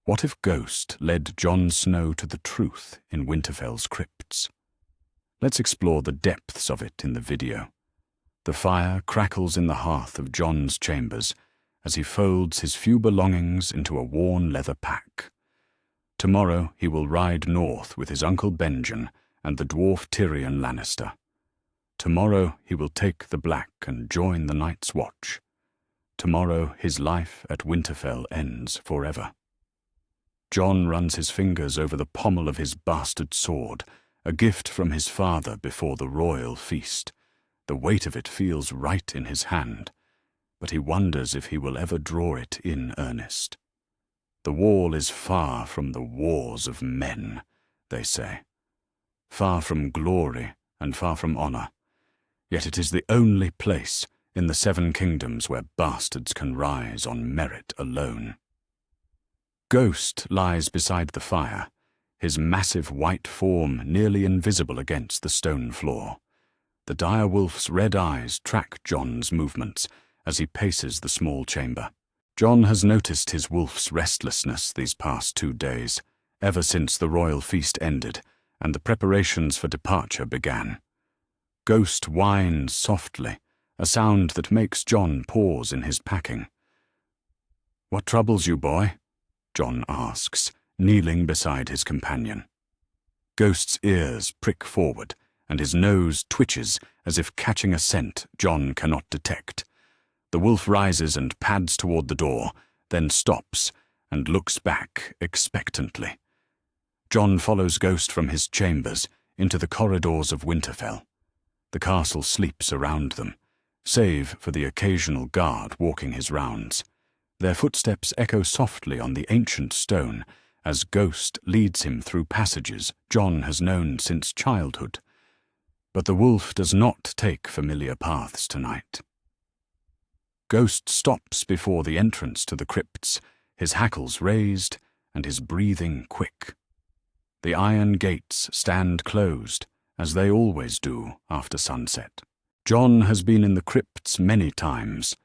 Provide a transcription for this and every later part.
What if Ghost led Jon Snow to the truth in Winterfell's crypts? Let's explore the depths of it in the video. The fire crackles in the hearth of Jon's chambers as he folds his few belongings into a worn leather pack. Tomorrow he will ride north with his uncle Benjen and the dwarf Tyrion Lannister. Tomorrow he will take the Black and join the Night's Watch. Tomorrow his life at Winterfell ends forever. Jon runs his fingers over the pommel of his bastard sword, a gift from his father before the royal feast. The weight of it feels right in his hand, but he wonders if he will ever draw it in earnest. The wall is far from the wars of men, they say. Far from glory and far from honor. Yet it is the only place in the Seven Kingdoms where bastards can rise on merit alone. Ghost lies beside the fire, his massive white form nearly invisible against the stone floor. The dire wolf's red eyes track Jon's movements as he paces the small chamber. Jon has noticed his wolf's restlessness these past 2 days, ever since the royal feast ended and the preparations for departure began. Ghost whines softly, a sound that makes Jon pause in his packing. "What troubles you, boy?" Jon asks, kneeling beside his companion. Ghost's ears prick forward, and his nose twitches as if catching a scent Jon cannot detect. The wolf rises and pads toward the door, then stops and looks back expectantly. Jon follows Ghost from his chambers into the corridors of Winterfell. The castle sleeps around them, save for the occasional guard walking his rounds. Their footsteps echo softly on the ancient stone as Ghost leads him through passages Jon has known since childhood. But the wolf does not take familiar paths tonight. Ghost stops before the entrance to the crypts, his hackles raised and his breathing quick. The iron gates stand closed, as they always do after sunset. Jon has been in the crypts many times,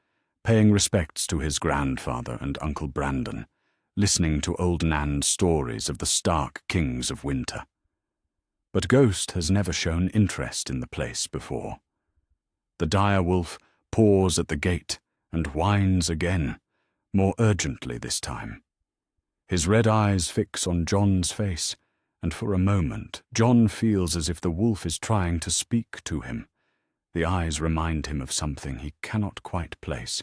paying respects to his grandfather and Uncle Brandon, listening to old Nan's stories of the Stark kings of winter. But Ghost has never shown interest in the place before. The dire wolf paws at the gate and whines again, more urgently this time. His red eyes fix on Jon's face, and for a moment Jon feels as if the wolf is trying to speak to him. The eyes remind him of something he cannot quite place,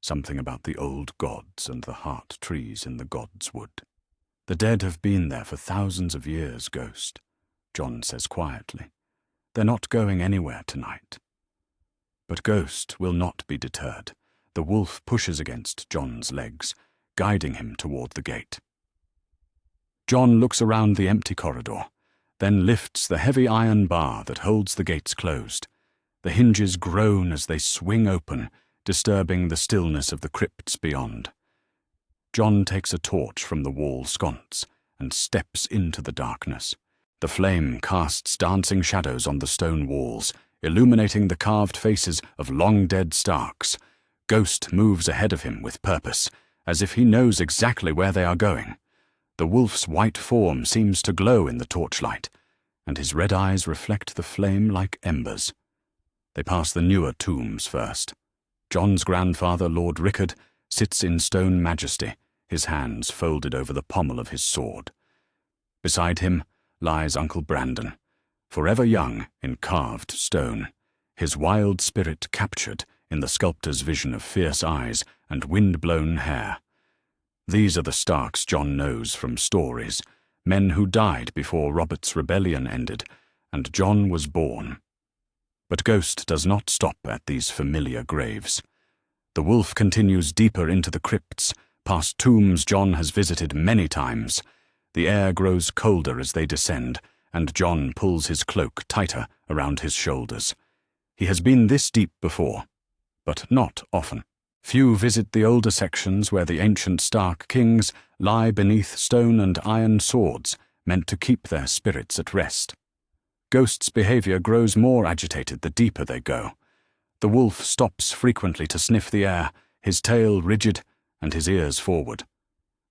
something about the old gods and the heart trees in the gods' wood. "The dead have been there for thousands of years, Ghost," Jon says quietly. "They're not going anywhere tonight." But Ghost will not be deterred. The wolf pushes against Jon's legs, guiding him toward the gate. Jon looks around the empty corridor, then lifts the heavy iron bar that holds the gates closed. The hinges groan as they swing open, disturbing the stillness of the crypts beyond. Jon takes a torch from the wall sconce and steps into the darkness. The flame casts dancing shadows on the stone walls, illuminating the carved faces of long-dead Starks. Ghost moves ahead of him with purpose, as if he knows exactly where they are going. The wolf's white form seems to glow in the torchlight, and his red eyes reflect the flame like embers. They pass the newer tombs first. Jon's grandfather, Lord Rickard, sits in stone majesty, his hands folded over the pommel of his sword. Beside him lies Uncle Brandon, forever young in carved stone, his wild spirit captured in the sculptor's vision of fierce eyes and wind-blown hair. These are the Starks Jon knows from stories, men who died before Robert's rebellion ended, and Jon was born. But Ghost does not stop at these familiar graves. The wolf continues deeper into the crypts, past tombs Jon has visited many times. The air grows colder as they descend, and Jon pulls his cloak tighter around his shoulders. He has been this deep before, but not often. Few visit the older sections where the ancient Stark kings lie beneath stone and iron swords, meant to keep their spirits at rest. Ghost's behavior grows more agitated the deeper they go. The wolf stops frequently to sniff the air, his tail rigid and his ears forward.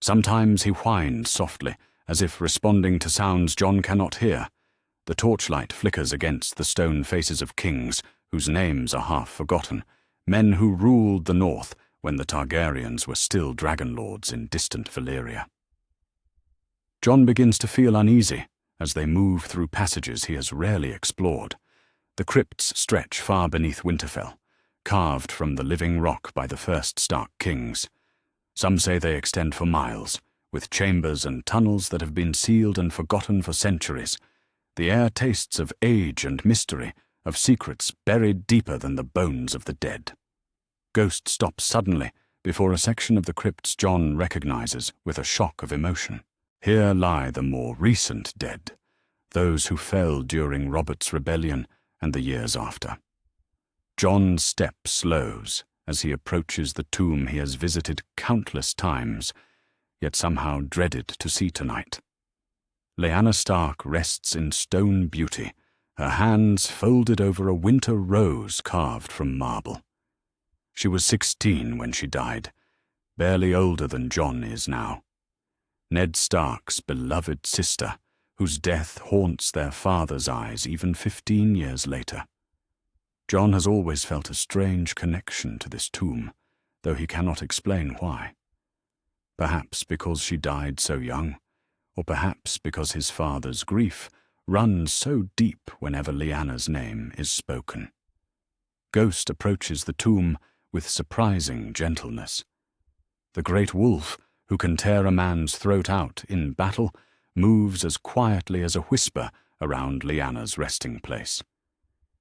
Sometimes he whines softly, as if responding to sounds Jon cannot hear. The torchlight flickers against the stone faces of kings whose names are half forgotten, men who ruled the north when the Targaryens were still dragon lords in distant Valyria. Jon begins to feel uneasy as they move through passages he has rarely explored. The crypts stretch far beneath Winterfell, carved from the living rock by the first Stark kings. Some say they extend for miles, with chambers and tunnels that have been sealed and forgotten for centuries. The air tastes of age and mystery, of secrets buried deeper than the bones of the dead. Ghost stops suddenly before a section of the crypts Jon recognizes with a shock of emotion. Here lie the more recent dead, those who fell during Robert's rebellion and the years after. Jon's step slows as he approaches the tomb he has visited countless times, yet somehow dreaded to see tonight. Lyanna Stark rests in stone beauty, her hands folded over a winter rose carved from marble. She was 16 when she died, barely older than Jon is now. Ned Stark's beloved sister, whose death haunts their father's eyes even 15 years later. Jon has always felt a strange connection to this tomb, though he cannot explain why. Perhaps because she died so young, or perhaps because his father's grief runs so deep whenever Lyanna's name is spoken. Ghost approaches the tomb with surprising gentleness. The great wolf, who can tear a man's throat out in battle, moves as quietly as a whisper around Lyanna's resting place.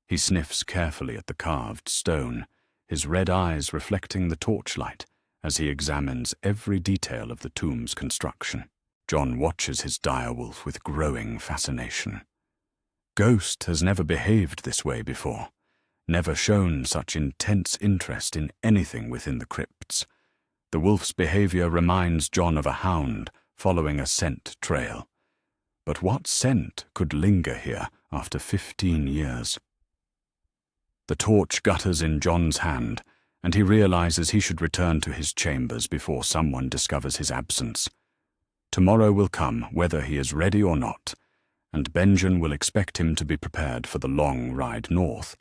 He sniffs carefully at the carved stone, his red eyes reflecting the torchlight as he examines every detail of the tomb's construction. Jon watches his direwolf with growing fascination. Ghost has never behaved this way before, never shown such intense interest in anything within the crypts. The wolf's behavior reminds Jon of a hound following a scent trail. But what scent could linger here after 15 years? The torch gutters in Jon's hand, and he realizes he should return to his chambers before someone discovers his absence. Tomorrow will come, whether he is ready or not, and Benjen will expect him to be prepared for the long ride north.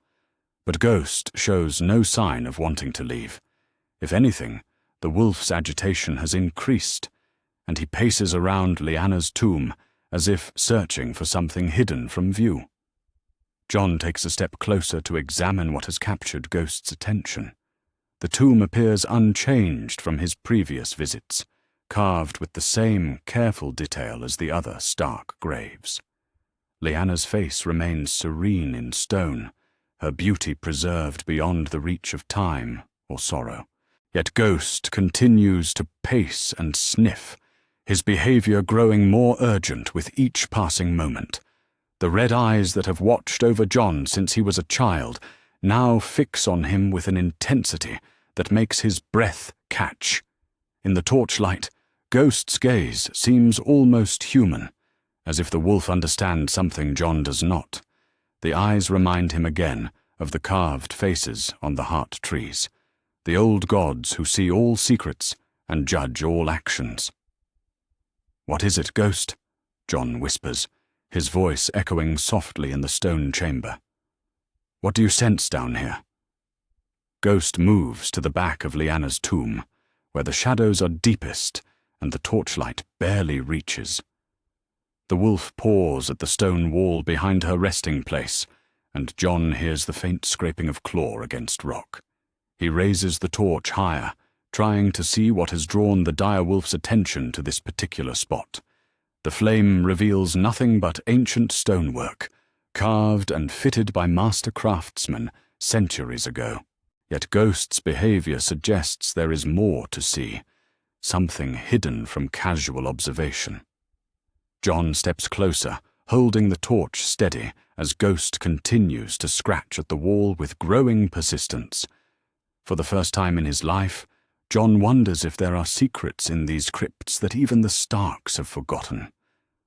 But Ghost shows no sign of wanting to leave. If anything, the wolf's agitation has increased, and he paces around Lyanna's tomb as if searching for something hidden from view. Jon takes a step closer to examine what has captured Ghost's attention. The tomb appears unchanged from his previous visits, carved with the same careful detail as the other Stark graves. Lyanna's face remains serene in stone, her beauty preserved beyond the reach of time or sorrow. Yet Ghost continues to pace and sniff, his behavior growing more urgent with each passing moment. The red eyes that have watched over Jon since he was a child now fix on him with an intensity that makes his breath catch. In the torchlight, Ghost's gaze seems almost human, as if the wolf understands something Jon does not. The eyes remind him again of the carved faces on the heart trees, the old gods who see all secrets and judge all actions. "What is it, Ghost?" Jon whispers, his voice echoing softly in the stone chamber. "What do you sense down here?" Ghost moves to the back of Lyanna's tomb, where the shadows are deepest and the torchlight barely reaches. The wolf paws at the stone wall behind her resting place, and Jon hears the faint scraping of claw against rock. He raises the torch higher, trying to see what has drawn the direwolf's attention to this particular spot. The flame reveals nothing but ancient stonework, carved and fitted by master craftsmen centuries ago. Yet Ghost's behavior suggests there is more to see, something hidden from casual observation. Jon steps closer, holding the torch steady as Ghost continues to scratch at the wall with growing persistence. For the first time in his life, Jon wonders if there are secrets in these crypts that even the Starks have forgotten.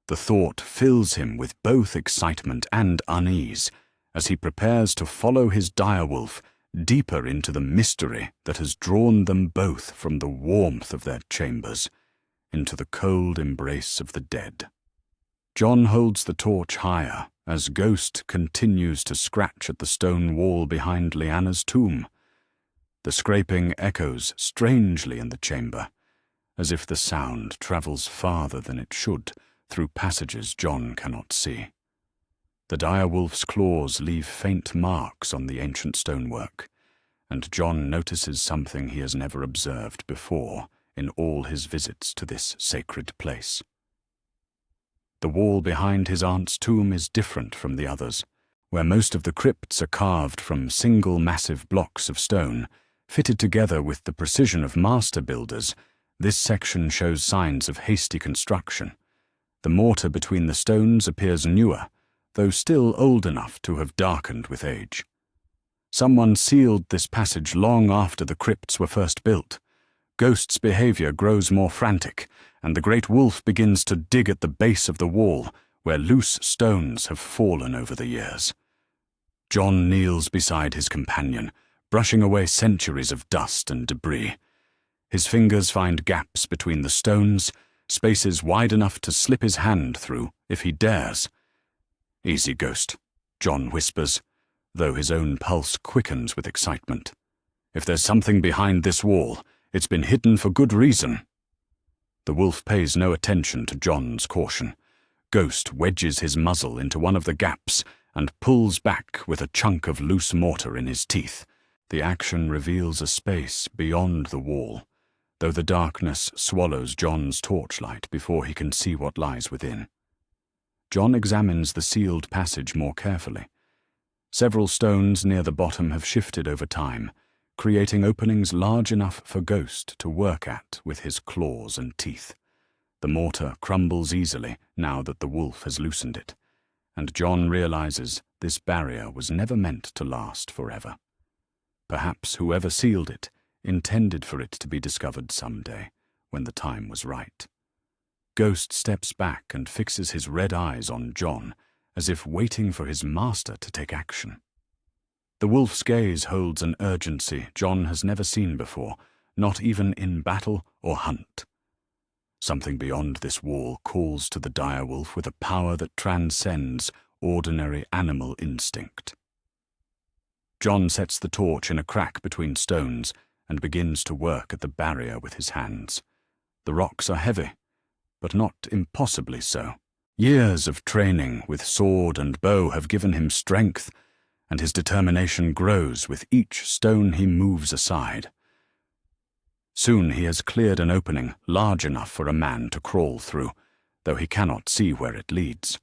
The thought fills him with both excitement and unease as he prepares to follow his direwolf deeper into the mystery that has drawn them both from the warmth of their chambers. into the cold embrace of the dead. Jon holds the torch higher as Ghost continues to scratch at the stone wall behind Lyanna's tomb. The scraping echoes strangely in the chamber, as if the sound travels farther than it should through passages Jon cannot see. The direwolf's claws leave faint marks on the ancient stonework, and Jon notices something he has never observed before in all his visits to this sacred place. The wall behind his aunt's tomb is different from the others, where most of the crypts are carved from single massive blocks of stone, fitted together with the precision of master builders. This section shows signs of hasty construction. The mortar between the stones appears newer, though still old enough to have darkened with age. Someone sealed this passage long after the crypts were first built. Ghost's behavior grows more frantic, and the great wolf begins to dig at the base of the wall, where loose stones have fallen over the years. Jon kneels beside his companion, brushing away centuries of dust and debris. His fingers find gaps between the stones, spaces wide enough to slip his hand through if he dares. "Easy, Ghost," Jon whispers, though his own pulse quickens with excitement. "If there's something behind this wall, it's been hidden for good reason." The wolf pays no attention to Jon's caution. Ghost wedges his muzzle into one of the gaps and pulls back with a chunk of loose mortar in his teeth. The action reveals a space beyond the wall, though the darkness swallows Jon's torchlight before he can see what lies within. Jon examines the sealed passage more carefully. Several stones near the bottom have shifted over time, creating openings large enough for Ghost to work at with his claws and teeth. The mortar crumbles easily now that the wolf has loosened it, and Jon realizes this barrier was never meant to last forever. Perhaps whoever sealed it intended for it to be discovered someday, when the time was right. Ghost steps back and fixes his red eyes on Jon, as if waiting for his master to take action. The wolf's gaze holds an urgency Jon has never seen before, not even in battle or hunt. Something beyond this wall calls to the direwolf with a power that transcends ordinary animal instinct. Jon sets the torch in a crack between stones and begins to work at the barrier with his hands. The rocks are heavy, but not impossibly so. Years of training with sword and bow have given him strength, and his determination grows with each stone he moves aside. Soon he has cleared an opening large enough for a man to crawl through, though he cannot see where it leads.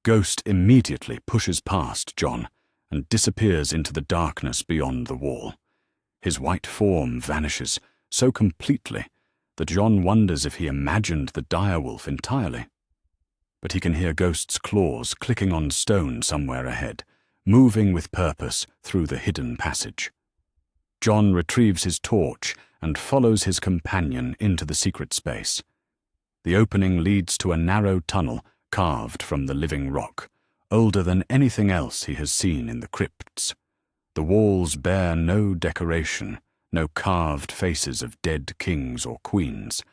Ghost immediately pushes past Jon and disappears into the darkness beyond the wall. His white form vanishes so completely that Jon wonders if he imagined the direwolf entirely. But he can hear Ghost's claws clicking on stone somewhere ahead, moving with purpose through the hidden passage. Jon retrieves his torch and follows his companion into the secret space. The opening leads to a narrow tunnel carved from the living rock, older than anything else he has seen in the crypts. The walls bear no decoration, no carved faces of dead kings or queens.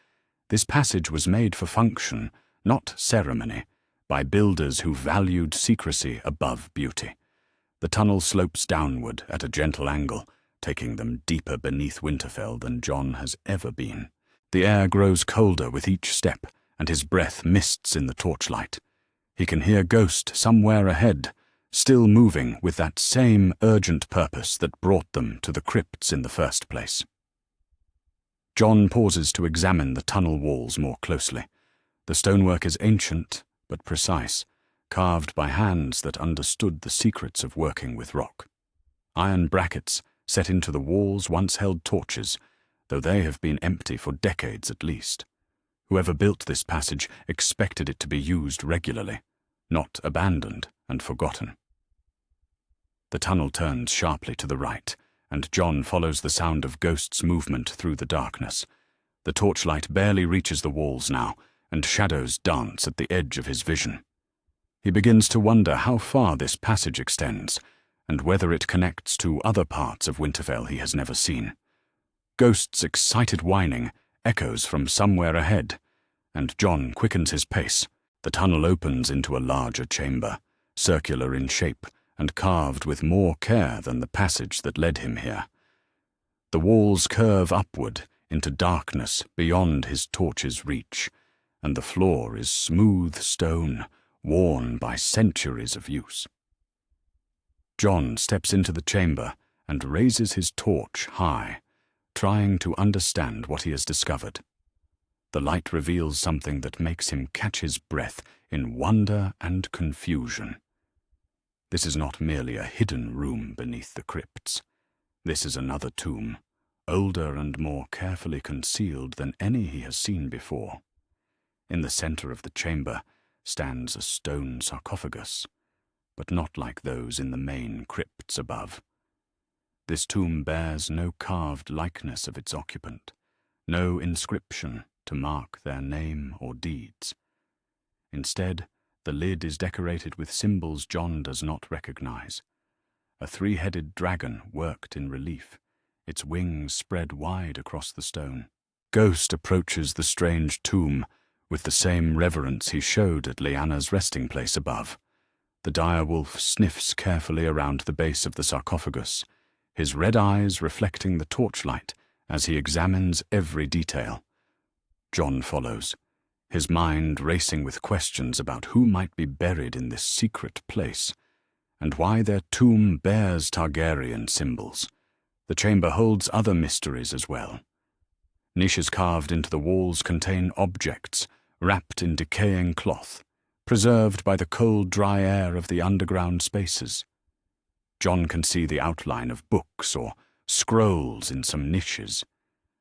This passage was made for function, not ceremony, by builders who valued secrecy above beauty. The tunnel slopes downward at a gentle angle, taking them deeper beneath Winterfell than Jon has ever been. The air grows colder with each step, and his breath mists in the torchlight. He can hear Ghost somewhere ahead, still moving with that same urgent purpose that brought them to the crypts in the first place. Jon pauses to examine the tunnel walls more closely. The stonework is ancient but precise, carved by hands that understood the secrets of working with rock. Iron brackets set into the walls once held torches, though they have been empty for decades at least. Whoever built this passage expected it to be used regularly, not abandoned and forgotten. The tunnel turns sharply to the right, and Jon follows the sound of Ghost's movement through the darkness. The torchlight barely reaches the walls now, and shadows dance at the edge of his vision. He begins to wonder how far this passage extends, and whether it connects to other parts of Winterfell he has never seen. Ghost's excited whining echoes from somewhere ahead, and Jon quickens his pace. The tunnel opens into a larger chamber, circular in shape and carved with more care than the passage that led him here. The walls curve upward into darkness beyond his torch's reach, and the floor is smooth stone, worn by centuries of use. Jon steps into the chamber and raises his torch high, trying to understand what he has discovered. The light reveals something that makes him catch his breath in wonder and confusion. This is not merely a hidden room beneath the crypts. This is another tomb, older and more carefully concealed than any he has seen before. In the center of the chamber stands a stone sarcophagus, but not like those in the main crypts above. This tomb bears no carved likeness of its occupant, no inscription to mark their name or deeds. Instead, the lid is decorated with symbols Jon does not recognize. A three-headed dragon worked in relief, its wings spread wide across the stone. Ghost approaches the strange tomb with the same reverence he showed at Lyanna's resting place above. The direwolf sniffs carefully around the base of the sarcophagus, his red eyes reflecting the torchlight as he examines every detail. Jon follows, his mind racing with questions about who might be buried in this secret place, and why their tomb bears Targaryen symbols. The chamber holds other mysteries as well. Niches carved into the walls contain objects wrapped in decaying cloth, preserved by the cold, dry air of the underground spaces. Jon can see the outline of books or scrolls in some niches,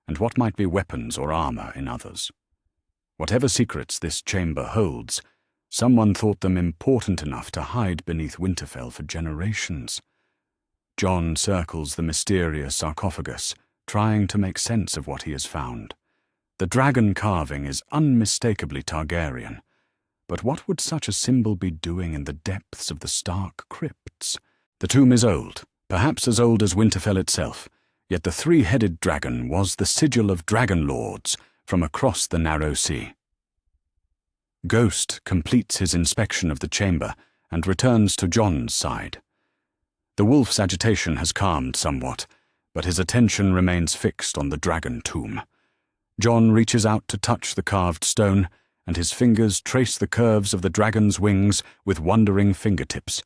and what might be weapons or armor in others. Whatever secrets this chamber holds, someone thought them important enough to hide beneath Winterfell for generations. Jon circles the mysterious sarcophagus, trying to make sense of what he has found. The dragon carving is unmistakably Targaryen, but what would such a symbol be doing in the depths of the Stark crypts? The tomb is old, perhaps as old as Winterfell itself, yet the three-headed dragon was the sigil of dragon lords from across the narrow sea. Ghost completes his inspection of the chamber and returns to Jon's side. The wolf's agitation has calmed somewhat, but his attention remains fixed on the dragon tomb. Jon reaches out to touch the carved stone, and his fingers trace the curves of the dragon's wings with wondering fingertips.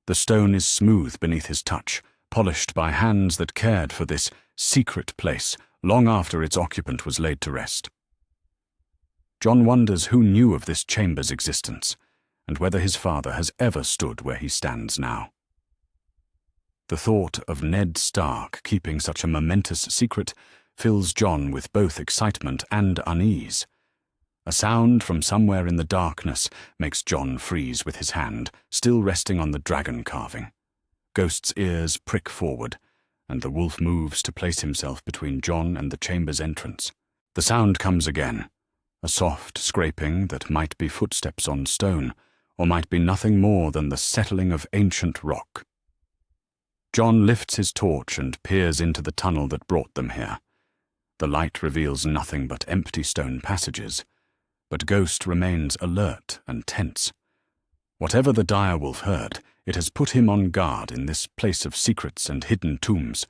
The stone is smooth beneath his touch, polished by hands that cared for this secret place long after its occupant was laid to rest. Jon wonders who knew of this chamber's existence, and whether his father has ever stood where he stands now. The thought of Ned Stark keeping such a momentous secret fills Jon with both excitement and unease. A sound from somewhere in the darkness makes Jon freeze with his hand, still resting on the dragon carving. Ghost's ears prick forward, and the wolf moves to place himself between Jon and the chamber's entrance. The sound comes again, a soft scraping that might be footsteps on stone, or might be nothing more than the settling of ancient rock. Jon lifts his torch and peers into the tunnel that brought them here. The light reveals nothing but empty stone passages, but Ghost remains alert and tense. Whatever the direwolf heard, it has put him on guard in this place of secrets and hidden tombs.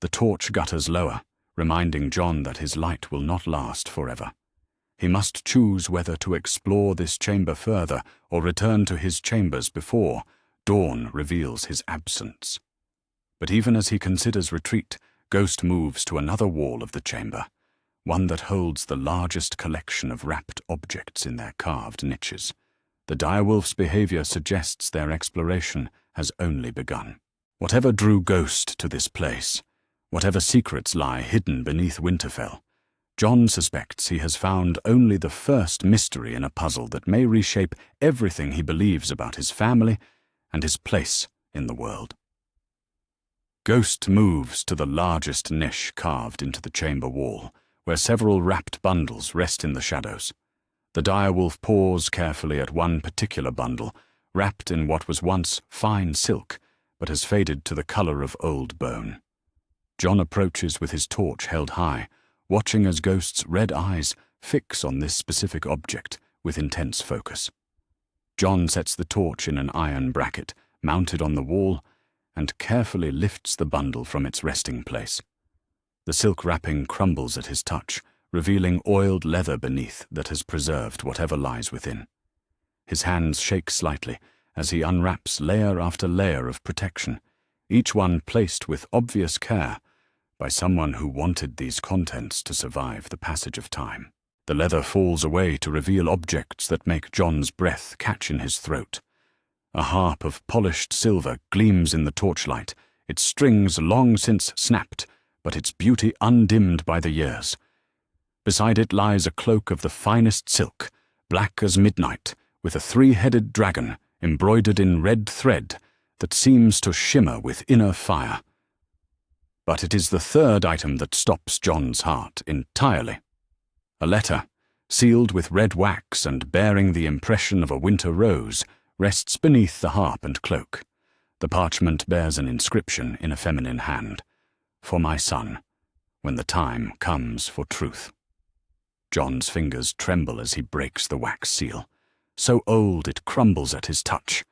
The torch gutters lower, reminding Jon that his light will not last forever. He must choose whether to explore this chamber further or return to his chambers before dawn reveals his absence. But even as he considers retreat, Ghost moves to another wall of the chamber, one that holds the largest collection of wrapped objects in their carved niches. The direwolf's behavior suggests their exploration has only begun. Whatever drew Ghost to this place, whatever secrets lie hidden beneath Winterfell, Jon suspects he has found only the first mystery in a puzzle that may reshape everything he believes about his family and his place in the world. Ghost moves to the largest niche carved into the chamber wall, where several wrapped bundles rest in the shadows. The direwolf paws carefully at one particular bundle, wrapped in what was once fine silk, but has faded to the color of old bone. Jon approaches with his torch held high, watching as Ghost's red eyes fix on this specific object with intense focus. Jon sets the torch in an iron bracket mounted on the wall and carefully lifts the bundle from its resting place. The silk wrapping crumbles at his touch, revealing oiled leather beneath that has preserved whatever lies within. His hands shake slightly as he unwraps layer after layer of protection, each one placed with obvious care by someone who wanted these contents to survive the passage of time. The leather falls away to reveal objects that make Jon's breath catch in his throat. A harp of polished silver gleams in the torchlight, its strings long since snapped, but its beauty undimmed by the years. Beside it lies a cloak of the finest silk, black as midnight, with a three-headed dragon embroidered in red thread that seems to shimmer with inner fire. But it is the third item that stops Jon's heart entirely. A letter, sealed with red wax and bearing the impression of a winter rose, rests beneath the harp and cloak. The parchment bears an inscription in a feminine hand. "For my son, when the time comes for truth." Jon's fingers tremble as he breaks the wax seal. So old it crumbles at his touch.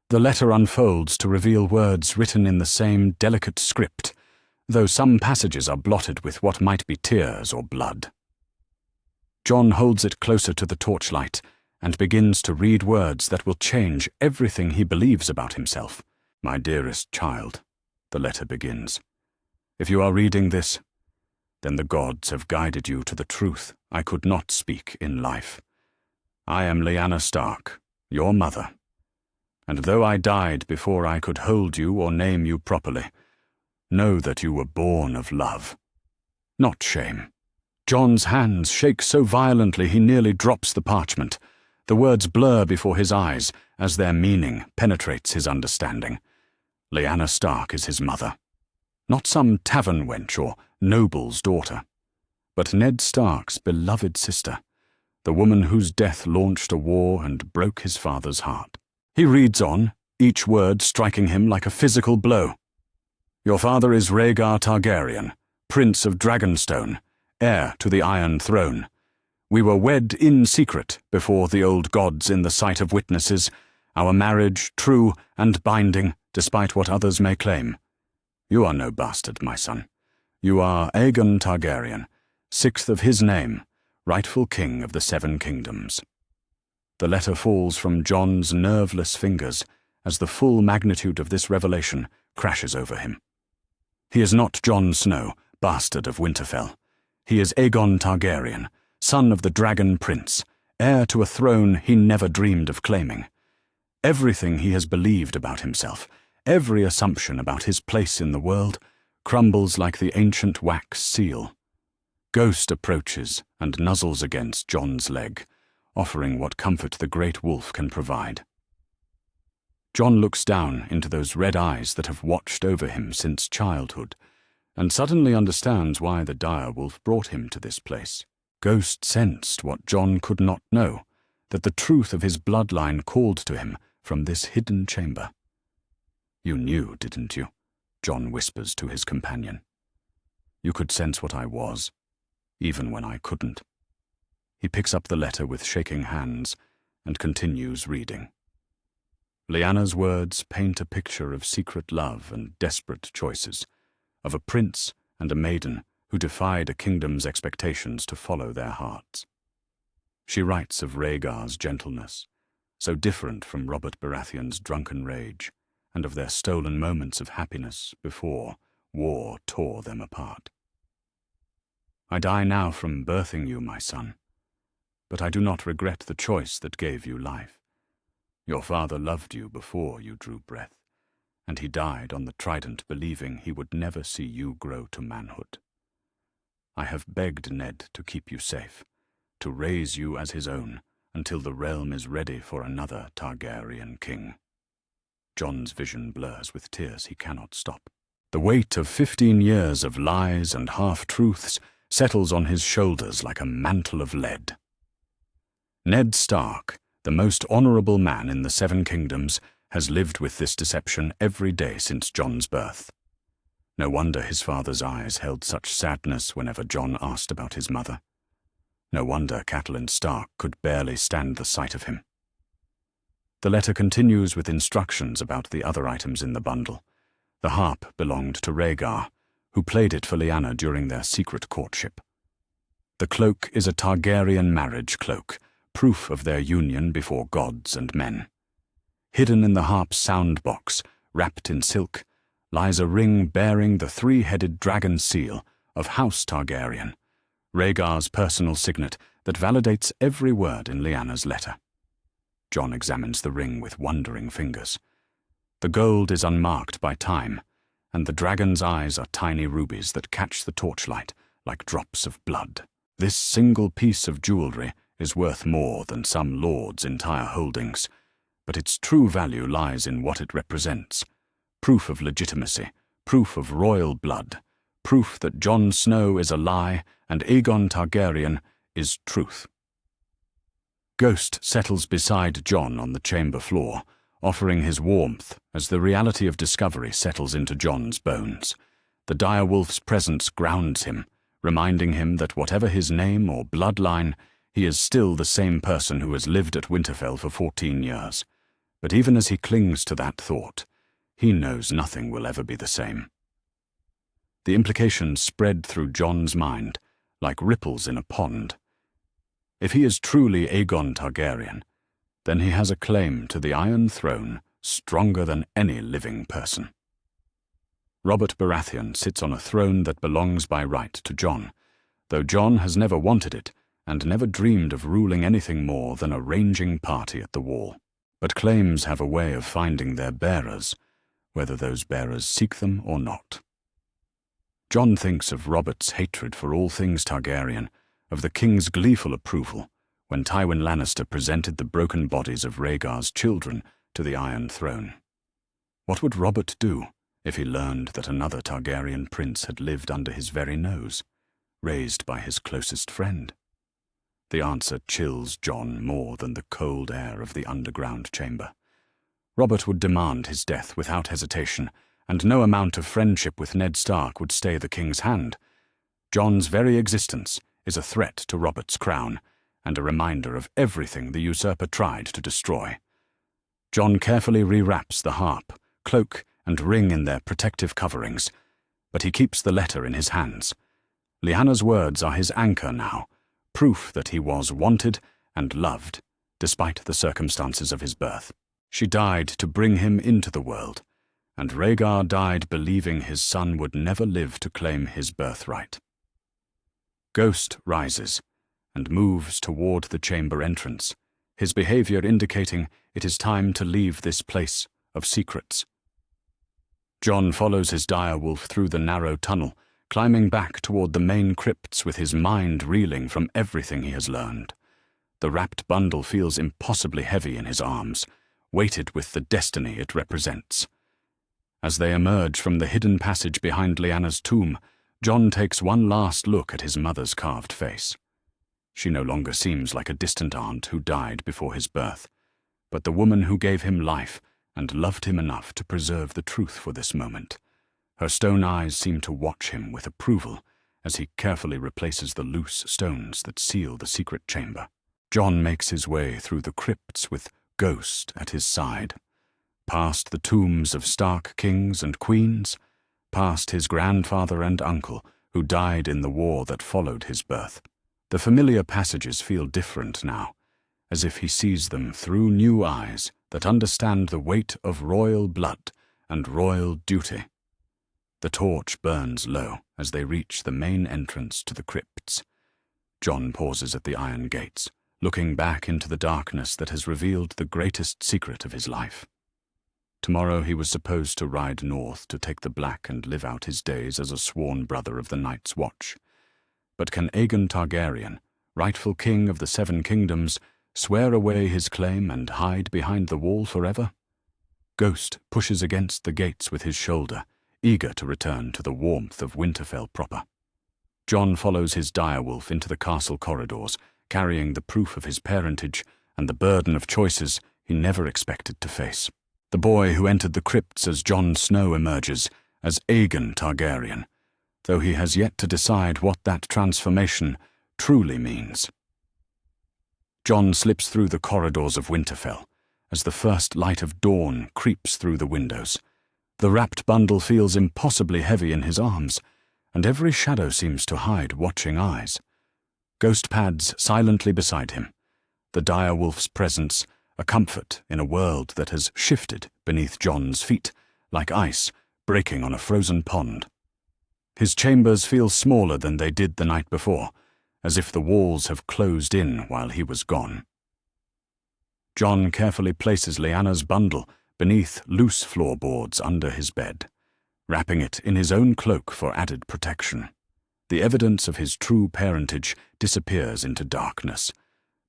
The letter unfolds to reveal words written in the same delicate script, though some passages are blotted with what might be tears or blood. Jon holds it closer to the torchlight and begins to read words that will change everything he believes about himself. "My dearest child," the letter begins, "if you are reading this, then the gods have guided you to the truth I could not speak in life. I am Lyanna Stark, your mother, and though I died before I could hold you or name you properly, know that you were born of love, not shame." Jon's hands shake so violently he nearly drops the parchment. The words blur before his eyes as their meaning penetrates his understanding. Lyanna Stark is his mother, not some tavern wench or noble's daughter, but Ned Stark's beloved sister, the woman whose death launched a war and broke his father's heart. He reads on, each word striking him like a physical blow. "Your father is Rhaegar Targaryen, Prince of Dragonstone, heir to the Iron Throne. We were wed in secret before the old gods in the sight of witnesses, our marriage true and binding despite what others may claim. You are no bastard, my son. You are Aegon Targaryen, sixth of his name, rightful king of the Seven Kingdoms." The letter falls from Jon's nerveless fingers as the full magnitude of this revelation crashes over him. He is not Jon Snow, bastard of Winterfell. He is Aegon Targaryen, son of the Dragon Prince, heir to a throne he never dreamed of claiming. Everything he has believed about himself, every assumption about his place in the world, crumbles like the ancient wax seal. Ghost approaches and nuzzles against Jon's leg, offering what comfort the great wolf can provide. Jon looks down into those red eyes that have watched over him since childhood, and suddenly understands why the dire wolf brought him to this place. Ghost sensed what Jon could not know, that the truth of his bloodline called to him from this hidden chamber. "You knew, didn't you?" Jon whispers to his companion. "You could sense what I was, even when I couldn't." He picks up the letter with shaking hands and continues reading. Lyanna's words paint a picture of secret love and desperate choices, of a prince and a maiden who defied a kingdom's expectations to follow their hearts. She writes of Rhaegar's gentleness, so different from Robert Baratheon's drunken rage, and of their stolen moments of happiness before war tore them apart. "I die now from birthing you, my son, but I do not regret the choice that gave you life. Your father loved you before you drew breath, and he died on the trident believing he would never see you grow to manhood. I have begged Ned to keep you safe, to raise you as his own until the realm is ready for another Targaryen king." Jon's vision blurs with tears he cannot stop. The weight of 15 years of lies and half-truths settles on his shoulders like a mantle of lead. Ned Stark, the most honorable man in the Seven Kingdoms, has lived with this deception every day since Jon's birth. No wonder his father's eyes held such sadness whenever Jon asked about his mother. No wonder Catelyn Stark could barely stand the sight of him. The letter continues with instructions about the other items in the bundle. The harp belonged to Rhaegar, who played it for Lyanna during their secret courtship. The cloak is a Targaryen marriage cloak, proof of their union before gods and men. Hidden in the harp's sound box, wrapped in silk, lies a ring bearing the three-headed dragon seal of House Targaryen, Rhaegar's personal signet that validates every word in Lyanna's letter. Jon examines the ring with wondering fingers. The gold is unmarked by time, and the dragon's eyes are tiny rubies that catch the torchlight like drops of blood. This single piece of jewelry is worth more than some lord's entire holdings, but its true value lies in what it represents. Proof of legitimacy, proof of royal blood, proof that Jon Snow is a lie and Aegon Targaryen is truth. Ghost settles beside Jon on the chamber floor, offering his warmth as the reality of discovery settles into Jon's bones. The direwolf's presence grounds him, reminding him that whatever his name or bloodline, he is still the same person who has lived at Winterfell for 14 years. But even as he clings to that thought, he knows nothing will ever be the same. The implications spread through Jon's mind, like ripples in a pond. If he is truly Aegon Targaryen, then he has a claim to the Iron Throne stronger than any living person. Robert Baratheon sits on a throne that belongs by right to Jon, though Jon has never wanted it and never dreamed of ruling anything more than a ranging party at the wall. But claims have a way of finding their bearers, whether those bearers seek them or not. Jon thinks of Robert's hatred for all things Targaryen, of the king's gleeful approval when Tywin Lannister presented the broken bodies of Rhaegar's children to the Iron Throne. What would Robert do if he learned that another Targaryen prince had lived under his very nose, raised by his closest friend? The answer chills Jon more than the cold air of the underground chamber. Robert would demand his death without hesitation, and no amount of friendship with Ned Stark would stay the king's hand. Jon's very existence is a threat to Robert's crown, and a reminder of everything the usurper tried to destroy. Jon carefully rewraps the harp, cloak, and ring in their protective coverings, but he keeps the letter in his hands. Lyanna's words are his anchor now, proof that he was wanted and loved, despite the circumstances of his birth. She died to bring him into the world, and Rhaegar died believing his son would never live to claim his birthright. Ghost rises and moves toward the chamber entrance, his behavior indicating it is time to leave this place of secrets. Jon follows his direwolf through the narrow tunnel, climbing back toward the main crypts with his mind reeling from everything he has learned. The wrapped bundle feels impossibly heavy in his arms, weighted with the destiny it represents. As they emerge from the hidden passage behind Lyanna's tomb, Jon takes one last look at his mother's carved face. She no longer seems like a distant aunt who died before his birth, but the woman who gave him life and loved him enough to preserve the truth for this moment. Her stone eyes seem to watch him with approval as he carefully replaces the loose stones that seal the secret chamber. Jon makes his way through the crypts with Ghost at his side, past the tombs of Stark kings and queens, past his grandfather and uncle who died in the war that followed his birth. The familiar passages feel different now, as if he sees them through new eyes that understand the weight of royal blood and royal duty. The torch burns low as they reach the main entrance to the crypts. Jon pauses at the iron gates, looking back into the darkness that has revealed the greatest secret of his life. Tomorrow he was supposed to ride north to take the Black and live out his days as a sworn brother of the Night's Watch. But can Aegon Targaryen, rightful king of the Seven Kingdoms, swear away his claim and hide behind the wall forever? Ghost pushes against the gates with his shoulder, eager to return to the warmth of Winterfell proper. Jon follows his direwolf into the castle corridors, carrying the proof of his parentage and the burden of choices he never expected to face. The boy who entered the crypts as Jon Snow emerges as Aegon Targaryen, though he has yet to decide what that transformation truly means. Jon slips through the corridors of Winterfell as the first light of dawn creeps through the windows. The wrapped bundle feels impossibly heavy in his arms, and every shadow seems to hide watching eyes. Ghost pads silently beside him, the dire wolf's presence a comfort in a world that has shifted beneath Jon's feet, like ice breaking on a frozen pond. His chambers feel smaller than they did the night before, as if the walls have closed in while he was gone. Jon carefully places Lyanna's bundle beneath loose floorboards under his bed, wrapping it in his own cloak for added protection. The evidence of his true parentage disappears into darkness,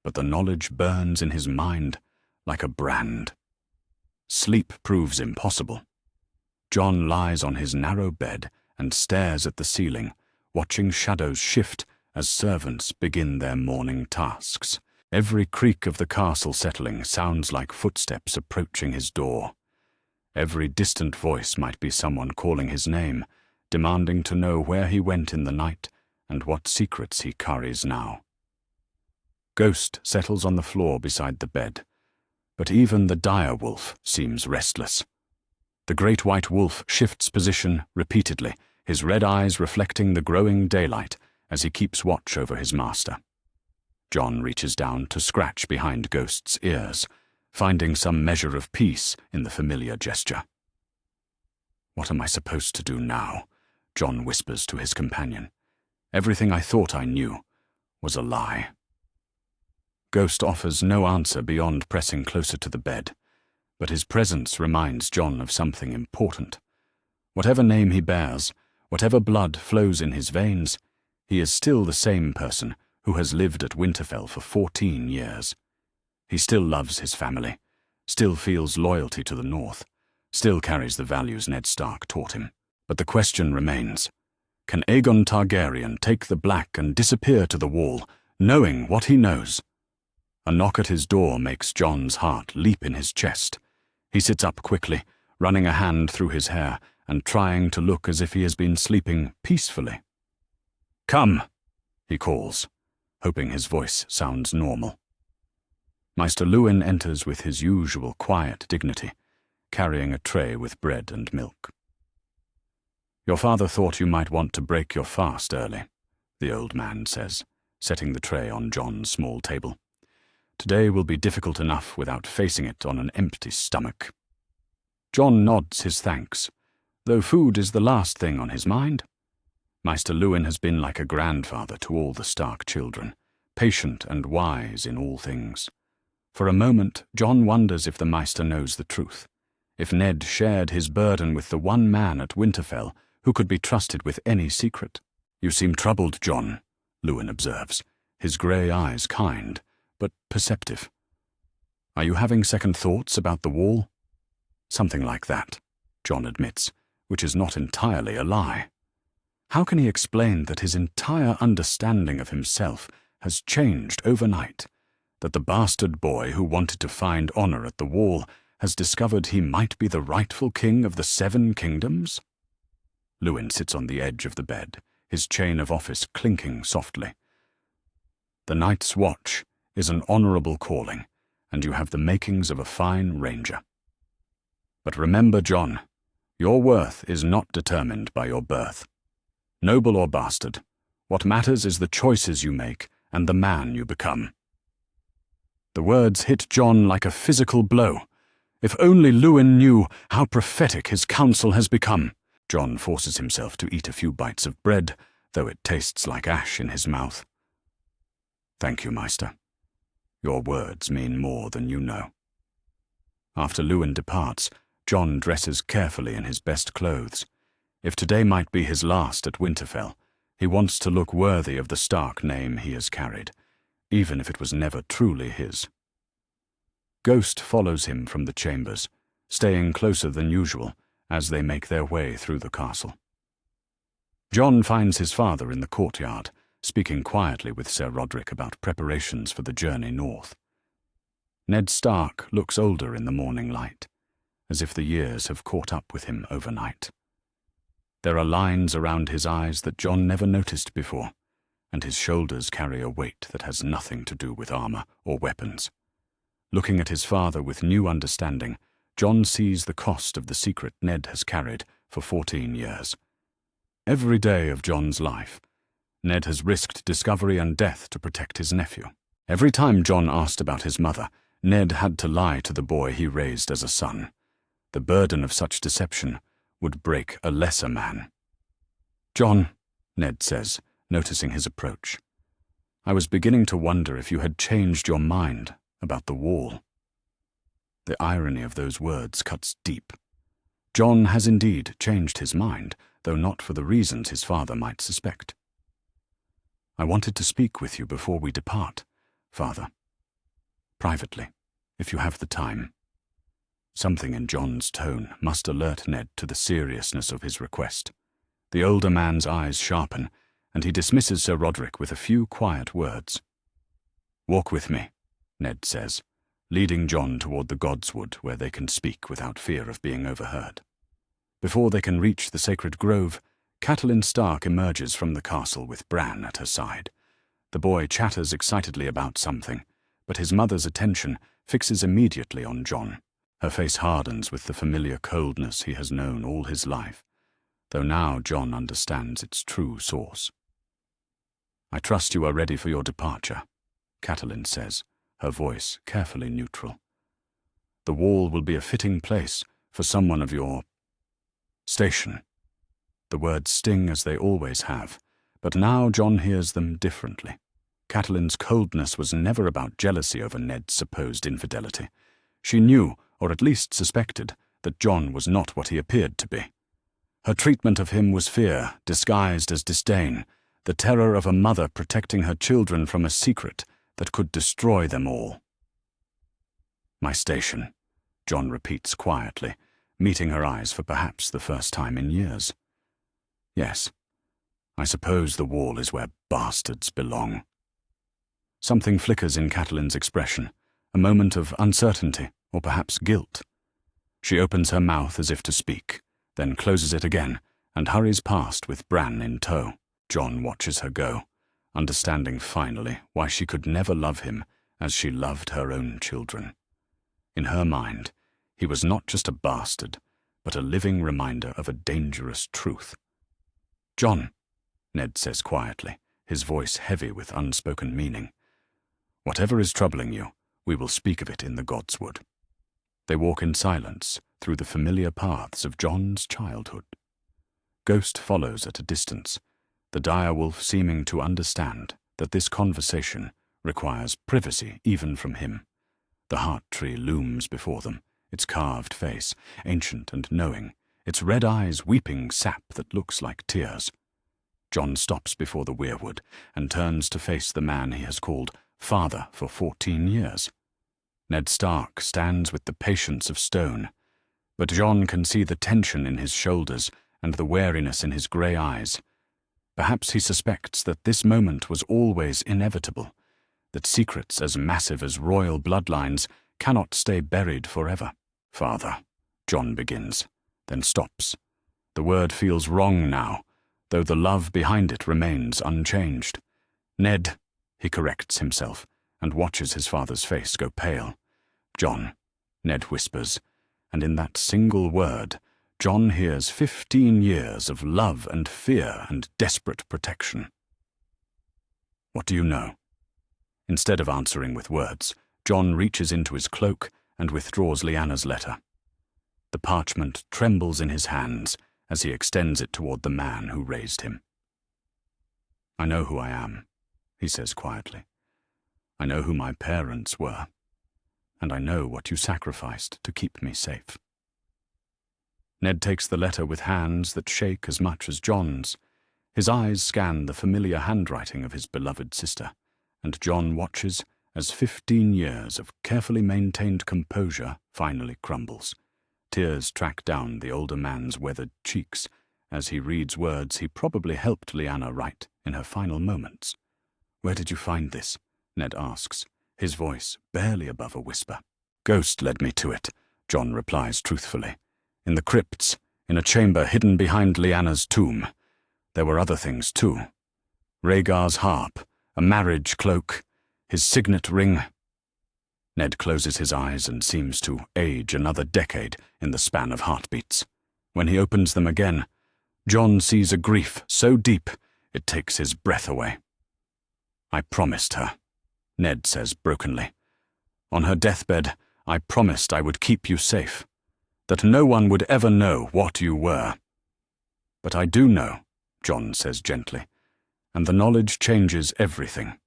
but the knowledge burns in his mind like a brand. Sleep proves impossible. Jon lies on his narrow bed and stares at the ceiling, watching shadows shift as servants begin their morning tasks. Every creak of the castle settling sounds like footsteps approaching his door. Every distant voice might be someone calling his name, demanding to know where he went in the night and what secrets he carries now. Ghost settles on the floor beside the bed, but even the dire wolf seems restless. The great white wolf shifts position repeatedly, his red eyes reflecting the growing daylight as he keeps watch over his master. Jon reaches down to scratch behind Ghost's ears, finding some measure of peace in the familiar gesture. "What am I supposed to do now?" Jon whispers to his companion. "Everything I thought I knew was a lie." Ghost offers no answer beyond pressing closer to the bed, but his presence reminds Jon of something important. Whatever name he bears, whatever blood flows in his veins, he is still the same person who has lived at Winterfell for 14 years. He still loves his family, still feels loyalty to the North, still carries the values Ned Stark taught him. But the question remains, can Aegon Targaryen take the black and disappear to the wall, knowing what he knows? A knock at his door makes Jon's heart leap in his chest. He sits up quickly, running a hand through his hair and trying to look as if he has been sleeping peacefully. "Come," he calls, hoping his voice sounds normal. Maester Luwin enters with his usual quiet dignity, carrying a tray with bread and milk. "Your father thought you might want to break your fast early," the old man says, setting the tray on Jon's small table. "Today will be difficult enough without facing it on an empty stomach." Jon nods his thanks, though food is the last thing on his mind. Maester Luwin has been like a grandfather to all the Stark children, patient and wise in all things. For a moment, Jon wonders if the Maester knows the truth, if Ned shared his burden with the one man at Winterfell who could be trusted with any secret. "You seem troubled, Jon," Luwin observes, his grey eyes kind, but perceptive. "Are you having second thoughts about the wall?" "Something like that," Jon admits, which is not entirely a lie. How can he explain that his entire understanding of himself has changed overnight, that the bastard boy who wanted to find honor at the wall has discovered he might be the rightful king of the 7 kingdoms? Luwin sits on the edge of the bed, his chain of office clinking softly. "The Night's Watch is an honorable calling, and you have the makings of a fine ranger. But remember, Jon, your worth is not determined by your birth. Noble or bastard, what matters is the choices you make and the man you become." The words hit Jon like a physical blow. If only Luwin knew how prophetic his counsel has become. Jon forces himself to eat a few bites of bread, though it tastes like ash in his mouth. "Thank you, Maester. Your words mean more than you know." After Luwin departs, Jon dresses carefully in his best clothes. If today might be his last at Winterfell, he wants to look worthy of the Stark name he has carried, even if it was never truly his. Ghost follows him from the chambers, staying closer than usual as they make their way through the castle. Jon finds his father in the courtyard, speaking quietly with Ser Rodrik about preparations for the journey north. Ned Stark looks older in the morning light, as if the years have caught up with him overnight. There are lines around his eyes that Jon never noticed before, and his shoulders carry a weight that has nothing to do with armor or weapons. Looking at his father with new understanding, Jon sees the cost of the secret Ned has carried for 14 years. Every day of Jon's life, Ned has risked discovery and death to protect his nephew. Every time Jon asked about his mother, Ned had to lie to the boy he raised as a son. The burden of such deception would break a lesser man. "Jon," Ned says, noticing his approach, "I was beginning to wonder if you had changed your mind about the wall." The irony of those words cuts deep. Jon has indeed changed his mind, though not for the reasons his father might suspect. "I wanted to speak with you before we depart, Father. Privately, if you have the time." Something in Jon's tone must alert Ned to the seriousness of his request. The older man's eyes sharpen, and he dismisses Sir Roderick with a few quiet words. "Walk with me," Ned says, leading Jon toward the Godswood where they can speak without fear of being overheard. Before they can reach the sacred grove, Catelyn Stark emerges from the castle with Bran at her side. The boy chatters excitedly about something, but his mother's attention fixes immediately on Jon. Her face hardens with the familiar coldness he has known all his life, though now Jon understands its true source. "I trust you are ready for your departure," Catelyn says, her voice carefully neutral. "The wall will be a fitting place for someone of your station." The words sting as they always have, but now Jon hears them differently. Catelyn's coldness was never about jealousy over Ned's supposed infidelity. She knew, or at least suspected, that Jon was not what he appeared to be. Her treatment of him was fear, disguised as disdain, the terror of a mother protecting her children from a secret that could destroy them all. "My station," Jon repeats quietly, meeting her eyes for perhaps the first time in years. "Yes, I suppose the wall is where bastards belong." Something flickers in Catelyn's expression, a moment of uncertainty, or perhaps guilt. She opens her mouth as if to speak, then closes it again, and hurries past with Bran in tow. Jon watches her go, understanding finally why she could never love him as she loved her own children. In her mind, he was not just a bastard, but a living reminder of a dangerous truth. "Jon," Ned says quietly, his voice heavy with unspoken meaning, "whatever is troubling you, we will speak of it in the Godswood." They walk in silence through the familiar paths of Jon's childhood. Ghost follows at a distance, the direwolf seeming to understand that this conversation requires privacy even from him. The heart tree looms before them, its carved face, ancient and knowing, its red eyes weeping sap that looks like tears. Jon stops before the weirwood and turns to face the man he has called father for 14 years. Ned Stark stands with the patience of stone, but Jon can see the tension in his shoulders and the wariness in his grey eyes. Perhaps he suspects that this moment was always inevitable, that secrets as massive as royal bloodlines cannot stay buried forever. "Father," Jon begins, then stops. The word feels wrong now, though the love behind it remains unchanged. "Ned," he corrects himself, and watches his father's face go pale. "Jon," Ned whispers, and in that single word, Jon hears 15 years of love and fear and desperate protection. "What do you know?" Instead of answering with words, Jon reaches into his cloak and withdraws Lyanna's letter. The parchment trembles in his hands as he extends it toward the man who raised him. "I know who I am," he says quietly. "I know who my parents were, and I know what you sacrificed to keep me safe." Ned takes the letter with hands that shake as much as Jon's. His eyes scan the familiar handwriting of his beloved sister, and Jon watches as 15 years of carefully maintained composure finally crumbles. Tears track down the older man's weathered cheeks as he reads words he probably helped Lyanna write in her final moments. "Where did you find this?" Ned asks, his voice barely above a whisper. "Ghost led me to it," Jon replies truthfully. "In the crypts, in a chamber hidden behind Lyanna's tomb. There were other things too. Rhaegar's harp, a marriage cloak, his signet ring. Ned closes his eyes and seems to age another decade in the span of heartbeats. When he opens them again, Jon sees a grief so deep it takes his breath away. "I promised her," Ned says brokenly. "On her deathbed, I promised I would keep you safe, that no one would ever know what you were. But I do know," Jon says gently, "and the knowledge changes everything."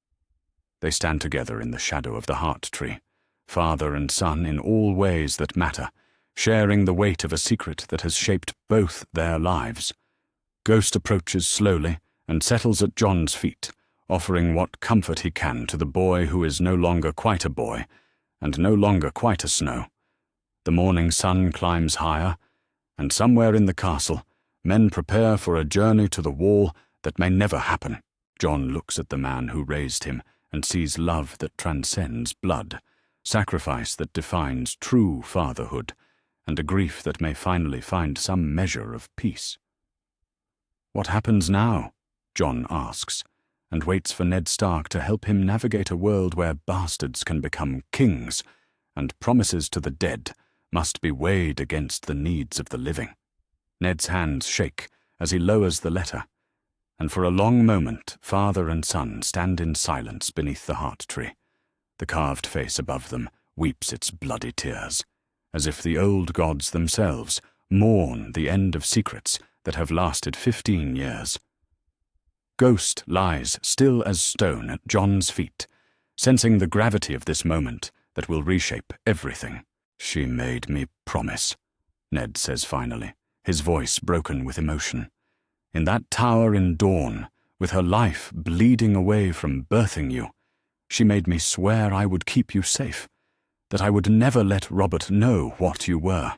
They stand together in the shadow of the heart tree, father and son in all ways that matter, sharing the weight of a secret that has shaped both their lives. Ghost approaches slowly and settles at Jon's feet, offering what comfort he can to the boy who is no longer quite a boy, and no longer quite a Snow. The morning sun climbs higher, and somewhere in the castle, men prepare for a journey to the wall that may never happen. Jon looks at the man who raised him and sees love that transcends blood, sacrifice that defines true fatherhood, and a grief that may finally find some measure of peace. "What happens now?" Jon asks, and waits for Ned Stark to help him navigate a world where bastards can become kings, and promises to the dead must be weighed against the needs of the living. Ned's hands shake as he lowers the letter, and for a long moment father and son stand in silence beneath the heart tree. The carved face above them weeps its bloody tears, as if the old gods themselves mourn the end of secrets that have lasted 15 years. Ghost lies still as stone at Jon's feet, sensing the gravity of this moment that will reshape everything. "She made me promise," Ned says finally, his voice broken with emotion. "In that tower in Dawn, with her life bleeding away from birthing you, she made me swear I would keep you safe, that I would never let Robert know what you were."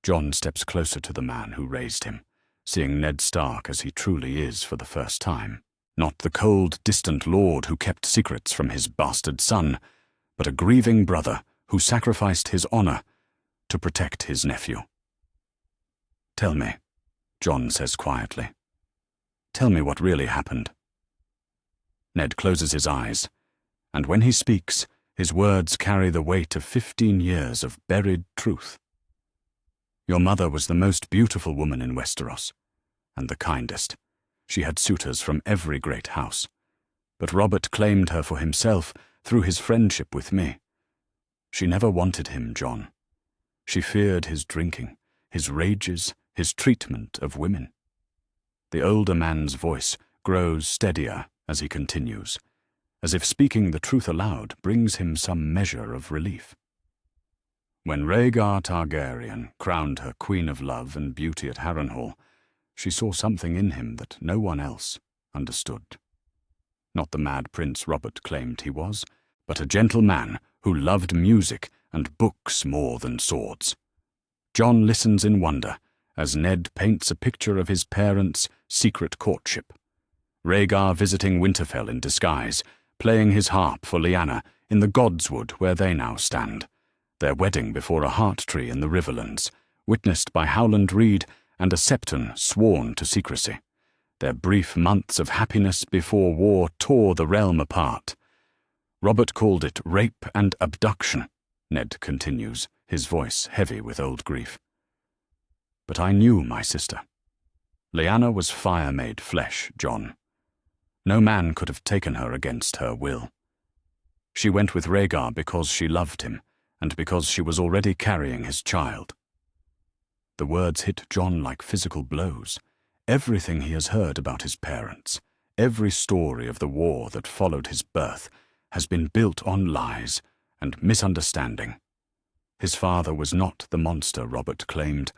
Jon steps closer to the man who raised him, seeing Ned Stark as he truly is for the first time. Not the cold, distant lord who kept secrets from his bastard son, but a grieving brother who sacrificed his honor to protect his nephew. "Tell me," Jon says quietly. "Tell me what really happened." Ned closes his eyes, and when he speaks, his words carry the weight of 15 years of buried truth. "Your mother was the most beautiful woman in Westeros, and the kindest. She had suitors from every great house. But Robert claimed her for himself through his friendship with me. She never wanted him, Jon. She feared his drinking, his rages, his treatment of women." The older man's voice grows steadier as he continues, as if speaking the truth aloud brings him some measure of relief. "When Rhaegar Targaryen crowned her Queen of Love and Beauty at Harrenhal, she saw something in him that no one else understood. Not the mad prince Robert claimed he was, but a gentle man who loved music and books more than swords." Jon listens in wonder as Ned paints a picture of his parents' secret courtship. Rhaegar visiting Winterfell in disguise, playing his harp for Lyanna in the Godswood where they now stand. Their wedding before a heart tree in the Riverlands, witnessed by Howland Reed and a Septon sworn to secrecy. Their brief months of happiness before war tore the realm apart. Robert called it rape and abduction, Ned continues, his voice heavy with old grief. "But I knew my sister. Lyanna was fire made flesh, Jon. No man could have taken her against her will. She went with Rhaegar because she loved him, and because she was already carrying his child." The words hit Jon like physical blows. Everything he has heard about his parents, every story of the war that followed his birth, has been built on lies and misunderstanding. His father was not the monster Robert claimed,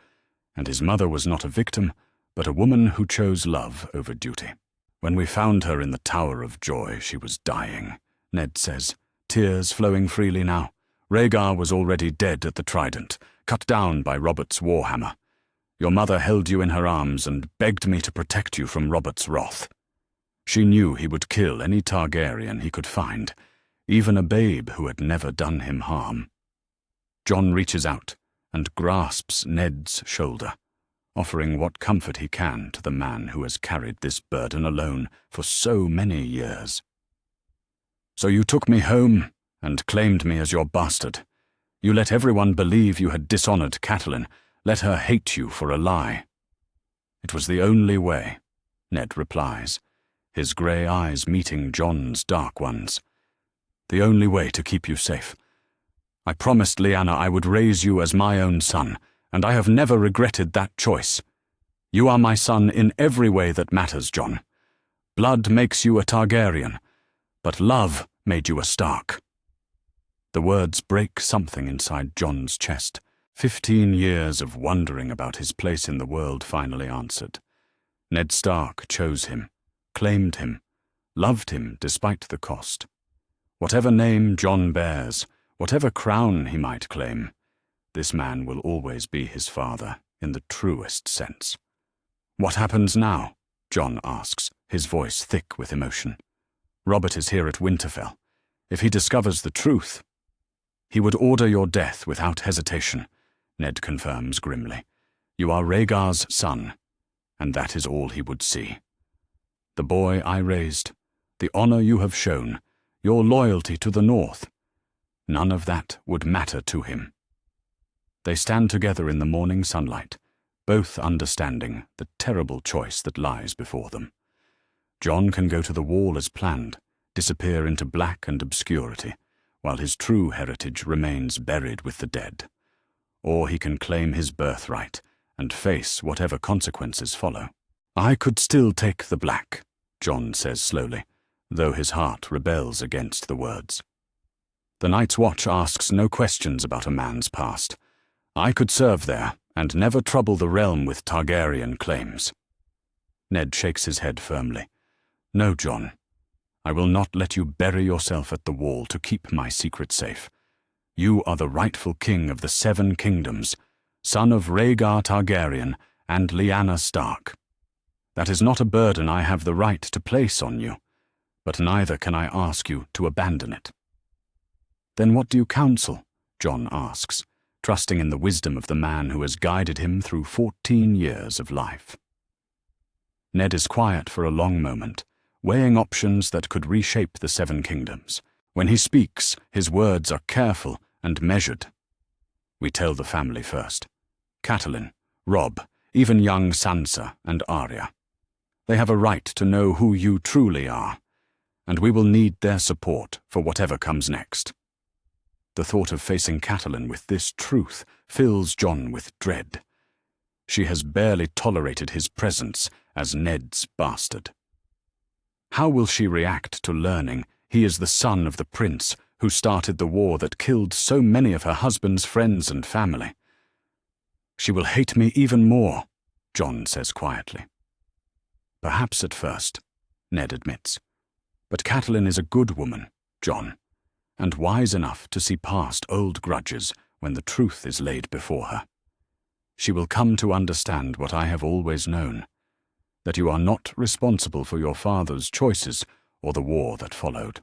and his mother was not a victim, but a woman who chose love over duty. "When we found her in the Tower of Joy, she was dying," Ned says, tears flowing freely now. "Rhaegar was already dead at the Trident, cut down by Robert's warhammer. Your mother held you in her arms and begged me to protect you from Robert's wrath. She knew he would kill any Targaryen he could find, even a babe who had never done him harm." Jon reaches out and grasps Ned's shoulder. offering what comfort he can to the man who has carried this burden alone for so many years. "So you took me home and claimed me as your bastard. You let everyone believe you had dishonored Catelyn, let her hate you for a lie." "It was the only way," Ned replies, his grey eyes meeting Jon's dark ones. "The only way to keep you safe. I promised Lyanna I would raise you as my own son, and I have never regretted that choice. You are my son in every way that matters, Jon. Blood makes you a Targaryen, but love made you a Stark." The words break something inside Jon's chest. 15 years of wondering about his place in the world finally answered. Ned Stark chose him, claimed him, loved him despite the cost. Whatever name Jon bears, whatever crown he might claim, this man will always be his father in the truest sense. "What happens now?" Jon asks, his voice thick with emotion. "Robert is here at Winterfell. If he discovers the truth—" "He would order your death without hesitation," Ned confirms grimly. "You are Rhaegar's son, and that is all he would see. The boy I raised, the honor you have shown, your loyalty to the North, none of that would matter to him." They stand together in the morning sunlight, both understanding the terrible choice that lies before them. Jon can go to the wall as planned, disappear into black and obscurity, while his true heritage remains buried with the dead. Or he can claim his birthright and face whatever consequences follow. "I could still take the black," Jon says slowly, though his heart rebels against the words. "The Night's Watch asks no questions about a man's past. I could serve there and never trouble the realm with Targaryen claims." Ned shakes his head firmly. "No, Jon. I will not let you bury yourself at the wall to keep my secret safe. You are the rightful king of the 7 kingdoms, son of Rhaegar Targaryen and Lyanna Stark. That is not a burden I have the right to place on you, but neither can I ask you to abandon it." "Then what do you counsel?" Jon asks, trusting in the wisdom of the man who has guided him through 14 years of life. Ned is quiet for a long moment, weighing options that could reshape the 7 kingdoms. When he speaks, his words are careful and measured. "We tell the family first. Catelyn, Robb, even young Sansa and Arya. They have a right to know who you truly are, and we will need their support for whatever comes next." The thought of facing Catelyn with this truth fills Jon with dread. She has barely tolerated his presence as Ned's bastard. How will she react to learning he is the son of the prince who started the war that killed so many of her husband's friends and family? "She will hate me even more," Jon says quietly. "Perhaps at first," Ned admits. "But Catelyn is a good woman, Jon, and wise enough to see past old grudges when the truth is laid before her. She will come to understand what I have always known, that you are not responsible for your father's choices or the war that followed."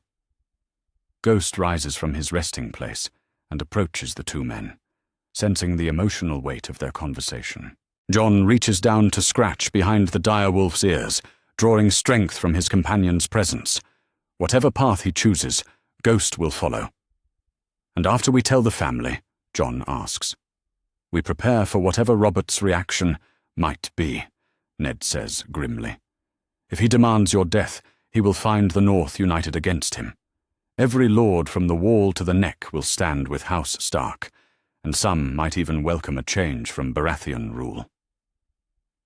Ghost rises from his resting place and approaches the 2 men, sensing the emotional weight of their conversation. Jon reaches down to scratch behind the direwolf's ears, drawing strength from his companion's presence. Whatever path he chooses, Ghost will follow. "And after we tell the family," Jon asks. "We prepare for whatever Robert's reaction might be," Ned says grimly. "If he demands your death, he will find the North united against him. Every lord from the Wall to the Neck will stand with House Stark, and some might even welcome a change from Baratheon rule."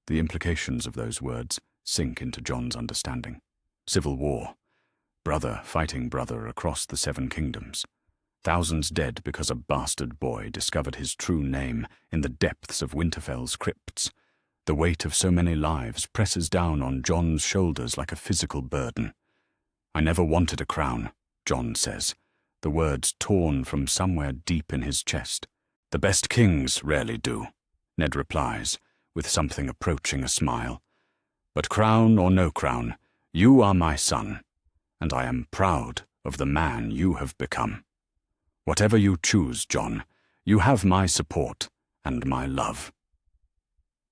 The implications of those words sink into Jon's understanding. Civil war. Brother fighting brother across the 7 kingdoms. Thousands dead because a bastard boy discovered his true name in the depths of Winterfell's crypts. The weight of so many lives presses down on Jon's shoulders like a physical burden. "I never wanted a crown," Jon says, the words torn from somewhere deep in his chest. "The best kings rarely do," Ned replies, with something approaching a smile. "But crown or no crown, you are my son, and I am proud of the man you have become. Whatever you choose, Jon, you have my support and my love."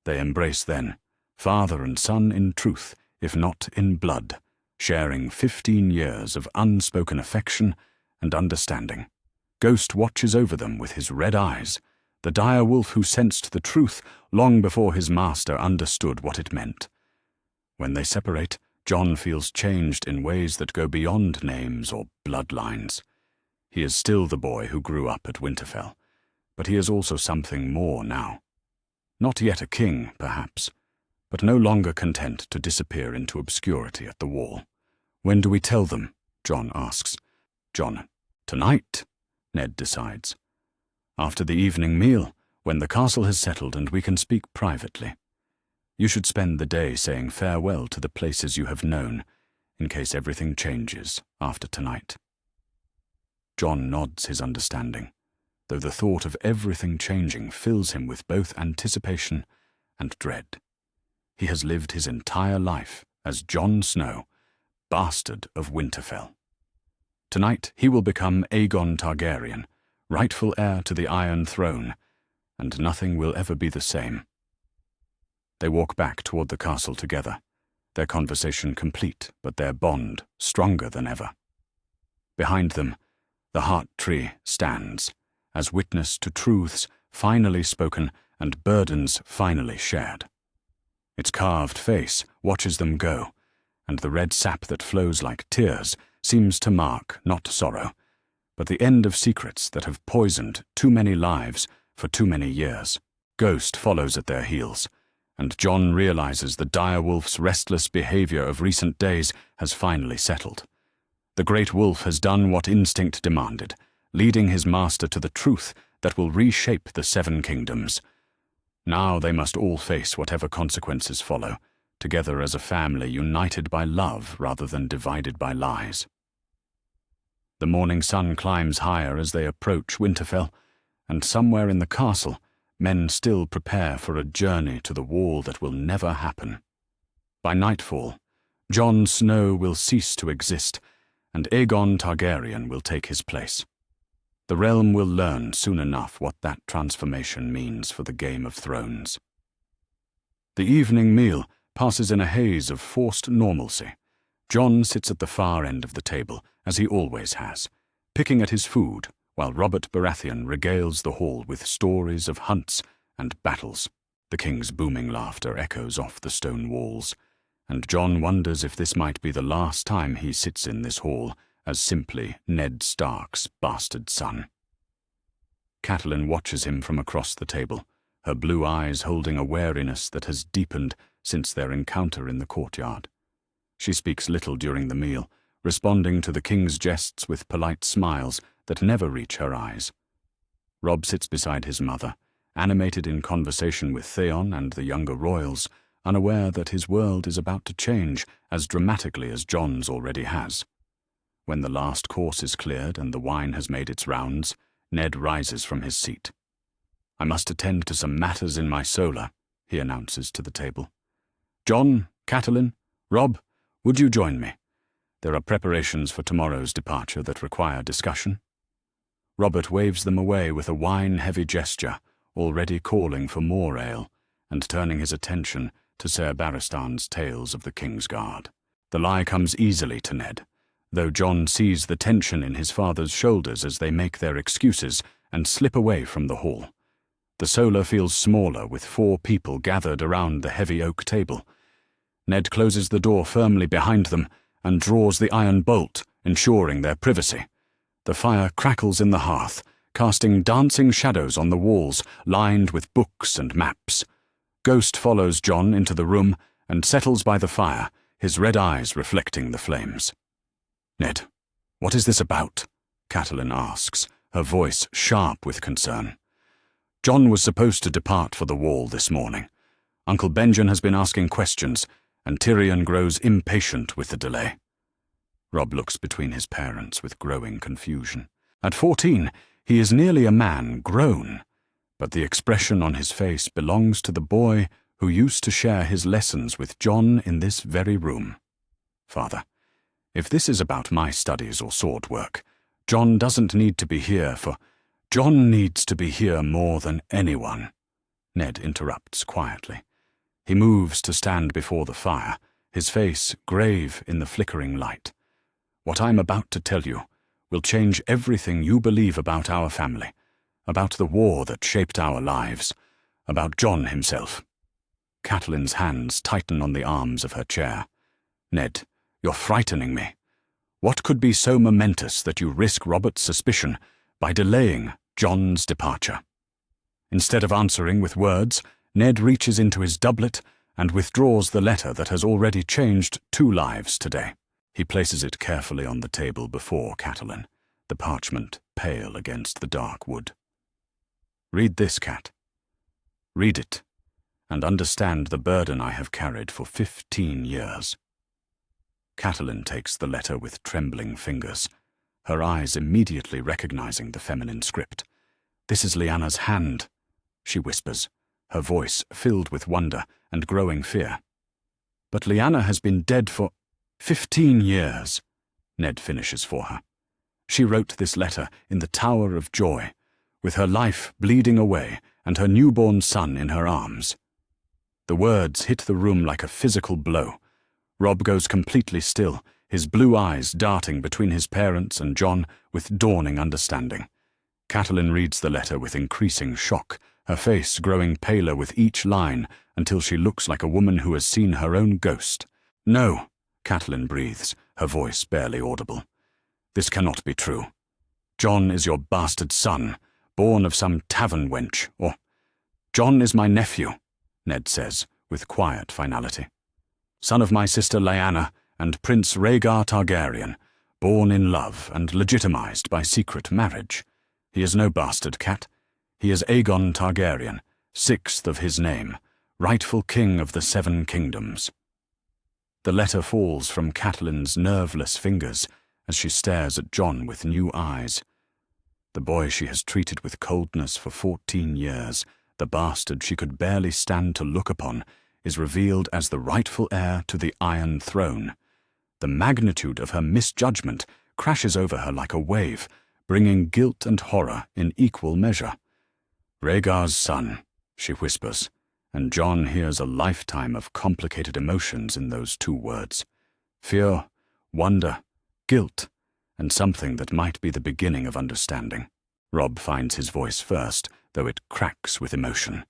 They embrace then, father and son in truth, if not in blood, sharing 15 years of unspoken affection and understanding. Ghost watches over them with his red eyes, the dire wolf who sensed the truth long before his master understood what it meant. When they separate, Jon feels changed in ways that go beyond names or bloodlines. He is still the boy who grew up at Winterfell, but he is also something more now. Not yet a king, perhaps, but no longer content to disappear into obscurity at the wall. "When do we tell them?" Jon asks. Jon, "Tonight," Ned decides. "After the evening meal, when the castle has settled and we can speak privately. You should spend the day saying farewell to the places you have known, in case everything changes after tonight." Jon nods his understanding, though the thought of everything changing fills him with both anticipation and dread. He has lived his entire life as Jon Snow, bastard of Winterfell. Tonight he will become Aegon Targaryen, rightful heir to the Iron Throne, and nothing will ever be the same. They walk back toward the castle together, their conversation complete, but their bond stronger than ever. Behind them, the heart tree stands, as witness to truths finally spoken and burdens finally shared. Its carved face watches them go, and the red sap that flows like tears seems to mark not sorrow, but the end of secrets that have poisoned too many lives for too many years. Ghost follows at their heels, and Jon realizes the dire wolf's restless behavior of recent days has finally settled. The great wolf has done what instinct demanded, leading his master to the truth that will reshape the Seven Kingdoms. Now they must all face whatever consequences follow, together as a family united by love rather than divided by lies. The morning sun climbs higher as they approach Winterfell, and somewhere in the castle, men still prepare for a journey to the wall that will never happen. By nightfall, Jon Snow will cease to exist, and Aegon Targaryen will take his place. The realm will learn soon enough what that transformation means for the Game of Thrones. The evening meal passes in a haze of forced normalcy. Jon sits at the far end of the table, as he always has, picking at his food, while Robert Baratheon regales the hall with stories of hunts and battles. The king's booming laughter echoes off the stone walls, and Jon wonders if this might be the last time he sits in this hall as simply Ned Stark's bastard son. Catelyn watches him from across the table, her blue eyes holding a wariness that has deepened since their encounter in the courtyard. She speaks little during the meal, responding to the king's jests with polite smiles that never reach her eyes. Robb sits beside his mother, animated in conversation with Theon and the younger royals, unaware that his world is about to change as dramatically as Jon's already has. When the last course is cleared and the wine has made its rounds, Ned rises from his seat. "I must attend to some matters in my solar," he announces to the table. "Jon, Catelyn, Robb, would you join me? There are preparations for tomorrow's departure that require discussion." Robert waves them away with a wine-heavy gesture, already calling for more ale, and turning his attention to Ser Barristan's tales of the Kingsguard. The lie comes easily to Ned, though Jon sees the tension in his father's shoulders as they make their excuses and slip away from the hall. The solar feels smaller with 4 people gathered around the heavy oak table. Ned closes the door firmly behind them and draws the iron bolt, ensuring their privacy. The fire crackles in the hearth, casting dancing shadows on the walls lined with books and maps. Ghost follows Jon into the room and settles by the fire, his red eyes reflecting the flames. "Ned, what is this about?" Catelyn asks, her voice sharp with concern. "Jon was supposed to depart for the wall this morning. Uncle Benjen has been asking questions, and Tyrion grows impatient with the delay." Robb looks between his parents with growing confusion. At 14, he is nearly a man grown, but the expression on his face belongs to the boy who used to share his lessons with Jon in this very room. "Father, if this is about my studies or sword work, Jon doesn't need to be here for— Jon needs to be here more than anyone," Ned interrupts quietly, He moves to stand before the fire, his face grave in the flickering light. What I'm about to tell you will change everything you believe about our family, about the war that shaped our lives, about Jon himself. Catelyn's hands tighten on the arms of her chair. Ned, you're frightening me. What could be so momentous that you risk Robert's suspicion by delaying Jon's departure? Instead of answering with words, Ned reaches into his doublet and withdraws the letter that has already changed 2 lives today. He places it carefully on the table before Catelyn, the parchment pale against the dark wood. Read this, Cat. Read it, and understand the burden I have carried for 15 years. Catelyn takes the letter with trembling fingers, her eyes immediately recognizing the feminine script. This is Lyanna's hand, she whispers, her voice filled with wonder and growing fear. But Lyanna has been dead for 15 years, Ned finishes for her. She wrote this letter in the Tower of Joy, with her life bleeding away and her newborn son in her arms. The words hit the room like a physical blow. Robb goes completely still, his blue eyes darting between his parents and Jon with dawning understanding. Catelyn reads the letter with increasing shock, her face growing paler with each line until she looks like a woman who has seen her own ghost. No, Catelyn breathes, her voice barely audible. This cannot be true. Jon is your bastard son, born of some tavern wench, or... Jon is my nephew, Ned says, with quiet finality. Son of my sister Lyanna and Prince Rhaegar Targaryen, born in love and legitimized by secret marriage. He is no bastard, Cat. He is Aegon Targaryen, 6th of his name, rightful king of the 7 kingdoms. The letter falls from Catelyn's nerveless fingers as she stares at Jon with new eyes. The boy she has treated with coldness for 14 years, the bastard she could barely stand to look upon, is revealed as the rightful heir to the Iron Throne. The magnitude of her misjudgment crashes over her like a wave, bringing guilt and horror in equal measure. Rhaegar's son, she whispers, and Jon hears a lifetime of complicated emotions in those 2 words. Fear, wonder, guilt, and something that might be the beginning of understanding. Robb finds his voice first, though it cracks with emotion.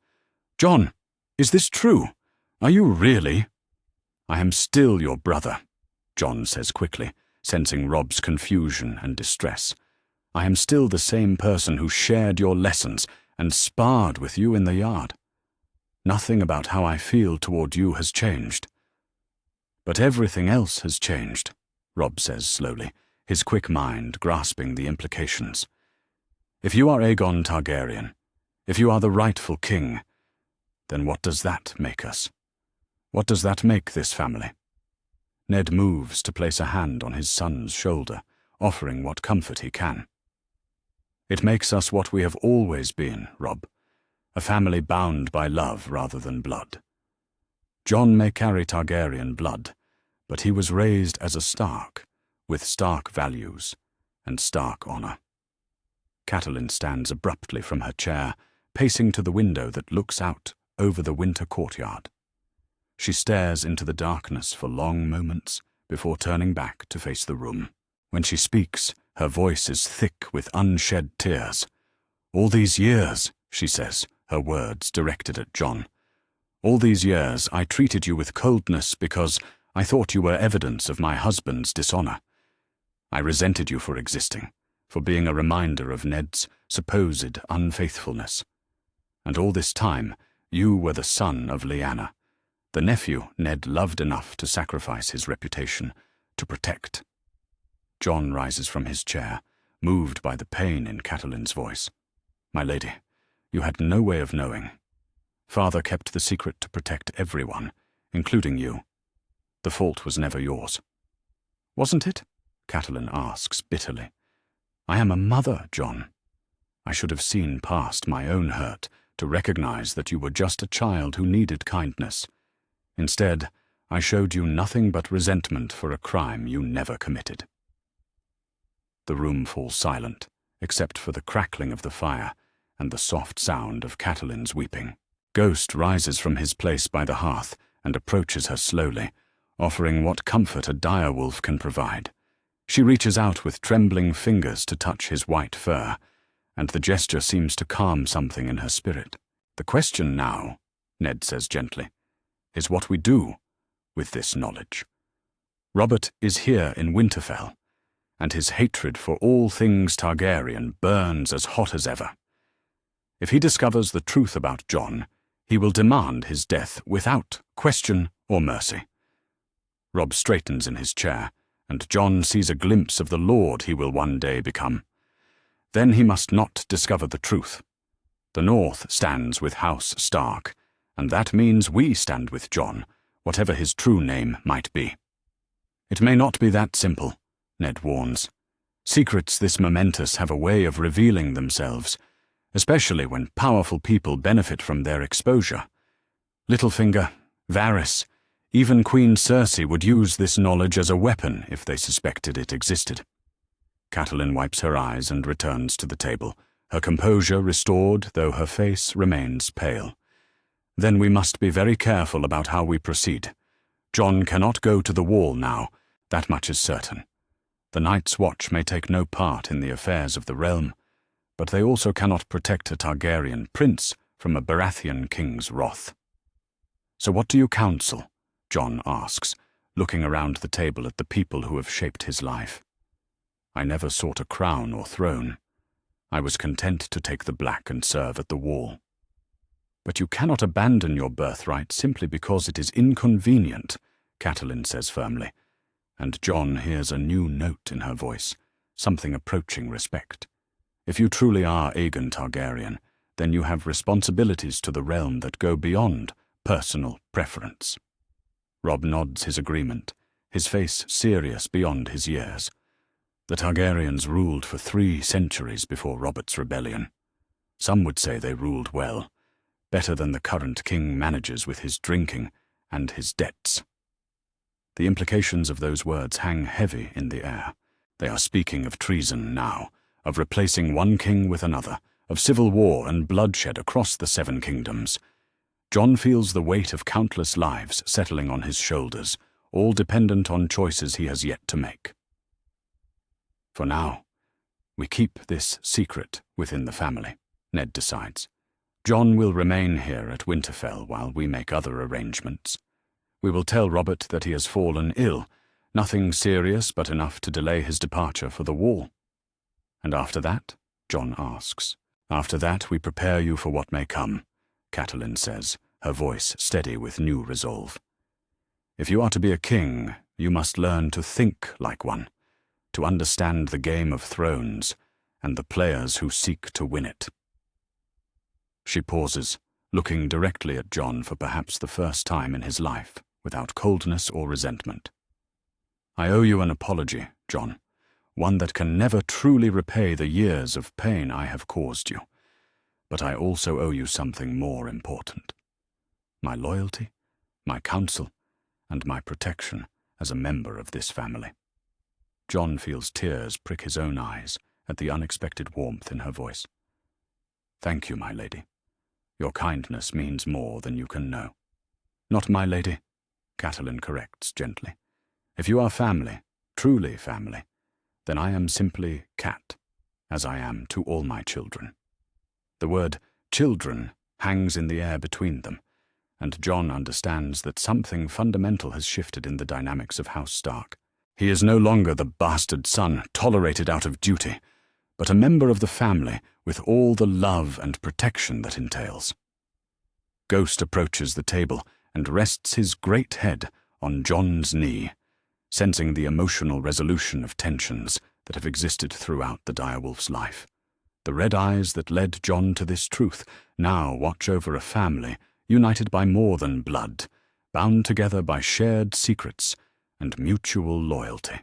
Jon, is this true? Are you really? I am still your brother, Jon says quickly, sensing Robb's confusion and distress. I am still the same person who shared your lessons and sparred with you in the yard. Nothing about how I feel toward you has changed. But everything else has changed, Robb says slowly, his quick mind grasping the implications. If you are Aegon Targaryen, if you are the rightful king, then what does that make us? What does that make this family? Ned moves to place a hand on his son's shoulder, offering what comfort he can. It makes us what we have always been, Robb, a family bound by love rather than blood. Jon may carry Targaryen blood, but he was raised as a Stark, with Stark values and Stark honor. Catelyn stands abruptly from her chair, pacing to the window that looks out over the winter courtyard. She stares into the darkness for long moments before turning back to face the room. When she speaks, her voice is thick with unshed tears. All these years, she says, her words directed at Jon. All these years I treated you with coldness because I thought you were evidence of my husband's dishonor. I resented you for existing, for being a reminder of Ned's supposed unfaithfulness. And all this time, you were the son of Lyanna, the nephew Ned loved enough to sacrifice his reputation to protect. Jon rises from his chair, moved by the pain in Catelyn's voice. My lady, you had no way of knowing. Father kept the secret to protect everyone, including you. The fault was never yours. Wasn't it? Catelyn asks bitterly. I am a mother, Jon. I should have seen past my own hurt to recognize that you were just a child who needed kindness. Instead, I showed you nothing but resentment for a crime you never committed. The room falls silent, except for the crackling of the fire and the soft sound of Catelyn's weeping. Ghost rises from his place by the hearth and approaches her slowly, offering what comfort a direwolf can provide. She reaches out with trembling fingers to touch his white fur, and the gesture seems to calm something in her spirit. "The question now," Ned says gently, "is what we do with this knowledge. Robert is here in Winterfell, and his hatred for all things Targaryen burns as hot as ever. If he discovers the truth about Jon, he will demand his death without question or mercy." Robb straightens in his chair, and Jon sees a glimpse of the lord he will one day become. Then he must not discover the truth. The North stands with House Stark, and that means we stand with Jon, whatever his true name might be. "It may not be that simple," Ned warns. "Secrets this momentous have a way of revealing themselves, especially when powerful people benefit from their exposure. Littlefinger, Varys, even Queen Cersei would use this knowledge as a weapon if they suspected it existed." Catelyn wipes her eyes and returns to the table, her composure restored, though her face remains pale. "Then we must be very careful about how we proceed. Jon cannot go to the wall now, that much is certain. The Night's Watch may take no part in the affairs of the realm, but they also cannot protect a Targaryen prince from a Baratheon king's wrath." "So what do you counsel?" Jon asks, looking around the table at the people who have shaped his life. "I never sought a crown or throne. I was content to take the black and serve at the wall." "But you cannot abandon your birthright simply because it is inconvenient," Catelyn says firmly, and Jon hears a new note in her voice, something approaching respect. "If you truly are Aegon Targaryen, then you have responsibilities to the realm that go beyond personal preference." Robb nods his agreement, his face serious beyond his years. The Targaryens ruled for 3 centuries before Robert's rebellion. Some would say they ruled well, better than the current king manages with his drinking and his debts. The implications of those words hang heavy in the air. They are speaking of treason now, of replacing one king with another, of civil war and bloodshed across the 7 kingdoms. Jon feels the weight of countless lives settling on his shoulders, all dependent on choices he has yet to make. "For now, we keep this secret within the family," Ned decides. "Jon will remain here at Winterfell while we make other arrangements. We will tell Robert that he has fallen ill, nothing serious but enough to delay his departure for the wall." "And after that?" Jon asks. "After that we prepare you for what may come," Catelyn says, her voice steady with new resolve. "If you are to be a king, you must learn to think like one, to understand the Game of Thrones and the players who seek to win it." She pauses, looking directly at Jon for perhaps the first time in his life, without coldness or resentment. "I owe you an apology, Jon, one that can never truly repay the years of pain I have caused you. But I also owe you something more important: my loyalty, my counsel, and my protection as a member of this family." Jon feels tears prick his own eyes at the unexpected warmth in her voice. "Thank you, my lady. Your kindness means more than you can know." "Not my lady," Catelyn corrects gently. "If you are family, truly family, then I am simply Cat, as I am to all my children." The word children hangs in the air between them, and Jon understands that something fundamental has shifted in the dynamics of House Stark. He is no longer the bastard son tolerated out of duty, but a member of the family with all the love and protection that entails. Ghost approaches the table and rests his great head on Jon's knee, sensing the emotional resolution of tensions that have existed throughout the direwolf's life. The red eyes that led Jon to this truth now watch over a family united by more than blood, bound together by shared secrets and mutual loyalty.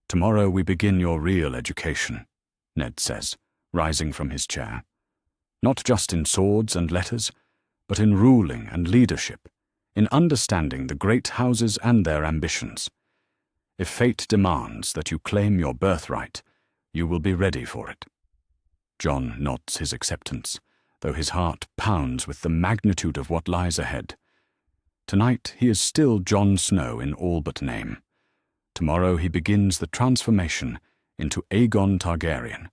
"Tomorrow we begin your real education," Ned says, rising from his chair. "Not just in swords and letters, but in ruling and leadership, in understanding the great houses and their ambitions. If fate demands that you claim your birthright, you will be ready for it." Jon nods his acceptance, though his heart pounds with the magnitude of what lies ahead. Tonight he is still Jon Snow in all but name. Tomorrow he begins the transformation into Aegon Targaryen,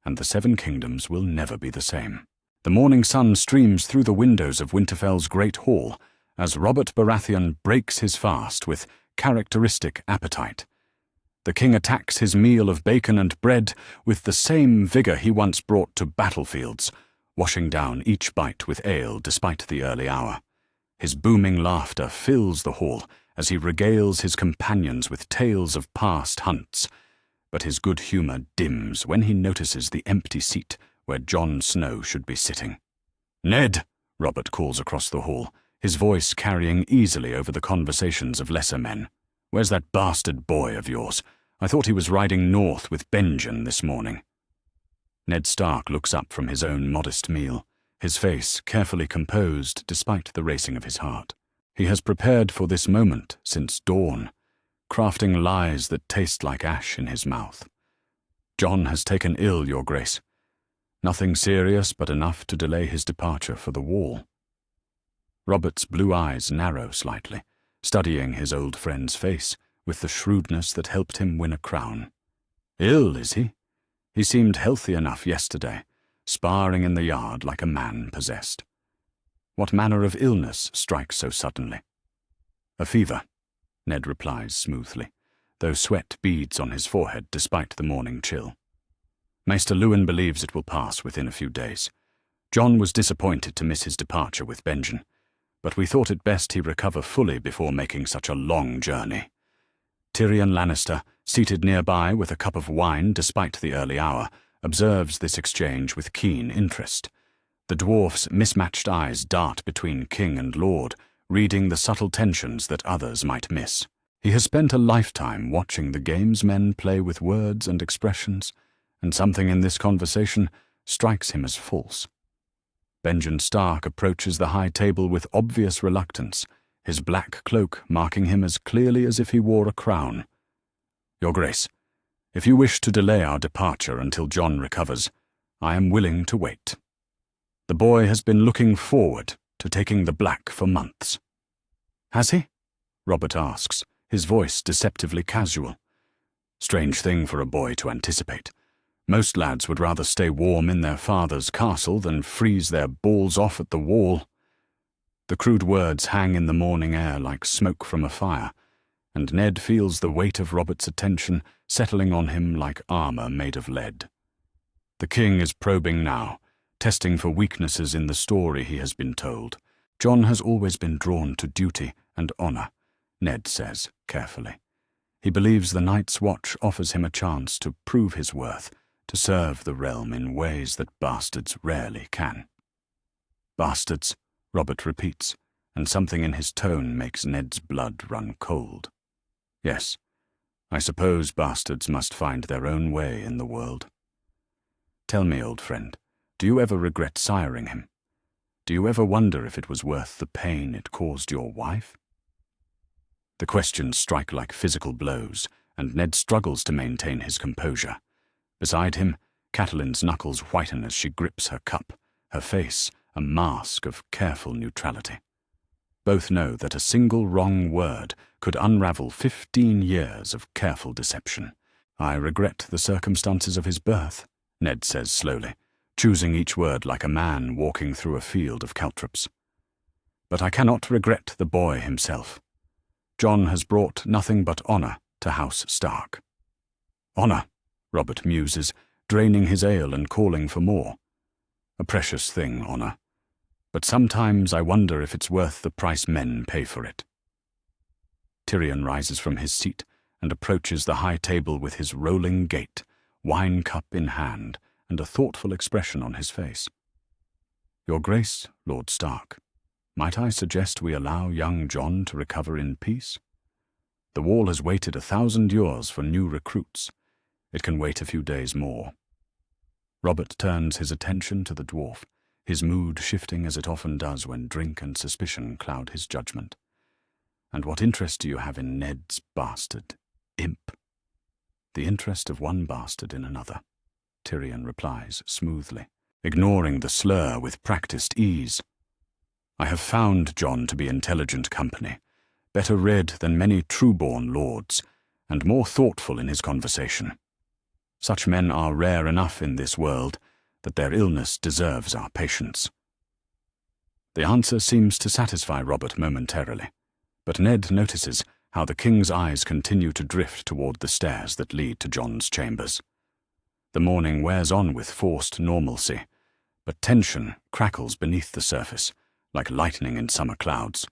and the Seven Kingdoms will never be the same. The morning sun streams through the windows of Winterfell's great hall as Robert Baratheon breaks his fast with characteristic appetite. The king attacks his meal of bacon and bread with the same vigor he once brought to battlefields, washing down each bite with ale despite the early hour. His booming laughter fills the hall as he regales his companions with tales of past hunts, but his good humour dims when he notices the empty seat where Jon Snow should be sitting. "Ned," Robert calls across the hall, his voice carrying easily over the conversations of lesser men. "Where's that bastard boy of yours? I thought he was riding north with Benjen this morning." Ned Stark looks up from his own modest meal, his face carefully composed despite the racing of his heart. He has prepared for this moment since dawn, crafting lies that taste like ash in his mouth. "Jon has taken ill, Your Grace. Nothing serious, but enough to delay his departure for the Wall." Robert's blue eyes narrow slightly, studying his old friend's face with the shrewdness that helped him win a crown. "Ill, is he? He seemed healthy enough yesterday, sparring in the yard like a man possessed. What manner of illness strikes so suddenly?" "A fever," Ned replies smoothly, though sweat beads on his forehead despite the morning chill. "Maester Luwin believes it will pass within a few days. Jon was disappointed to miss his departure with Benjen, but we thought it best he recover fully before making such a long journey." Tyrion Lannister, seated nearby with a cup of wine despite the early hour, observes this exchange with keen interest. The dwarf's mismatched eyes dart between king and lord, reading the subtle tensions that others might miss. He has spent a lifetime watching the games men play with words and expressions, and something in this conversation strikes him as false. Benjen Stark approaches the high table with obvious reluctance, his black cloak marking him as clearly as if he wore a crown. "Your Grace, if you wish to delay our departure until Jon recovers, I am willing to wait. The boy has been looking forward to taking the black for months." "Has he?" Robert asks, his voice deceptively casual. Strange thing for a boy to anticipate. Most lads would rather stay warm in their father's castle than freeze their balls off at the Wall. The crude words hang in the morning air like smoke from a fire, and Ned feels the weight of Robert's attention settling on him like armor made of lead. The king is probing now, testing for weaknesses in the story he has been told. Jon has always been drawn to duty and honor, Ned says carefully. He believes the Night's Watch offers him a chance to prove his worth, to serve the realm in ways that bastards rarely can. "Bastards," Robert repeats, and something in his tone makes Ned's blood run cold. "Yes, I suppose bastards must find their own way in the world. Tell me, old friend, do you ever regret siring him? Do you ever wonder if it was worth the pain it caused your wife?" The questions strike like physical blows, and Ned struggles to maintain his composure. Beside him, Catelyn's knuckles whiten as she grips her cup, her face a mask of careful neutrality. Both know that a single wrong word could unravel 15 years of careful deception. "I regret the circumstances of his birth," Ned says slowly, choosing each word like a man walking through a field of caltrops. "But I cannot regret the boy himself. Jon has brought nothing but honor to House Stark." "Honor," Robert muses, draining his ale and calling for more. "A precious thing, honor. But sometimes I wonder if it's worth the price men pay for it." Tyrion rises from his seat and approaches the high table with his rolling gait, wine cup in hand, and a thoughtful expression on his face. "Your Grace, Lord Stark, might I suggest we allow young Jon to recover in peace? The Wall has waited 1,000 years for new recruits. It can wait a few days more." Robert turns his attention to the dwarf, his mood shifting as it often does when drink and suspicion cloud his judgment. "And what interest do you have in Ned's bastard, imp?" "The interest of one bastard in another," Tyrion replies smoothly. ignoring the slur with practiced ease. I have found Jon to be intelligent company, better read than many true-born lords, and more thoughtful in his conversation. Such men are rare enough in this world that their illness deserves our patience. The answer seems to satisfy Robert momentarily, but Ned notices how the king's eyes continue to drift toward the stairs that lead to Jon's chambers. The morning wears on with forced normalcy, but tension crackles beneath the surface, like lightning in summer clouds.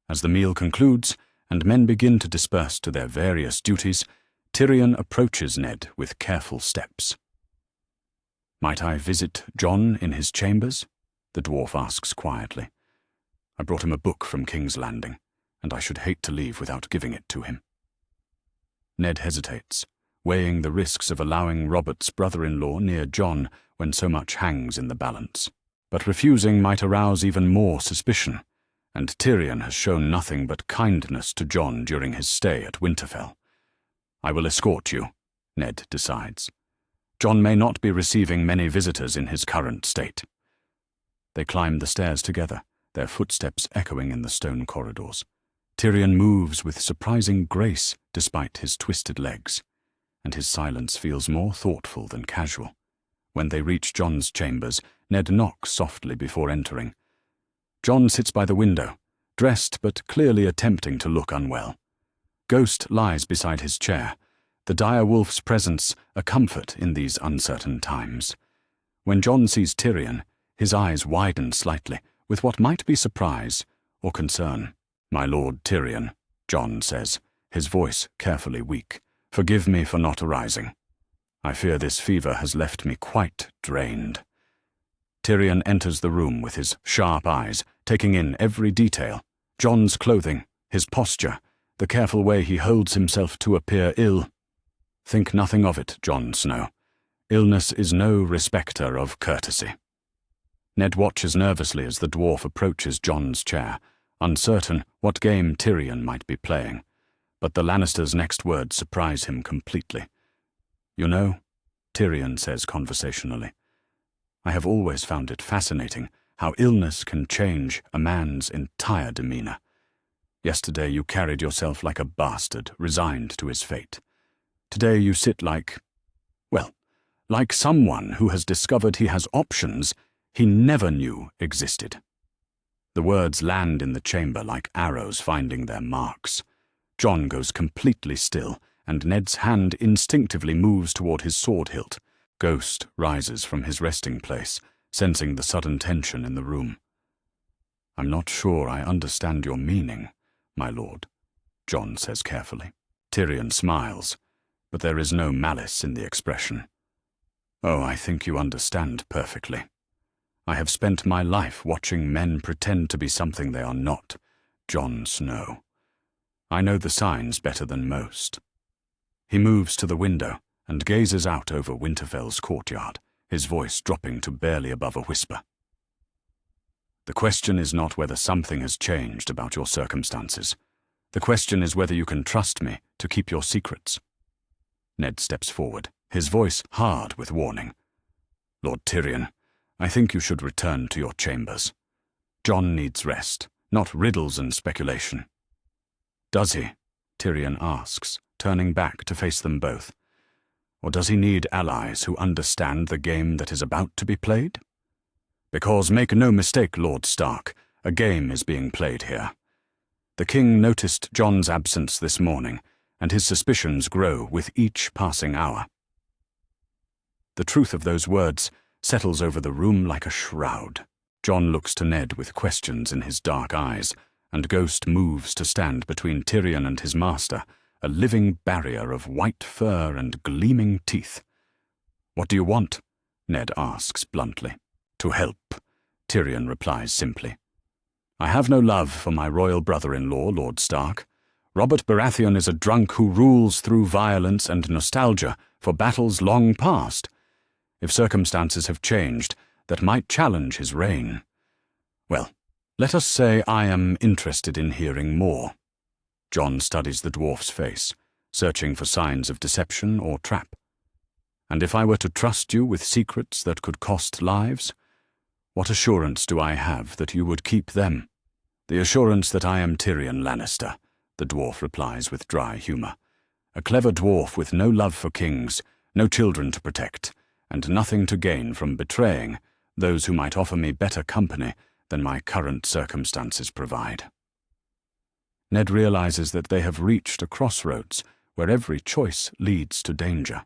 As the meal concludes, and men begin to disperse to their various duties, Tyrion approaches Ned with careful steps. "Might I visit Jon in his chambers?" the dwarf asks quietly. "I brought him a book from King's Landing, and I should hate to leave without giving it to him." Ned hesitates, weighing the risks of allowing Robert's brother-in-law near Jon when so much hangs in the balance. But refusing might arouse even more suspicion, and Tyrion has shown nothing but kindness to Jon during his stay at Winterfell. "I will escort you," Ned decides. "Jon may not be receiving many visitors in his current state." They climb the stairs together, their footsteps echoing in the stone corridors. Tyrion moves with surprising grace despite his twisted legs, and his silence feels more thoughtful than casual. When they reach Jon's chambers, Ned knocks softly before entering. Jon sits by the window, dressed but clearly attempting to look unwell. Ghost lies beside his chair, the dire wolf's presence a comfort in these uncertain times. When Jon sees Tyrion, his eyes widen slightly, with what might be surprise or concern. "My lord Tyrion," Jon says, his voice carefully weak, "forgive me for not arising. I fear this fever has left me quite drained." Tyrion enters the room with his sharp eyes, taking in every detail. Jon's clothing, his posture, the careful way he holds himself to appear ill. "Think nothing of it, Jon Snow. Illness is no respecter of courtesy." Ned watches nervously as the dwarf approaches Jon's chair, uncertain what game Tyrion might be playing. But the Lannisters' next words surprise him completely. "You know," Tyrion says conversationally, "I have always found it fascinating how illness can change a man's entire demeanor. Yesterday you carried yourself like a bastard, resigned to his fate. Today you sit like someone who has discovered he has options he never knew existed." The words land in the chamber like arrows finding their marks. Jon goes completely still, and Ned's hand instinctively moves toward his sword hilt. Ghost rises from his resting place, sensing the sudden tension in the room. "I'm not sure I understand your meaning, my lord," Jon says carefully. Tyrion smiles, but there is no malice in the expression. "Oh, I think you understand perfectly. I have spent my life watching men pretend to be something they are not, Jon Snow. I know the signs better than most." He moves to the window and gazes out over Winterfell's courtyard, his voice dropping to barely above a whisper. "The question is not whether something has changed about your circumstances. The question is whether you can trust me to keep your secrets." Ned steps forward, his voice hard with warning. "Lord Tyrion, I think you should return to your chambers. Jon needs rest, not riddles and speculation." "Does he?" Tyrion asks, turning back to face them both. "Or does he need allies who understand the game that is about to be played? Because make no mistake, Lord Stark, a game is being played here. The king noticed Jon's absence this morning, and his suspicions grow with each passing hour." The truth of those words settles over the room like a shroud. Jon looks to Ned with questions in his dark eyes, and Ghost moves to stand between Tyrion and his master, a living barrier of white fur and gleaming teeth. "What do you want?" Ned asks bluntly. "To help," Tyrion replies simply. "I have no love for my royal brother-in-law, Lord Stark. Robert Baratheon is a drunk who rules through violence and nostalgia for battles long past. If circumstances have changed that might challenge his reign, well, let us say I am interested in hearing more." Jon studies the dwarf's face, searching for signs of deception or trap. And if I were to trust you with secrets that could cost lives, what assurance do I have that you would keep them? The assurance that I am Tyrion Lannister, the dwarf replies with dry humour. A clever dwarf with no love for kings, no children to protect, and nothing to gain from betraying those who might offer me better company than my current circumstances provide. Ned realizes that they have reached a crossroads where every choice leads to danger.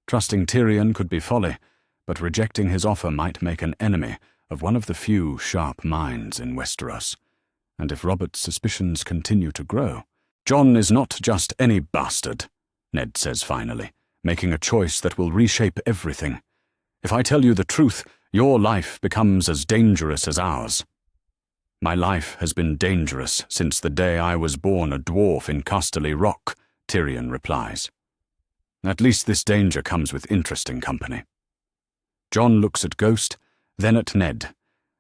Trusting Tyrion could be folly, but rejecting his offer might make an enemy of one of the few sharp minds in Westeros. And if Robert's suspicions continue to grow, Jon is not just any bastard, Ned says finally, making a choice that will reshape everything. If I tell you the truth, your life becomes as dangerous as ours. My life has been dangerous since the day I was born a dwarf in Casterly Rock, Tyrion replies. At least this danger comes with interesting company. Jon looks at Ghost, then at Ned,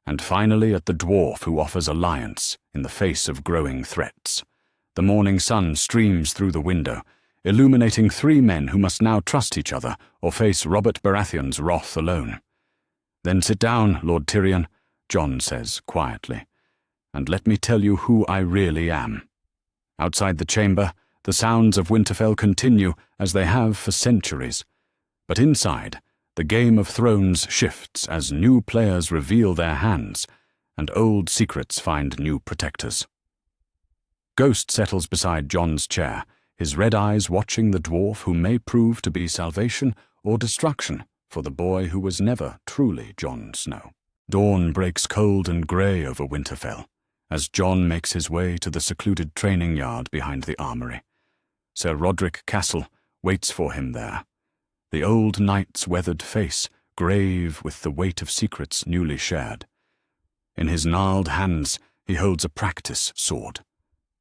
and finally at the dwarf who offers alliance in the face of growing threats. The morning sun streams through the window, illuminating 3 men who must now trust each other or face Robert Baratheon's wrath alone. Then sit down, Lord Tyrion, Jon says quietly, and let me tell you who I really am. Outside the chamber, the sounds of Winterfell continue as they have for centuries. But inside, the Game of Thrones shifts as new players reveal their hands and old secrets find new protectors. Ghost settles beside Jon's chair, his red eyes watching the dwarf who may prove to be salvation or destruction for the boy who was never truly Jon Snow. Dawn breaks cold and grey over Winterfell as Jon makes his way to the secluded training yard behind the armory. Sir Roderick Castle waits for him there, the old knight's weathered face grave with the weight of secrets newly shared. In his gnarled hands he holds a practice sword,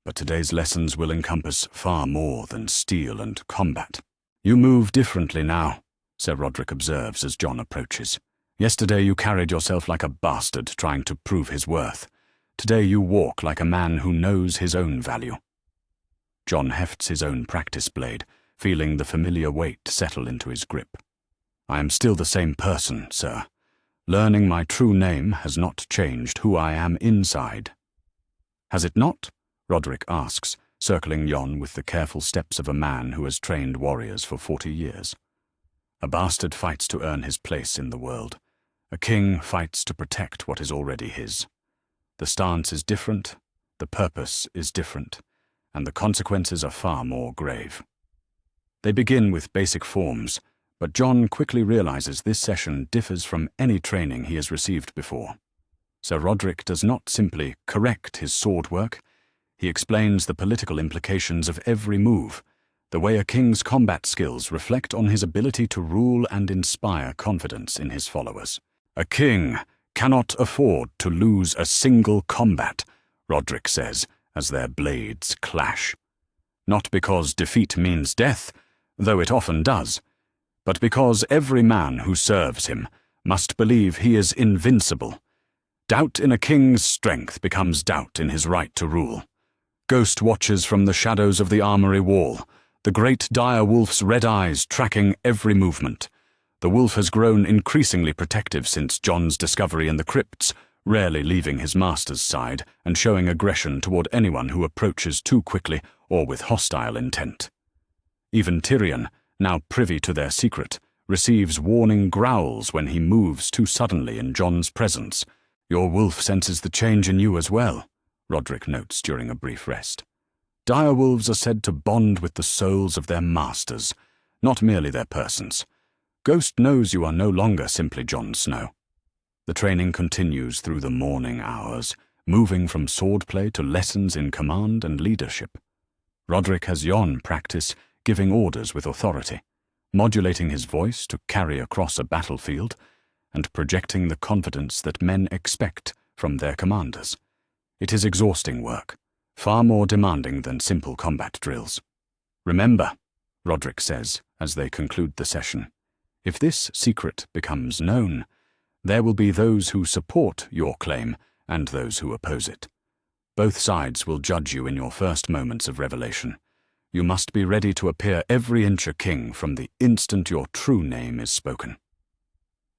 but today's lessons will encompass far more than steel and combat. You move differently now, Sir Roderick observes as Jon approaches. Yesterday you carried yourself like a bastard trying to prove his worth. Today you walk like a man who knows his own value. Jon hefts his own practice blade, feeling the familiar weight settle into his grip. I am still the same person, sir. Learning my true name has not changed who I am inside. Has it not? Roderick asks, circling Jon with the careful steps of a man who has trained warriors for 40 years. A bastard fights to earn his place in the world. A king fights to protect what is already his. The stance is different, the purpose is different, and the consequences are far more grave. They begin with basic forms, but Jon quickly realizes this session differs from any training he has received before. Sir Roderick does not simply correct his sword work, he explains the political implications of every move, the way a king's combat skills reflect on his ability to rule and inspire confidence in his followers. A king cannot afford to lose a single combat, Roderick says, as their blades clash. Not because defeat means death, though it often does, but because every man who serves him must believe he is invincible. Doubt in a king's strength becomes doubt in his right to rule. Ghost watches from the shadows of the armory wall, the great dire wolf's red eyes tracking every movement. The wolf has grown increasingly protective since Jon's discovery in the Crypts, rarely leaving his master's side and showing aggression toward anyone who approaches too quickly or with hostile intent. Even Tyrion, now privy to their secret, receives warning growls when he moves too suddenly in Jon's presence. Your wolf senses the change in you as well, Roderick notes during a brief rest. Direwolves are said to bond with the souls of their masters, not merely their persons. Ghost knows you are no longer simply Jon Snow. The training continues through the morning hours, moving from swordplay to lessons in command and leadership. Roderick has Jon practice giving orders with authority, modulating his voice to carry across a battlefield, and projecting the confidence that men expect from their commanders. It is exhausting work, far more demanding than simple combat drills. Remember, Roderick says as they conclude the session, if this secret becomes known, there will be those who support your claim and those who oppose it. Both sides will judge you in your first moments of revelation. You must be ready to appear every inch a king from the instant your true name is spoken.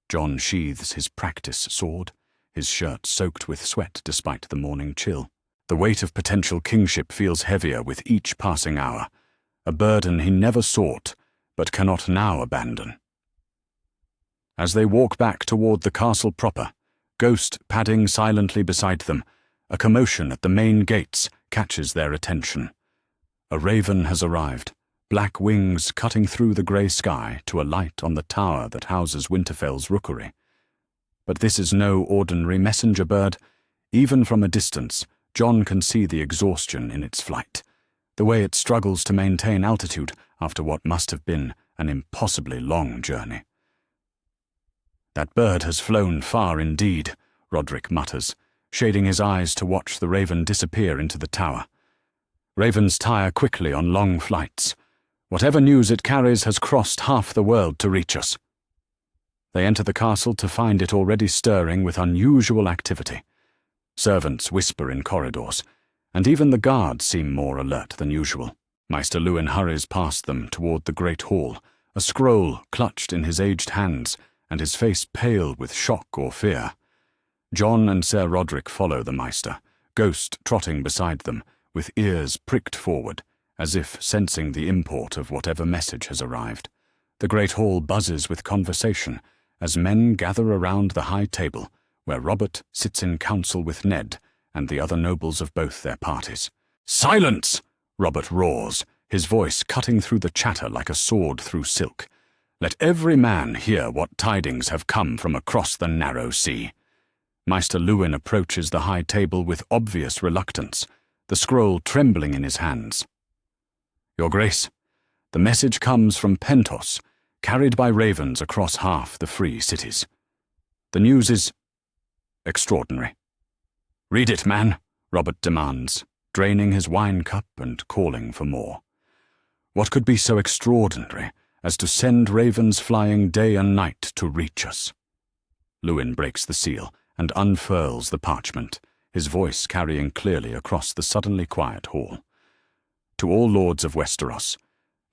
Jon sheathes his practice sword, his shirt soaked with sweat despite the morning chill. The weight of potential kingship feels heavier with each passing hour, a burden he never sought, but cannot now abandon. As they walk back toward the castle proper, Ghost padding silently beside them, a commotion at the main gates catches their attention. A raven has arrived, black wings cutting through the grey sky to alight on the tower that houses Winterfell's rookery. But this is no ordinary messenger bird. Even from a distance, Jon can see the exhaustion in its flight, the way it struggles to maintain altitude after what must have been an impossibly long journey. "That bird has flown far indeed," Rodrik mutters, shading his eyes to watch the raven disappear into the tower. Ravens tire quickly on long flights. Whatever news it carries has crossed half the world to reach us. They enter the castle to find it already stirring with unusual activity. Servants whisper in corridors, and even the guards seem more alert than usual. Maester Luwin hurries past them toward the great hall, a scroll clutched in his aged hands, and his face pale with shock or fear. Jon and Ser Rodrik follow the Maester, Ghost trotting beside them, with ears pricked forward, as if sensing the import of whatever message has arrived. The great hall buzzes with conversation as men gather around the high table, where Robert sits in council with Ned and the other nobles of both their parties. "Silence!" Robert roars, his voice cutting through the chatter like a sword through silk. "Let every man hear what tidings have come from across the narrow sea." Maester Luwin approaches the high table with obvious reluctance, the scroll trembling in his hands. "Your Grace, the message comes from Pentos, carried by ravens across half the free cities. The news is extraordinary." "Read it, man," Robert demands, draining his wine cup and calling for more. "What could be so extraordinary as to send ravens flying day and night to reach us?" Luwin breaks the seal and unfurls the parchment, his voice carrying clearly across the suddenly quiet hall. "To all lords of Westeros,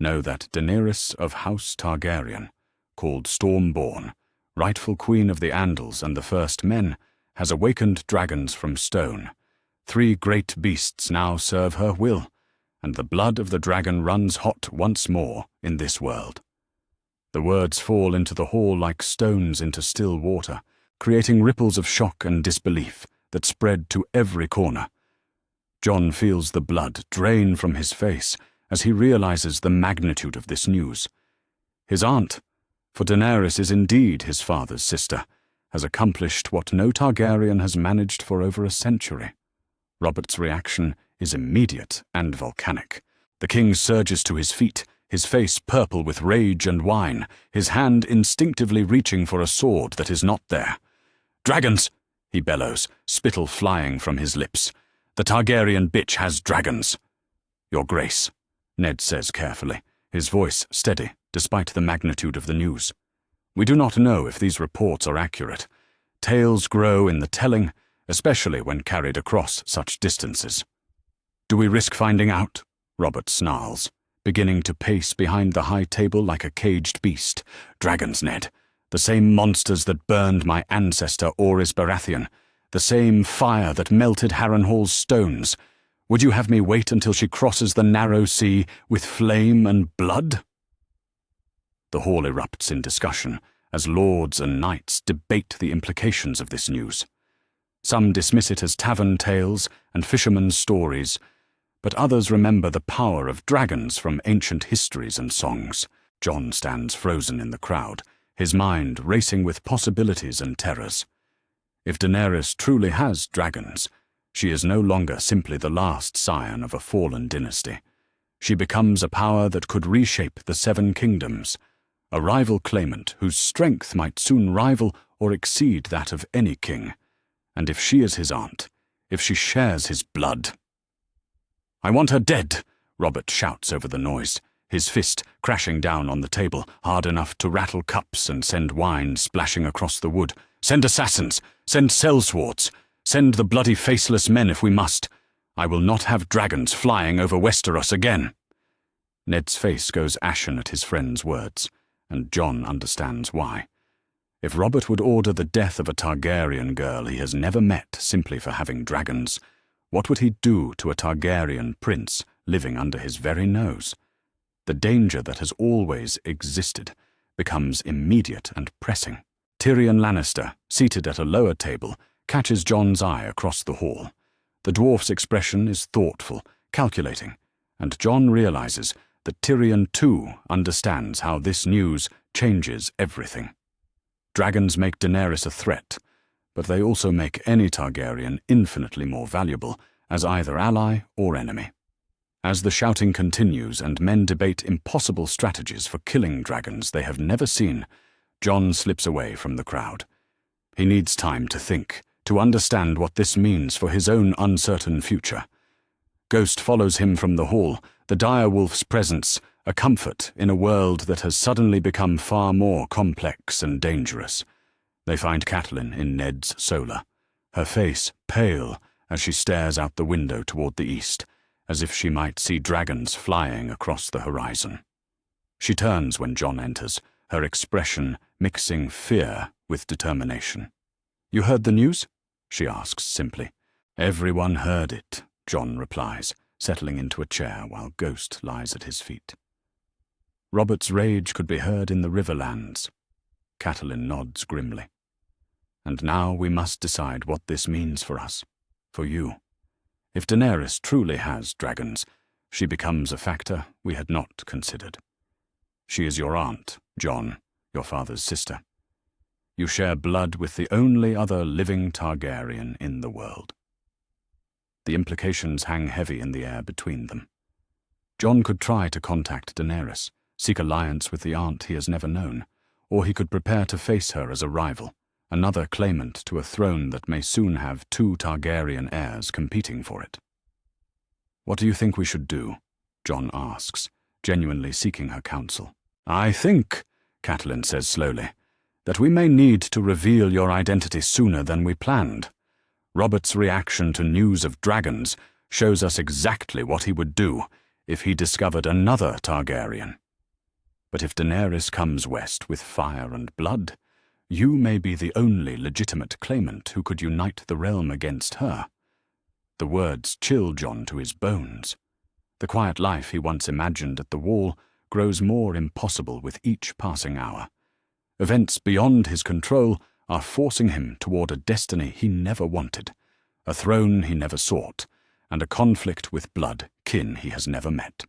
know that Daenerys of House Targaryen, called Stormborn, rightful queen of the Andals and the First Men, has awakened dragons from stone. 3 great beasts now serve her will, and the blood of the dragon runs hot once more in this world." The words fall into the hall like stones into still water, creating ripples of shock and disbelief that spread to every corner. Jon feels the blood drain from his face as he realizes the magnitude of this news. His aunt, for Daenerys is indeed his father's sister, has accomplished what no Targaryen has managed for over a century. Robert's reaction is immediate and volcanic. The king surges to his feet, his face purple with rage and wine, his hand instinctively reaching for a sword that is not there. "Dragons!" he bellows, spittle flying from his lips. "The Targaryen bitch has dragons." "Your Grace," Ned says carefully, his voice steady despite the magnitude of the news. "We do not know if these reports are accurate. Tales grow in the telling, especially when carried across such distances." "Do we risk finding out?" Robert snarls, beginning to pace behind the high table like a caged beast. "Dragons, Ned. The same monsters that burned my ancestor Orys Baratheon, the same fire that melted Harrenhal's stones. Would you have me wait until she crosses the narrow sea with flame and blood?" The hall erupts in discussion as lords and knights debate the implications of this news. Some dismiss it as tavern tales and fishermen's stories, but others remember the power of dragons from ancient histories and songs. Jon stands frozen in the crowd, his mind racing with possibilities and terrors. If Daenerys truly has dragons, she is no longer simply the last scion of a fallen dynasty. She becomes a power that could reshape the 7 kingdoms, a rival claimant whose strength might soon rival or exceed that of any king. And if she is his aunt, if she shares his blood— "I want her dead!" Robert shouts over the noise, his fist crashing down on the table, hard enough to rattle cups and send wine splashing across the wood. "Send assassins! Send sellswords! Send the bloody faceless men if we must! I will not have dragons flying over Westeros again!" Ned's face goes ashen at his friend's words, and Jon understands why. If Robert would order the death of a Targaryen girl he has never met simply for having dragons, what would he do to a Targaryen prince living under his very nose? The danger that has always existed becomes immediate and pressing. Tyrion Lannister, seated at a lower table, catches Jon's eye across the hall. The dwarf's expression is thoughtful, calculating, and Jon realizes that Tyrion too understands how this news changes everything. Dragons make Daenerys a threat, but they also make any Targaryen infinitely more valuable as either ally or enemy. As the shouting continues and men debate impossible strategies for killing dragons they have never seen, Jon slips away from the crowd. He needs time to think, to understand what this means for his own uncertain future. Ghost follows him from the hall, the direwolf's presence a comfort in a world that has suddenly become far more complex and dangerous. They find Catelyn in Ned's solar, her face pale as she stares out the window toward the east, as if she might see dragons flying across the horizon. She turns when Jon enters, her expression mixing fear with determination. "You heard the news?" she asks simply. "Everyone heard it," Jon replies, settling into a chair while Ghost lies at his feet. "Robert's rage could be heard in the Riverlands." Catelyn nods grimly. "And now we must decide what this means for us, for you. If Daenerys truly has dragons, she becomes a factor we had not considered. She is your aunt, Jon, your father's sister. You share blood with the only other living Targaryen in the world." The implications hang heavy in the air between them. Jon could try to contact Daenerys, seek alliance with the aunt he has never known, or he could prepare to face her as a rival, another claimant to a throne that may soon have 2 Targaryen heirs competing for it. "What do you think we should do?" Jon asks, genuinely seeking her counsel. "I think," Catelyn says slowly, "that we may need to reveal your identity sooner than we planned. Robert's reaction to news of dragons shows us exactly what he would do if he discovered another Targaryen. But if Daenerys comes west with fire and blood, you may be the only legitimate claimant who could unite the realm against her." The words chill Jon to his bones. The quiet life he once imagined at the Wall grows more impossible with each passing hour. Events beyond his control are forcing him toward a destiny he never wanted, a throne he never sought, and a conflict with blood kin he has never met.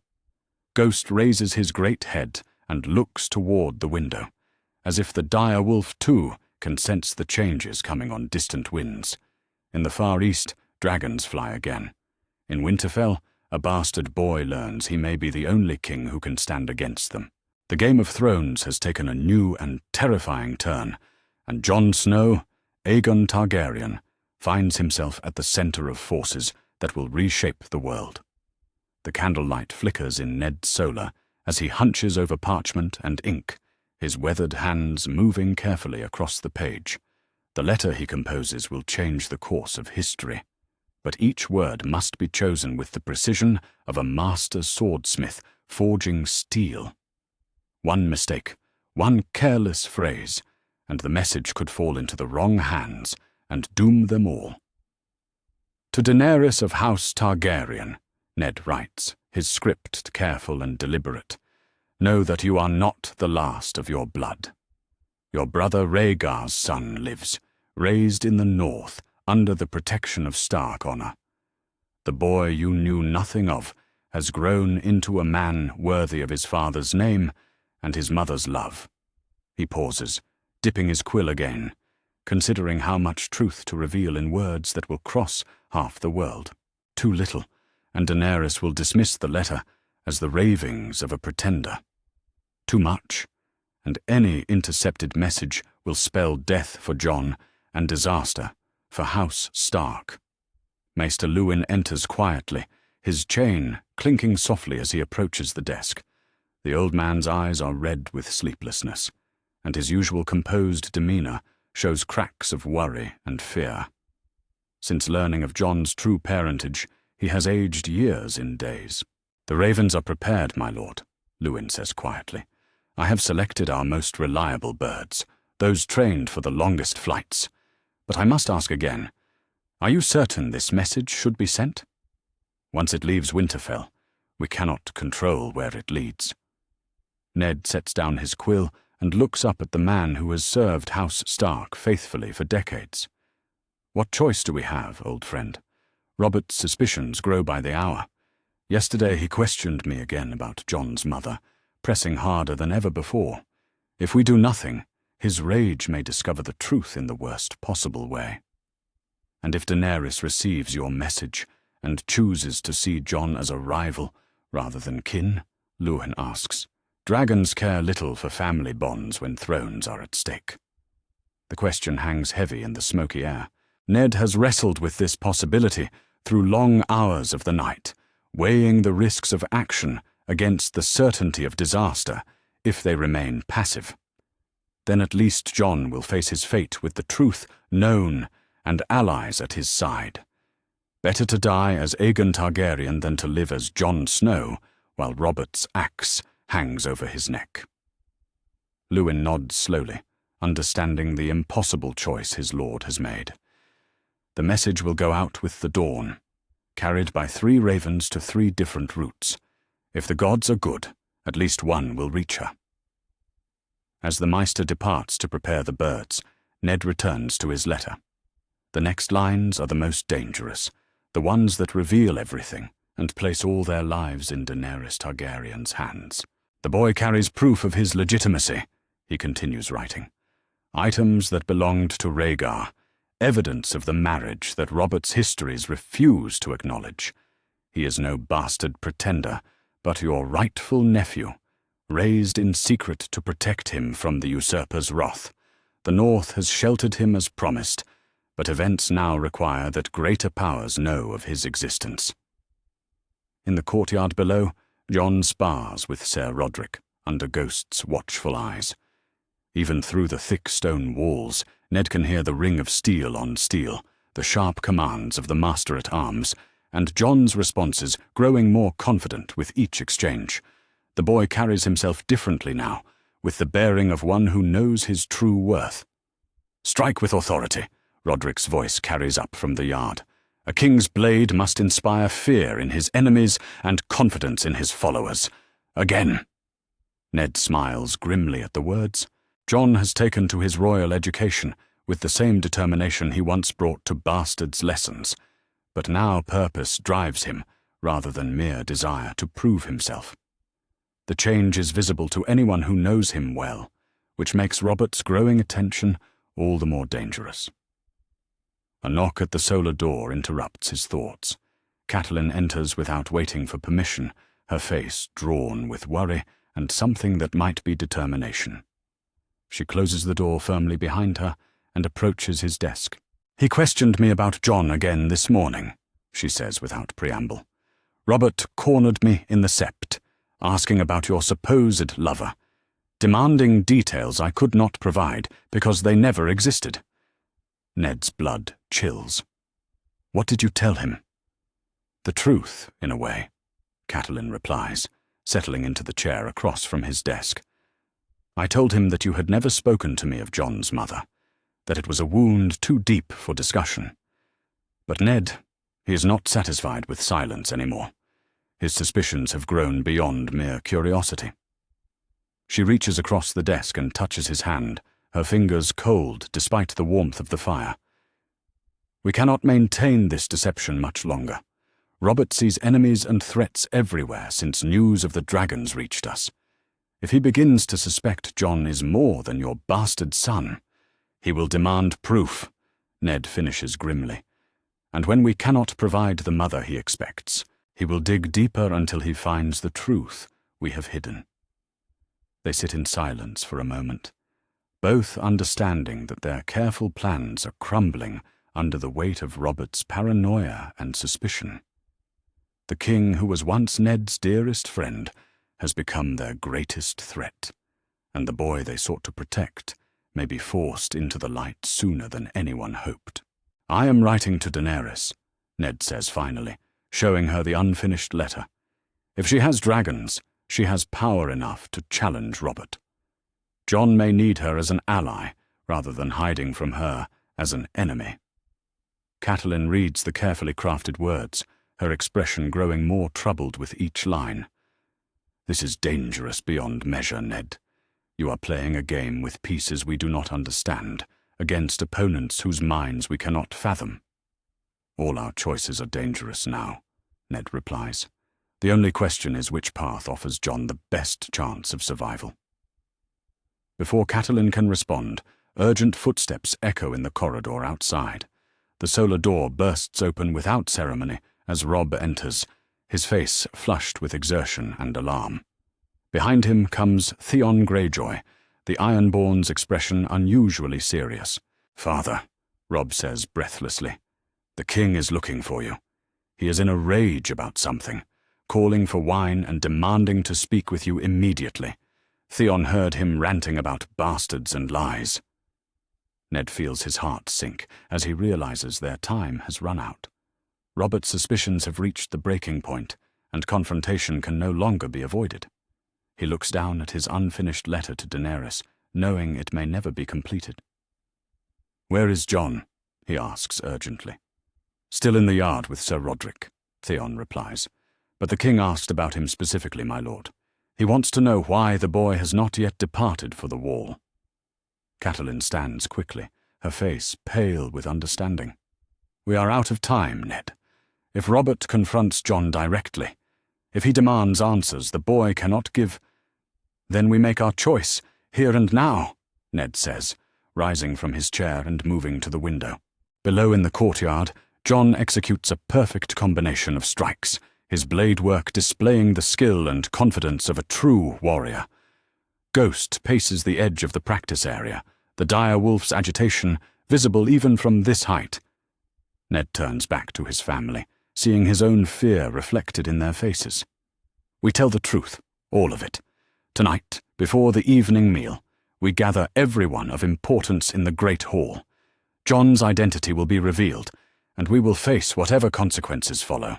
Ghost raises his great head and looks toward the window, as if the dire wolf too can sense the changes coming on distant winds. In the far east, dragons fly again. In Winterfell, a bastard boy learns he may be the only king who can stand against them. The Game of Thrones has taken a new and terrifying turn, and Jon Snow, Aegon Targaryen, finds himself at the center of forces that will reshape the world. The candlelight flickers in Ned's solar as he hunches over parchment and ink, his weathered hands moving carefully across the page. The letter he composes will change the course of history, but each word must be chosen with the precision of a master swordsmith forging steel. One mistake, one careless phrase, and the message could fall into the wrong hands and doom them all. "To Daenerys of House Targaryen," Ned writes, his script careful and deliberate, "know that you are not the last of your blood. Your brother Rhaegar's son lives, raised in the north, under the protection of Stark honor. The boy you knew nothing of has grown into a man worthy of his father's name and his mother's love." He pauses, dipping his quill again, considering how much truth to reveal in words that will cross half the world. Too little, and Daenerys will dismiss the letter as the ravings of a pretender. Too much, and any intercepted message will spell death for Jon and disaster for House Stark. Maester Luwin enters quietly, his chain clinking softly as he approaches the desk. The old man's eyes are red with sleeplessness, and his usual composed demeanor shows cracks of worry and fear. Since learning of Jon's true parentage, he has aged years in days. "The ravens are prepared, my lord," Lewin says quietly. "I have selected our most reliable birds, those trained for the longest flights. But I must ask again, are you certain this message should be sent? Once it leaves Winterfell, we cannot control where it leads." Ned sets down his quill and looks up at the man who has served House Stark faithfully for decades. "What choice do we have, old friend? Robert's suspicions grow by the hour. Yesterday he questioned me again about Jon's mother, pressing harder than ever before. If we do nothing, his rage may discover the truth in the worst possible way. And if Daenerys receives your message and chooses to see Jon as a rival rather than kin?" Lewin asks. "Dragons care little for family bonds when thrones are at stake." The question hangs heavy in the smoky air. Ned has wrestled with this possibility through long hours of the night, weighing the risks of action against the certainty of disaster if they remain passive. Then at least Jon will face his fate with the truth known and allies at his side. Better to die as Aegon Targaryen than to live as Jon Snow while Robert's axe hangs over his neck. Lewin nods slowly, understanding the impossible choice his lord has made. The message will go out with the dawn, carried by 3 ravens to 3 different routes. If the gods are good, at least one will reach her. As the Maester departs to prepare the birds, Ned returns to his letter. The next lines are the most dangerous, the ones that reveal everything and place all their lives in Daenerys Targaryen's hands. "The boy carries proof of his legitimacy," he continues writing. "Items that belonged to Rhaegar, evidence of the marriage that Robert's histories refuse to acknowledge. He is no bastard pretender, but your rightful nephew, raised in secret to protect him from the usurper's wrath. The North has sheltered him as promised, but events now require that greater powers know of his existence." In the courtyard below, Jon spars with Ser Rodrik under Ghost's watchful eyes. Even through the thick stone walls, Ned can hear the ring of steel on steel, the sharp commands of the Master-at-Arms, and Jon's responses growing more confident with each exchange. The boy carries himself differently now, with the bearing of one who knows his true worth. "Strike with authority," Roderick's voice carries up from the yard. "A king's blade must inspire fear in his enemies and confidence in his followers. Again." Ned smiles grimly at the words. Jon has taken to his royal education with the same determination he once brought to bastards' lessons, but now purpose drives him rather than mere desire to prove himself. The change is visible to anyone who knows him well, which makes Robert's growing attention all the more dangerous. A knock at the solar door interrupts his thoughts. Catelyn enters without waiting for permission, her face drawn with worry and something that might be determination. She closes the door firmly behind her and approaches his desk. "He questioned me about Jon again this morning," she says without preamble. "Robert cornered me in the sept, asking about your supposed lover, demanding details I could not provide because they never existed." Ned's blood chills. "What did you tell him?" "The truth, in a way," Catelyn replies, settling into the chair across from his desk. "I told him that you had never spoken to me of Jon's mother, that it was a wound too deep for discussion. But Ned, he is not satisfied with silence anymore. His suspicions have grown beyond mere curiosity." She reaches across the desk and touches his hand, her fingers cold despite the warmth of the fire. "We cannot maintain this deception much longer. Robert sees enemies and threats everywhere since news of the dragons reached us. If he begins to suspect Jon is more than your bastard son, he will demand proof," Ned finishes grimly. "And when we cannot provide the mother he expects, he will dig deeper until he finds the truth we have hidden." They sit in silence for a moment, both understanding that their careful plans are crumbling under the weight of Robert's paranoia and suspicion. The king who was once Ned's dearest friend has become their greatest threat, and the boy they sought to protect may be forced into the light sooner than anyone hoped. "I am writing to Daenerys," Ned says finally, showing her the unfinished letter. If she has dragons, she has power enough to challenge Robert. Jon may need her as an ally, rather than hiding from her as an enemy. Catelyn reads the carefully crafted words, her expression growing more troubled with each line. This is dangerous beyond measure, Ned. You are playing a game with pieces we do not understand, against opponents whose minds we cannot fathom. All our choices are dangerous now, Ned replies. The only question is which path offers Jon the best chance of survival. Before Catelyn can respond, urgent footsteps echo in the corridor outside. The solar door bursts open without ceremony as Robb enters, his face flushed with exertion and alarm. Behind him comes Theon Greyjoy, the Ironborn's expression unusually serious. "Father," Robb says breathlessly, "the king is looking for you. He is in a rage about something, calling for wine and demanding to speak with you immediately. Theon heard him ranting about bastards and lies." Ned feels his heart sink as he realizes their time has run out. Robert's suspicions have reached the breaking point, and confrontation can no longer be avoided. He looks down at his unfinished letter to Daenerys, knowing it may never be completed. "Where is Jon?" he asks urgently. "Still in the yard with Sir Roderick," Theon replies. "But the king asked about him specifically, my lord. He wants to know why the boy has not yet departed for the wall." Catelyn stands quickly, her face pale with understanding. "We are out of time, Ned. If Robert confronts Jon directly, if he demands answers the boy cannot give, then we make our choice, here and now," Ned says, rising from his chair and moving to the window. Below in the courtyard, Jon executes a perfect combination of strikes, his blade work displaying the skill and confidence of a true warrior. Ghost paces the edge of the practice area, the dire wolf's agitation visible even from this height. Ned turns back to his family, seeing his own fear reflected in their faces. "We tell the truth, all of it. Tonight, before the evening meal, we gather everyone of importance in the Great Hall. Jon's identity will be revealed, and we will face whatever consequences follow."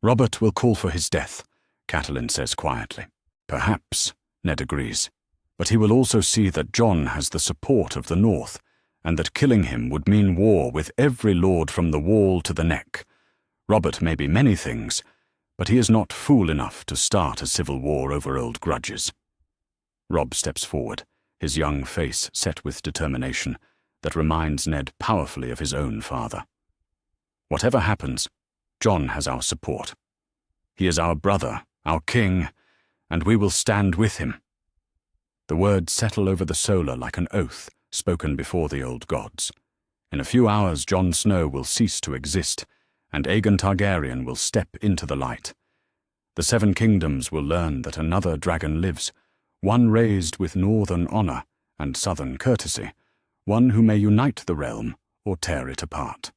"Robert will call for his death," Catelyn says quietly. "Perhaps," Ned agrees. "But he will also see that Jon has the support of the North, and that killing him would mean war with every lord from the Wall to the Neck. Robert may be many things, but he is not fool enough to start a civil war over old grudges." Robb steps forward, his young face set with determination that reminds Ned powerfully of his own father. "Whatever happens, Jon has our support. He is our brother, our king, and we will stand with him." The words settle over the solar like an oath spoken before the old gods. In a few hours Jon Snow will cease to exist, and Aegon Targaryen will step into the light. The Seven Kingdoms will learn that another dragon lives, one raised with northern honor and southern courtesy, one who may unite the realm or tear it apart.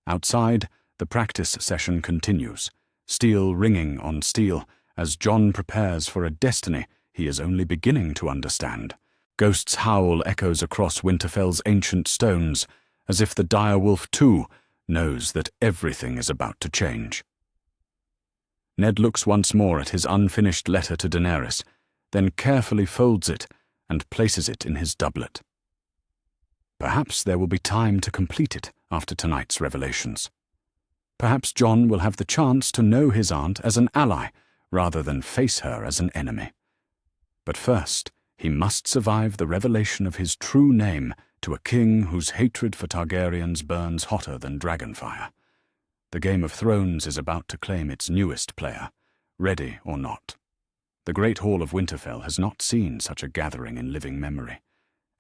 Outside, the practice session continues, steel ringing on steel, as Jon prepares for a destiny he is only beginning to understand. Ghost's howl echoes across Winterfell's ancient stones, as if the direwolf too knows that everything is about to change. Ned looks once more at his unfinished letter to Daenerys, then carefully folds it and places it in his doublet. Perhaps there will be time to complete it after tonight's revelations. Perhaps Jon will have the chance to know his aunt as an ally, rather than face her as an enemy. But first, he must survive the revelation of his true name to a king whose hatred for Targaryens burns hotter than dragonfire. The Game of Thrones is about to claim its newest player, ready or not. The Great Hall of Winterfell has not seen such a gathering in living memory.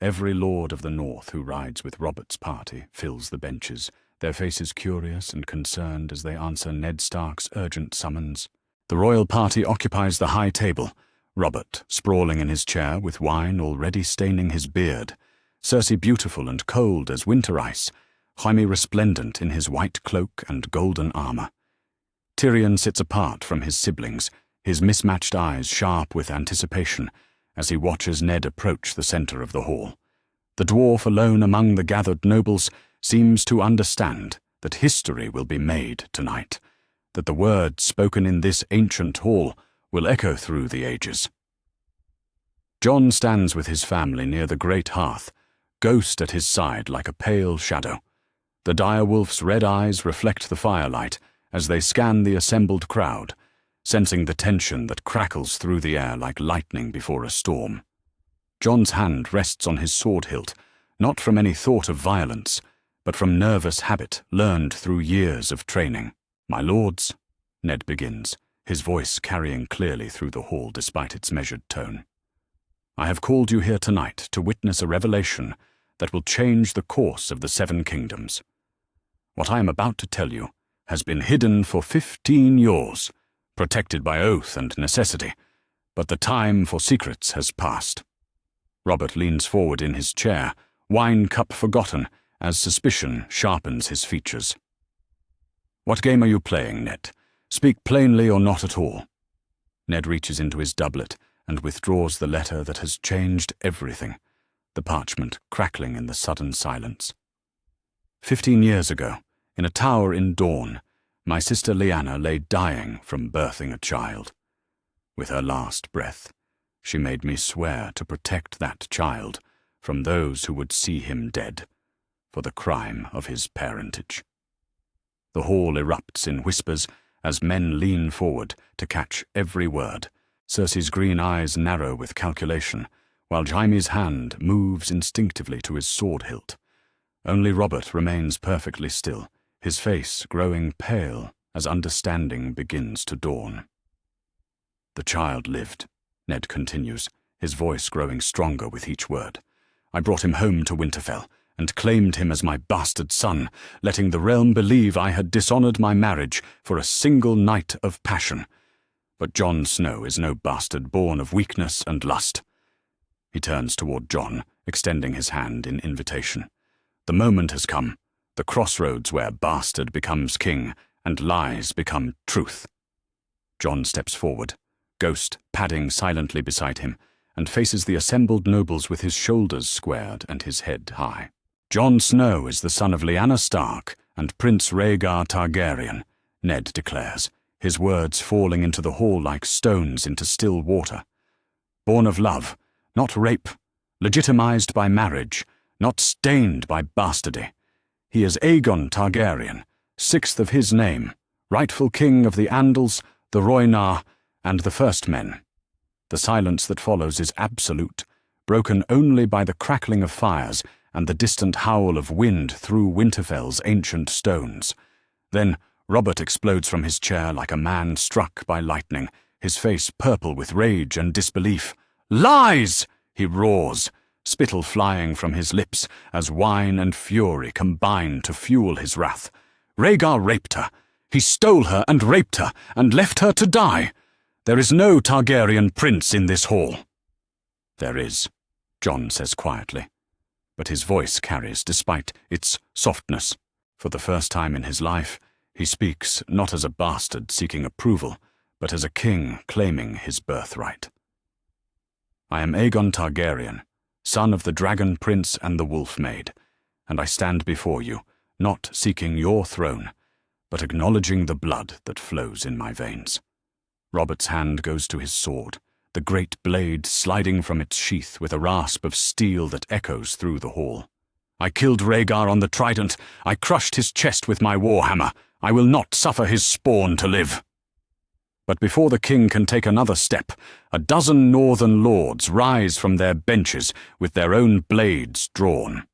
Every lord of the North who rides with Robert's party fills the benches, their faces curious and concerned as they answer Ned Stark's urgent summons. The royal party occupies the high table, Robert sprawling in his chair with wine already staining his beard, Cersei beautiful and cold as winter ice, Jaime resplendent in his white cloak and golden armor. Tyrion sits apart from his siblings, his mismatched eyes sharp with anticipation as he watches Ned approach the center of the hall. The dwarf alone among the gathered nobles seems to understand that history will be made tonight. that the words spoken in this ancient hall will echo through the ages. Jon stands with his family near the great hearth, ghost at his side like a pale shadow. The direwolf's red eyes reflect the firelight as they scan the assembled crowd, sensing the tension that crackles through the air like lightning before a storm. Jon's hand rests on his sword hilt, not from any thought of violence, but from nervous habit learned through years of training. "My lords," Ned begins, his voice carrying clearly through the hall despite its measured tone. "I have called you here tonight to witness a revelation that will change the course of the Seven Kingdoms. What I am about to tell you has been hidden for 15 years, protected by oath and necessity, but the time for secrets has passed." Robert leans forward in his chair, wine cup forgotten, as suspicion sharpens his features. "What game are you playing, Ned? Speak plainly or not at all." Ned reaches into his doublet and withdraws the letter that has changed everything, the parchment crackling in the sudden silence. 15 years ago, in a tower in Dawn, my sister Lyanna lay dying from birthing a child. With her last breath, she made me swear to protect that child from those who would see him dead, for the crime of his parentage. The hall erupts in whispers as men lean forward to catch every word. Cersei's green eyes narrow with calculation, while Jaime's hand moves instinctively to his sword hilt. Only Robert remains perfectly still, his face growing pale as understanding begins to dawn. "The child lived," Ned continues, his voice growing stronger with each word. "I brought him home to Winterfell and claimed him as my bastard son, letting the realm believe I had dishonored my marriage for a single night of passion. But Jon Snow is no bastard born of weakness and lust." He turns toward Jon, extending his hand in invitation. "The moment has come, the crossroads where bastard becomes king and lies become truth." Jon steps forward, Ghost padding silently beside him, and faces the assembled nobles with his shoulders squared and his head high. "Jon Snow is the son of Lyanna Stark and Prince Rhaegar Targaryen," Ned declares, his words falling into the hall like stones into still water. "Born of love, not rape, legitimized by marriage, not stained by bastardy. He is Aegon Targaryen, 6th of his name, rightful king of the Andals, the Rhoynar, and the First Men." The silence that follows is absolute, broken only by the crackling of fires and the distant howl of wind through Winterfell's ancient stones. Then Robert explodes from his chair like a man struck by lightning, his face purple with rage and disbelief. "Lies!" he roars, spittle flying from his lips as wine and fury combine to fuel his wrath. "Rhaegar raped her. He stole her and raped her and left her to die. There is no Targaryen prince in this hall." "There is," Jon says quietly, but his voice carries despite its softness. For the first time in his life, he speaks not as a bastard seeking approval, but as a king claiming his birthright. "I am Aegon Targaryen, son of the Dragon Prince and the Wolf Maid, and I stand before you, not seeking your throne, but acknowledging the blood that flows in my veins." Robert's hand goes to his sword, the great blade sliding from its sheath with a rasp of steel that echoes through the hall. "I killed Rhaegar on the trident. I crushed his chest with my warhammer. I will not suffer his spawn to live." But before the king can take another step, a dozen northern lords rise from their benches with their own blades drawn.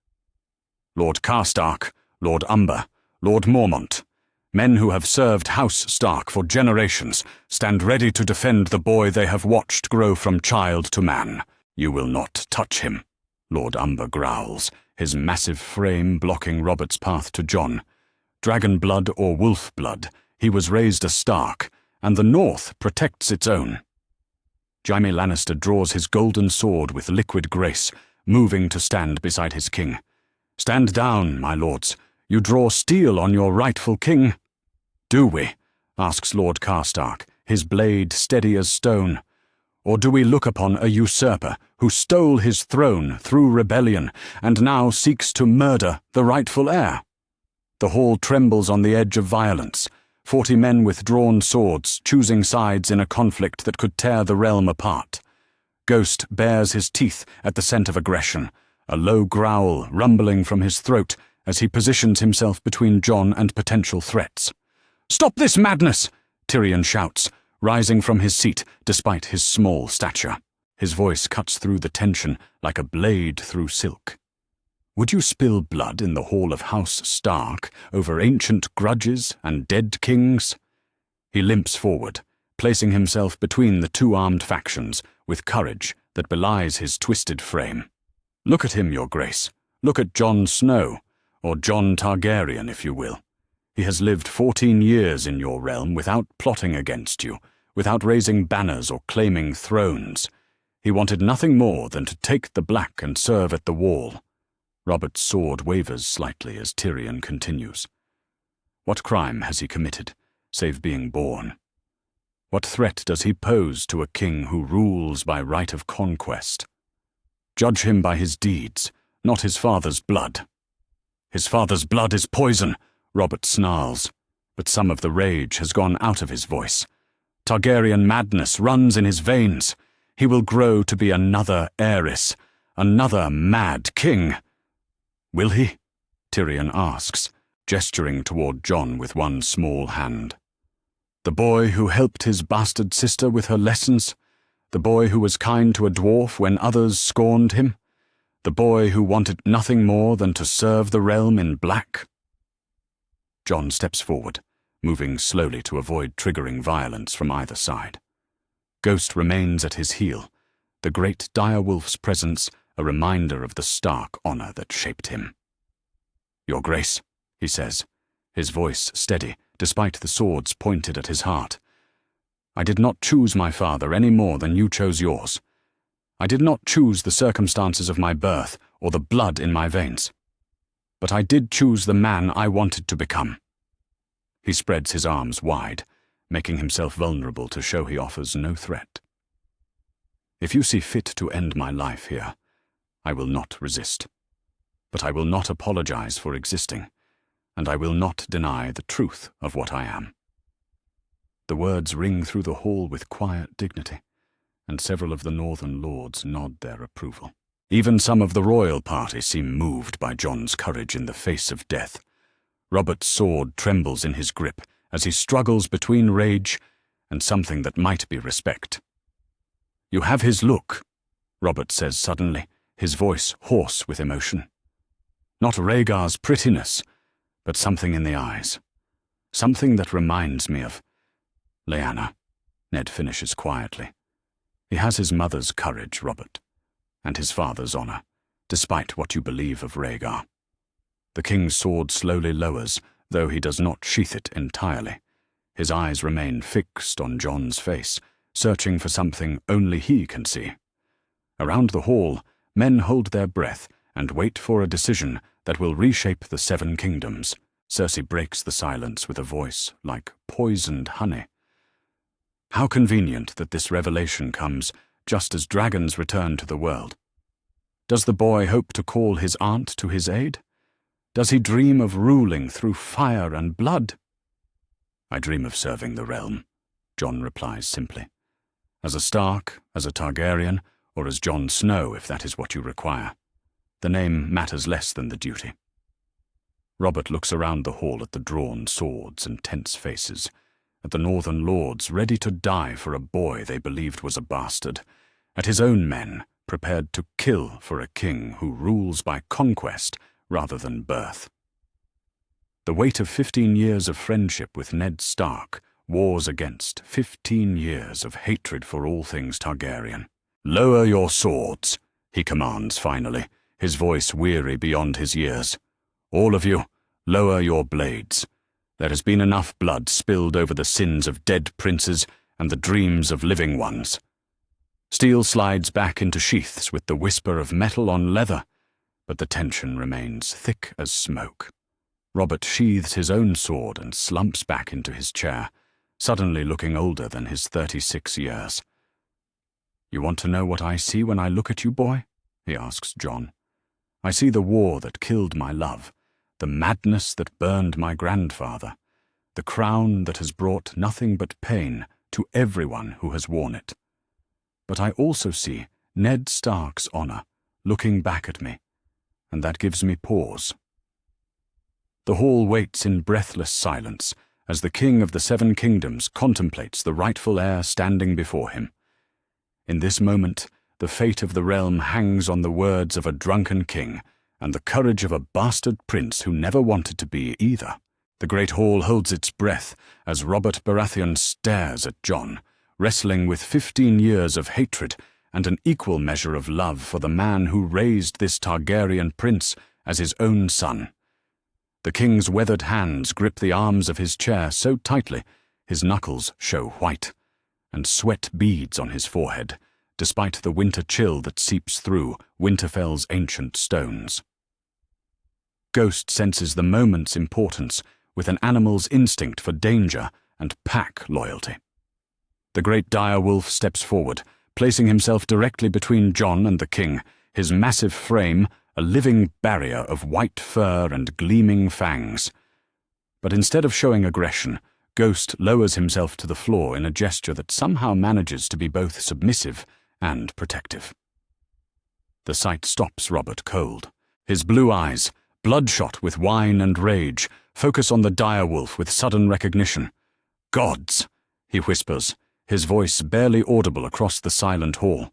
Lord Karstark, Lord Umber, Lord Mormont, men who have served House Stark for generations, stand ready to defend the boy they have watched grow from child to man. "You will not touch him," Lord Umber growls, his massive frame blocking Robert's path to Jon. Dragon blood or wolf blood, he was raised a Stark, and the North protects its own. Jaime Lannister draws his golden sword with liquid grace, moving to stand beside his king. "Stand down, my lords. You draw steel on your rightful king." "Do we?" asks Lord Karstark, his blade steady as stone. "Or do we look upon a usurper who stole his throne through rebellion and now seeks to murder the rightful heir?" The hall trembles on the edge of violence, 40 men with drawn swords, choosing sides in a conflict that could tear the realm apart. Ghost bares his teeth at the scent of aggression, a low growl rumbling from his throat as he positions himself between Jon and potential threats. "Stop this madness!" Tyrion shouts, rising from his seat despite his small stature. His voice cuts through the tension like a blade through silk. "Would you spill blood in the hall of House Stark over ancient grudges and dead kings?" He limps forward, placing himself between the two armed factions with courage that belies his twisted frame. "Look at him, Your Grace. Look at Jon Snow, or Jon Targaryen, if you will. He has lived 14 years in your realm without plotting against you, without raising banners or claiming thrones. He wanted nothing more than to take the Black and serve at the Wall." Robert's sword wavers slightly as Tyrion continues. What crime has he committed, save being born? What threat does he pose to a king who rules by right of conquest? Judge him by his deeds, not his father's blood. "His father's blood is poison," Robert snarls, but some of the rage has gone out of his voice. Targaryen madness runs in his veins. He will grow to be another Aerys, another mad king. "Will he?" Tyrion asks, gesturing toward Jon with one small hand. "The boy who helped his bastard sister with her lessons? The boy who was kind to a dwarf when others scorned him? The boy who wanted nothing more than to serve the realm in black?" Jon steps forward, moving slowly to avoid triggering violence from either side. Ghost remains at his heel, the great direwolf's presence a reminder of the stark honor that shaped him. "Your Grace," he says, his voice steady despite the swords pointed at his heart. "I did not choose my father any more than you chose yours. I did not choose the circumstances of my birth or the blood in my veins. But I did choose the man I wanted to become." He spreads his arms wide, making himself vulnerable to show he offers no threat. "If you see fit to end my life here, I will not resist. But I will not apologize for existing, and I will not deny the truth of what I am." The words ring through the hall with quiet dignity, and several of the northern lords nod their approval. Even some of the royal party seem moved by Jon's courage in the face of death. Robert's sword trembles in his grip as he struggles between rage and something that might be respect. "You have his look," Robert says suddenly, his voice hoarse with emotion. "Not Rhaegar's prettiness, but something in the eyes. Something that reminds me of Lyanna," Ned finishes quietly. "He has his mother's courage, Robert, and his father's honor, despite what you believe of Rhaegar." The king's sword slowly lowers, though he does not sheath it entirely. His eyes remain fixed on Jon's face, searching for something only he can see. Around the hall, men hold their breath and wait for a decision that will reshape the Seven Kingdoms. Cersei breaks the silence with a voice like poisoned honey. How convenient that this revelation comes just as dragons return to the world. Does the boy hope to call his aunt to his aid? Does he dream of ruling through fire and blood? "I dream of serving the realm," Jon replies simply. "As a Stark, as a Targaryen, or as Jon Snow, if that is what you require. The name matters less than the duty." Robert looks around the hall at the drawn swords and tense faces, at the northern lords ready to die for a boy they believed was a bastard, at his own men prepared to kill for a king who rules by conquest rather than birth. The weight of 15 years of friendship with Ned Stark wars against 15 years of hatred for all things Targaryen. "Lower your swords," he commands finally, his voice weary beyond his years. "All of you, lower your blades. There has been enough blood spilled over the sins of dead princes and the dreams of living ones." Steel slides back into sheaths with the whisper of metal on leather, but the tension remains thick as smoke. Robert sheathes his own sword and slumps back into his chair, suddenly looking older than his 36 years. "You want to know what I see when I look at you, boy?" he asks Jon. "I see the war that killed my love, the madness that burned my grandfather, the crown that has brought nothing but pain to everyone who has worn it. But I also see Ned Stark's honor looking back at me, and that gives me pause. The hall waits in breathless silence as the King of the Seven Kingdoms contemplates the rightful heir standing before him. In this moment, the fate of the realm hangs on the words of a drunken king and the courage of a bastard prince who never wanted to be either. The great hall holds its breath as Robert Baratheon stares at Jon, wrestling with 15 years of hatred and an equal measure of love for the man who raised this Targaryen prince as his own son. The king's weathered hands grip the arms of his chair so tightly his knuckles show white, and sweat beads on his forehead, despite the winter chill that seeps through Winterfell's ancient stones. Ghost senses the moment's importance with an animal's instinct for danger and pack loyalty. The great dire wolf steps forward, placing himself directly between Jon and the king, his massive frame a living barrier of white fur and gleaming fangs. But instead of showing aggression, Ghost lowers himself to the floor in a gesture that somehow manages to be both submissive and protective. The sight stops Robert cold. His blue eyes, bloodshot with wine and rage, focus on the direwolf with sudden recognition. "Gods!" he whispers, his voice barely audible across the silent hall.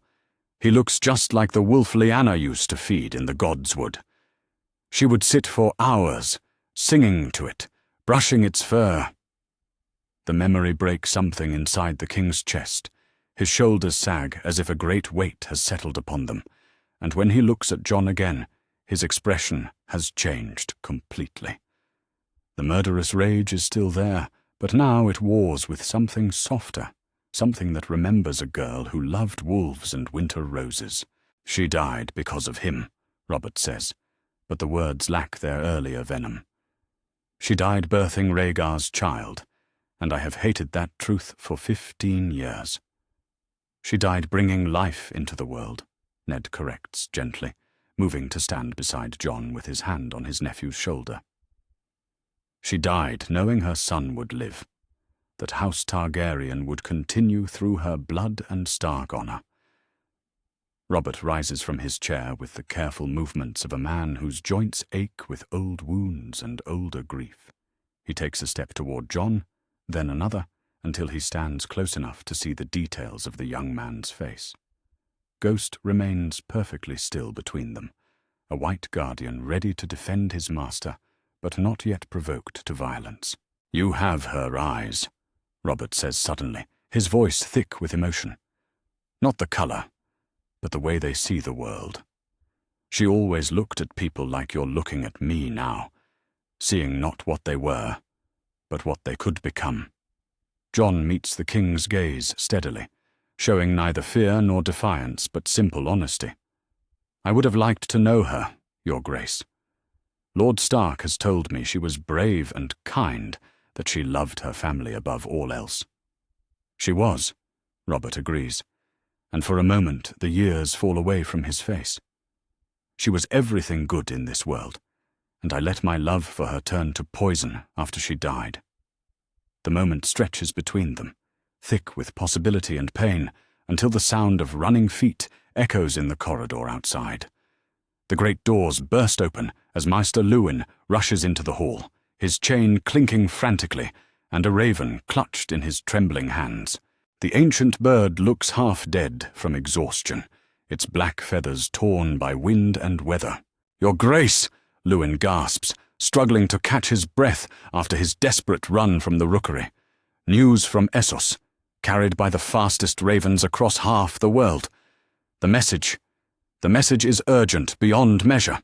He looks just like the wolf Lyanna used to feed in the Godswood. She would sit for hours, singing to it, brushing its fur. The memory breaks something inside the king's chest. His shoulders sag as if a great weight has settled upon them, and when he looks at Jon again, his expression has changed completely. The murderous rage is still there, but now it wars with something softer, something that remembers a girl who loved wolves and winter roses. "She died because of him," Robert says, but the words lack their earlier venom. "She died birthing Rhaegar's child, and I have hated that truth for 15 years. She died bringing life into the world," Ned corrects gently, moving to stand beside Jon with his hand on his nephew's shoulder. "She died knowing her son would live, that House Targaryen would continue through her blood and Stark honor." Robert rises from his chair with the careful movements of a man whose joints ache with old wounds and older grief. He takes a step toward Jon, then another, until he stands close enough to see the details of the young man's face. Ghost remains perfectly still between them, a white guardian ready to defend his master, but not yet provoked to violence. "You have her eyes," Robert says suddenly, his voice thick with emotion. "Not the color, but the way they see the world. She always looked at people like you're looking at me now, seeing not what they were, but what they could become." Jon meets the king's gaze steadily, showing neither fear nor defiance but simple honesty. "I would have liked to know her, Your Grace. Lord Stark has told me she was brave and kind, that she loved her family above all else." "She was," Robert agrees, and for a moment the years fall away from his face. "She was everything good in this world, and I let my love for her turn to poison after she died." The moment stretches between them, thick with possibility and pain, until the sound of running feet echoes in the corridor outside. The great doors burst open as Maester Luwin rushes into the hall, his chain clinking frantically, and a raven clutched in his trembling hands. The ancient bird looks half dead from exhaustion, its black feathers torn by wind and weather. "Your Grace!" Luwin gasps, struggling to catch his breath after his desperate run from the rookery. News from Essos, carried by the fastest ravens across half the world. The message is urgent beyond measure.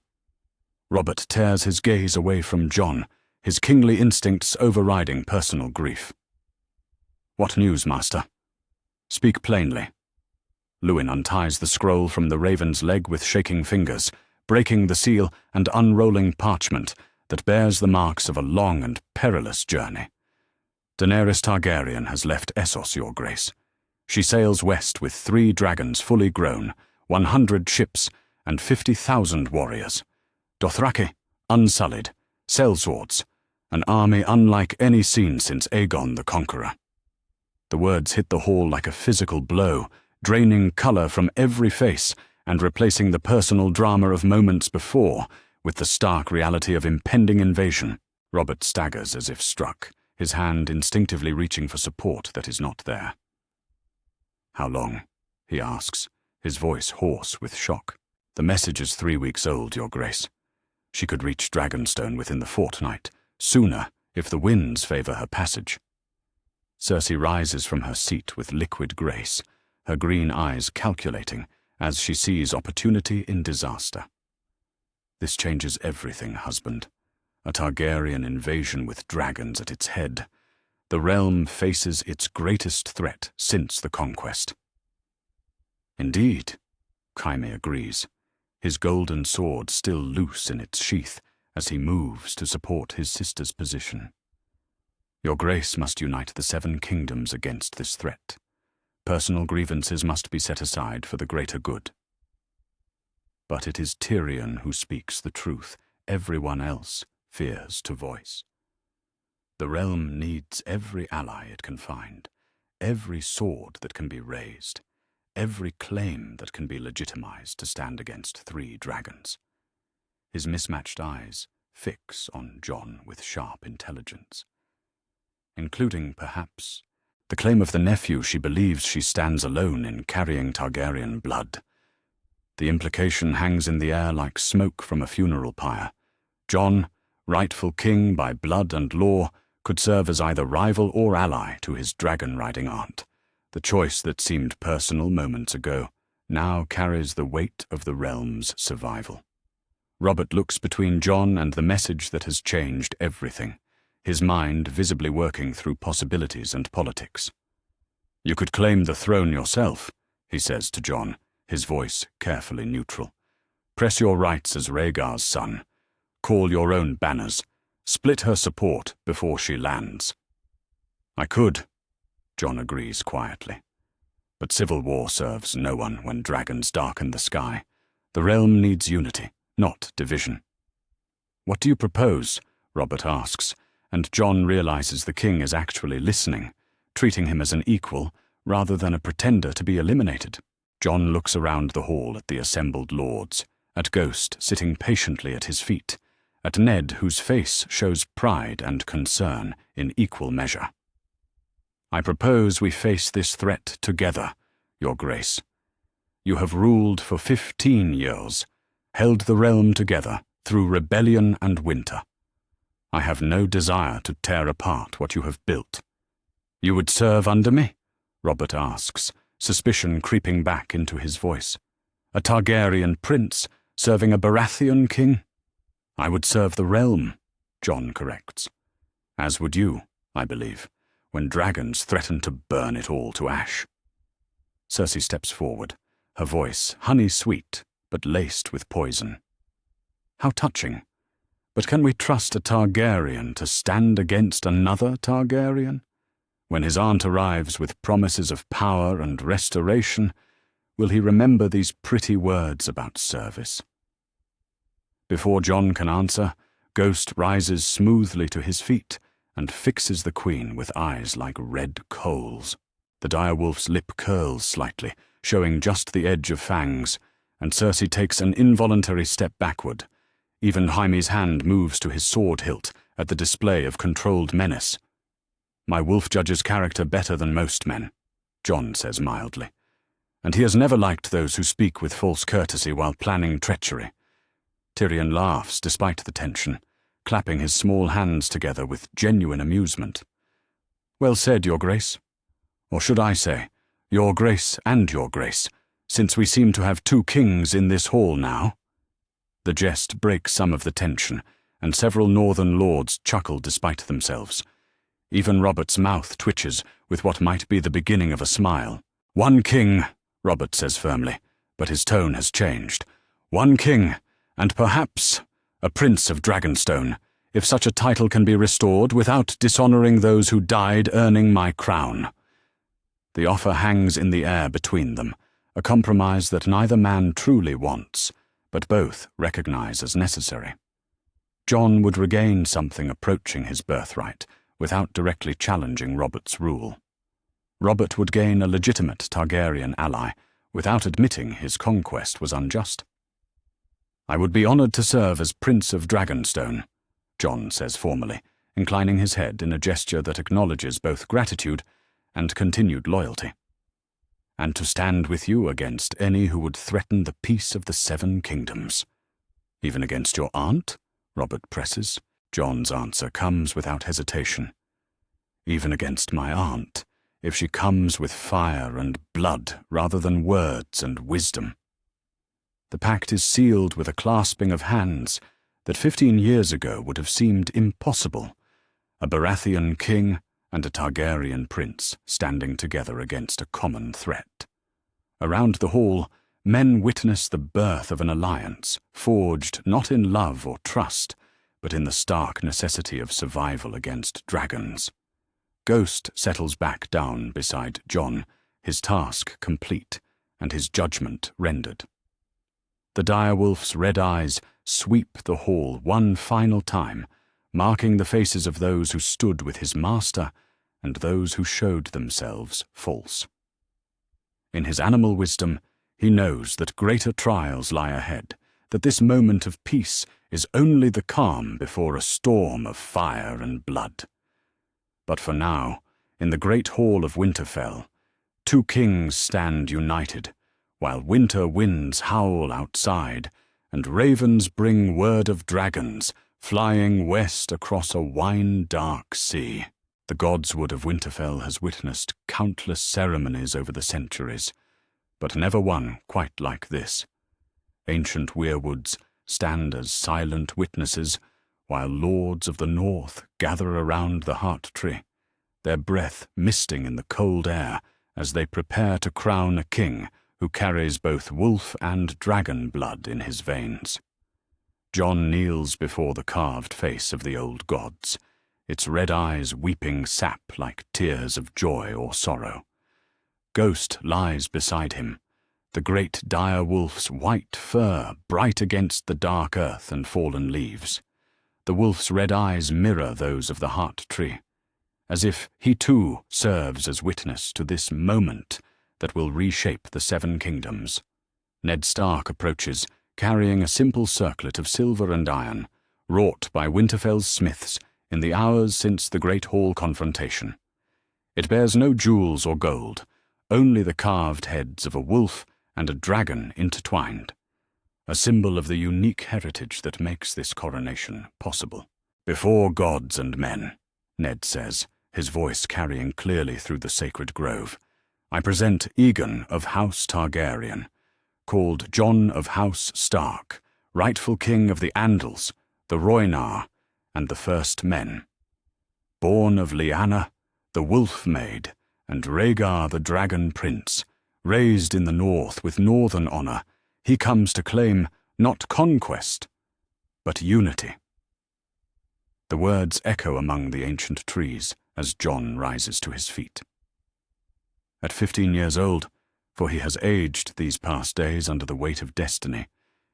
Robert tears his gaze away from Jon, his kingly instincts overriding personal grief. "What news, Master? Speak plainly." Luwin unties the scroll from the raven's leg with shaking fingers, breaking the seal and unrolling parchment that bears the marks of a long and perilous journey. "Daenerys Targaryen has left Essos, Your Grace. She sails west with 3 dragons fully grown, 100 ships, and 50,000 warriors. Dothraki, unsullied, sellswords, An army unlike any seen since Aegon the Conqueror. The words hit the hall like a physical blow, draining color from every face and replacing the personal drama of moments before with the stark reality of impending invasion. Robert staggers as if struck, his hand instinctively reaching for support that is not there. "How long?" he asks, his voice hoarse with shock. "The message is 3 weeks old, Your Grace. She could reach Dragonstone within the fortnight, sooner if the winds favor her passage." Cersei rises from her seat with liquid grace, her green eyes calculating as she sees opportunity in disaster. "This changes everything, husband. A Targaryen invasion with dragons at its head. The realm faces its greatest threat since the conquest." "Indeed," Jaime agrees, his golden sword still loose in its sheath as he moves to support his sister's position. "Your Grace must unite the 7 kingdoms against this threat. Personal grievances must be set aside for the greater good." But it is Tyrion who speaks the truth everyone else fears to voice. The realm needs every ally it can find, every sword that can be raised, every claim that can be legitimized to stand against 3 dragons. His mismatched eyes fix on Jon with sharp intelligence. Including, perhaps, the claim of the nephew she believes she stands alone in carrying Targaryen blood. The implication hangs in the air like smoke from a funeral pyre. Jon, rightful king by blood and law, could serve as either rival or ally to his dragon-riding aunt. The choice that seemed personal moments ago now carries the weight of the realm's survival. Robert looks between Jon and the message that has changed everything, his mind visibly working through possibilities and politics. "You could claim the throne yourself," he says to Jon, his voice carefully neutral. "Press your rights as Rhaegar's son. Call your own banners. Split her support before she lands." "I could," Jon agrees quietly. "But civil war serves no one when dragons darken the sky. The realm needs unity, not division." "What do you propose?" Robert asks, and Jon realizes the king is actually listening, treating him as an equal rather than a pretender to be eliminated. Jon looks around the hall at the assembled lords, at Ghost sitting patiently at his feet, at Ned whose face shows pride and concern in equal measure. "I propose we face this threat together, Your Grace. You have ruled for 15 years, held the realm together through rebellion and winter. I have no desire to tear apart what you have built." "You would serve under me?" Robert asks, suspicion creeping back into his voice. "A Targaryen prince serving a Baratheon king?" "I would serve the realm," Jon corrects. "As would you, I believe, when dragons threaten to burn it all to ash." Cersei steps forward, her voice honey-sweet but laced with poison. "How touching. But can we trust a Targaryen to stand against another Targaryen? When his aunt arrives with promises of power and restoration, will he remember these pretty words about service?" Before Jon can answer, Ghost rises smoothly to his feet and fixes the queen with eyes like red coals. The direwolf's lip curls slightly, showing just the edge of fangs, and Cersei takes an involuntary step backward. Even Jaime's hand moves to his sword hilt at the display of controlled menace. "My wolf judges character better than most men," Jon says mildly, "and he has never liked those who speak with false courtesy while planning treachery." Tyrion laughs despite the tension, clapping his small hands together with genuine amusement. "Well said, Your Grace. Or should I say, Your Grace and Your Grace, since we seem to have 2 kings in this hall now." The jest breaks some of the tension, and several northern lords chuckle despite themselves. Even Robert's mouth twitches with what might be the beginning of a smile. "One king," Robert says firmly, but his tone has changed. "One king, and perhaps a prince of Dragonstone, if such a title can be restored without dishonoring those who died earning my crown." The offer hangs in the air between them, a compromise that neither man truly wants, but both recognize as necessary. Jon would regain something approaching his birthright without directly challenging Robert's rule. Robert would gain a legitimate Targaryen ally without admitting his conquest was unjust. "I would be honored to serve as Prince of Dragonstone," Jon says formally, inclining his head in a gesture that acknowledges both gratitude and continued loyalty. "And to stand with you against any who would threaten the peace of the Seven Kingdoms." "Even against your aunt?" Robert presses. Jon's answer comes without hesitation. "Even against my aunt, if she comes with fire and blood rather than words and wisdom." The pact is sealed with a clasping of hands that 15 years ago would have seemed impossible. A Baratheon king and a Targaryen prince standing together against a common threat. Around the hall, men witness the birth of an alliance forged not in love or trust, but in the stark necessity of survival against dragons. Ghost settles back down beside Jon, his task complete and his judgment rendered. The direwolf's red eyes sweep the hall one final time, marking the faces of those who stood with his master and those who showed themselves false. In his animal wisdom, he knows that greater trials lie ahead, that this moment of peace is only the calm before a storm of fire and blood. But for now, in the great hall of Winterfell, two kings stand united, while winter winds howl outside, and ravens bring word of dragons flying west across a wine-dark sea. The godswood of Winterfell has witnessed countless ceremonies over the centuries, but never one quite like this. Ancient weirwoods stand as silent witnesses, while lords of the north gather around the heart tree, their breath misting in the cold air as they prepare to crown a king who carries both wolf and dragon blood in his veins. Jon kneels before the carved face of the old gods, its red eyes weeping sap like tears of joy or sorrow. Ghost lies beside him, the great dire wolf's white fur bright against the dark earth and fallen leaves. The wolf's red eyes mirror those of the heart tree, as if he too serves as witness to this moment that will reshape the Seven Kingdoms. Ned Stark approaches, carrying a simple circlet of silver and iron, wrought by Winterfell's smiths in the hours since the Great Hall confrontation. It bears no jewels or gold, only the carved heads of a wolf and a dragon intertwined, a symbol of the unique heritage that makes this coronation possible. "Before gods and men," Ned says, his voice carrying clearly through the sacred grove, "I present Aegon of House Targaryen, called Jon of House Stark, rightful king of the Andals, the Rhoynar, and the First Men. Born of Lyanna, the Wolf Maid, and Rhaegar the Dragon Prince, raised in the north with northern honor, he comes to claim not conquest, but unity." The words echo among the ancient trees as Jon rises to his feet. At 15 years old, for he has aged these past days under the weight of destiny,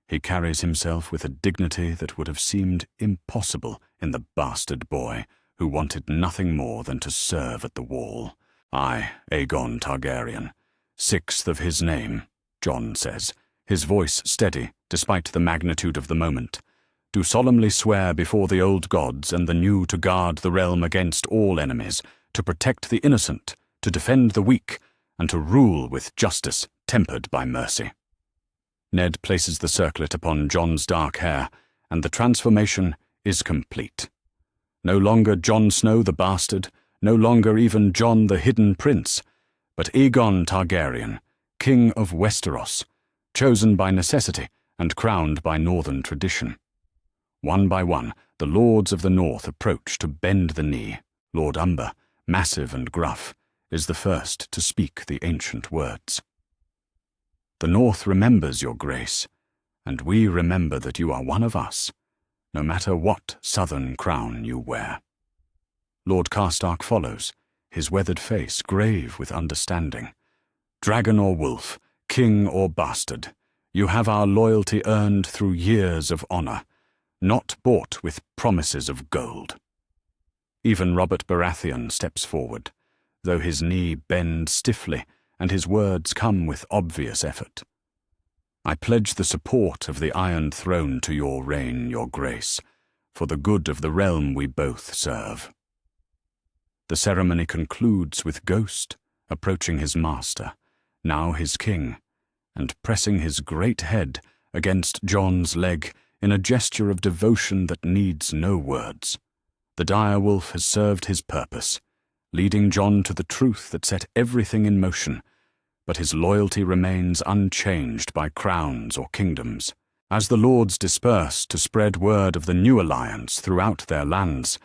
he carries himself with a dignity that would have seemed impossible in the bastard boy who wanted nothing more than to serve at the wall. "I, Aegon Targaryen, 6th of his name," Jon says, his voice steady despite the magnitude of the moment, "do solemnly swear before the old gods and the new to guard the realm against all enemies, to protect the innocent, to defend the weak, and to rule with justice tempered by mercy." Ned places the circlet upon Jon's dark hair, and the transformation is complete. No longer Jon Snow the bastard, no longer even Jon the hidden prince, but Aegon Targaryen, king of Westeros, chosen by necessity and crowned by northern tradition. One by one, the lords of the north approach to bend the knee. Lord Umber, massive and gruff, is the first to speak the ancient words. "The north remembers your grace, and we remember that you are one of us, no matter what southern crown you wear." Lord Karstark follows, his weathered face grave with understanding. "Dragon or wolf, king or bastard, you have our loyalty earned through years of honor. not bought with promises of gold. Even Robert Baratheon steps forward, though his knee bends stiffly and his words come with obvious effort. I pledge the support of the Iron Throne to your reign, your grace, for the good of the realm we both serve. The ceremony concludes with Ghost approaching his master, now his king, and pressing his great head against Jon's leg in a gesture of devotion that needs no words. The direwolf has served his purpose, leading Jon to the truth that set everything in motion, but his loyalty remains unchanged by crowns or kingdoms. As the lords disperse to spread word of the new alliance throughout their lands,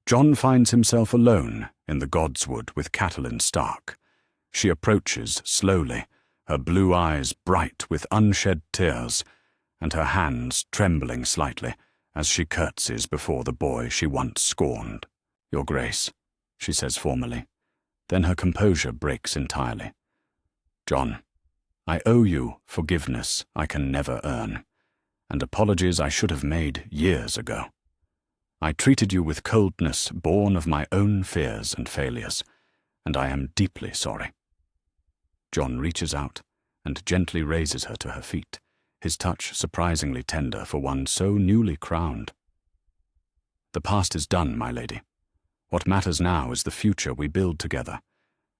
Jon finds himself alone in the Godswood with Catelyn Stark. She approaches slowly, her blue eyes bright with unshed tears, and her hands trembling slightly as she curtsies before the boy she once scorned. "Your Grace," she says formally. Then her composure breaks entirely. "Jon, I owe you forgiveness I can never earn, and apologies I should have made years ago. I treated you with coldness born of my own fears and failures, and I am deeply sorry." Jon reaches out and gently raises her to her feet, his touch surprisingly tender for one so newly crowned. "The past is done, my lady. What matters now is the future we build together,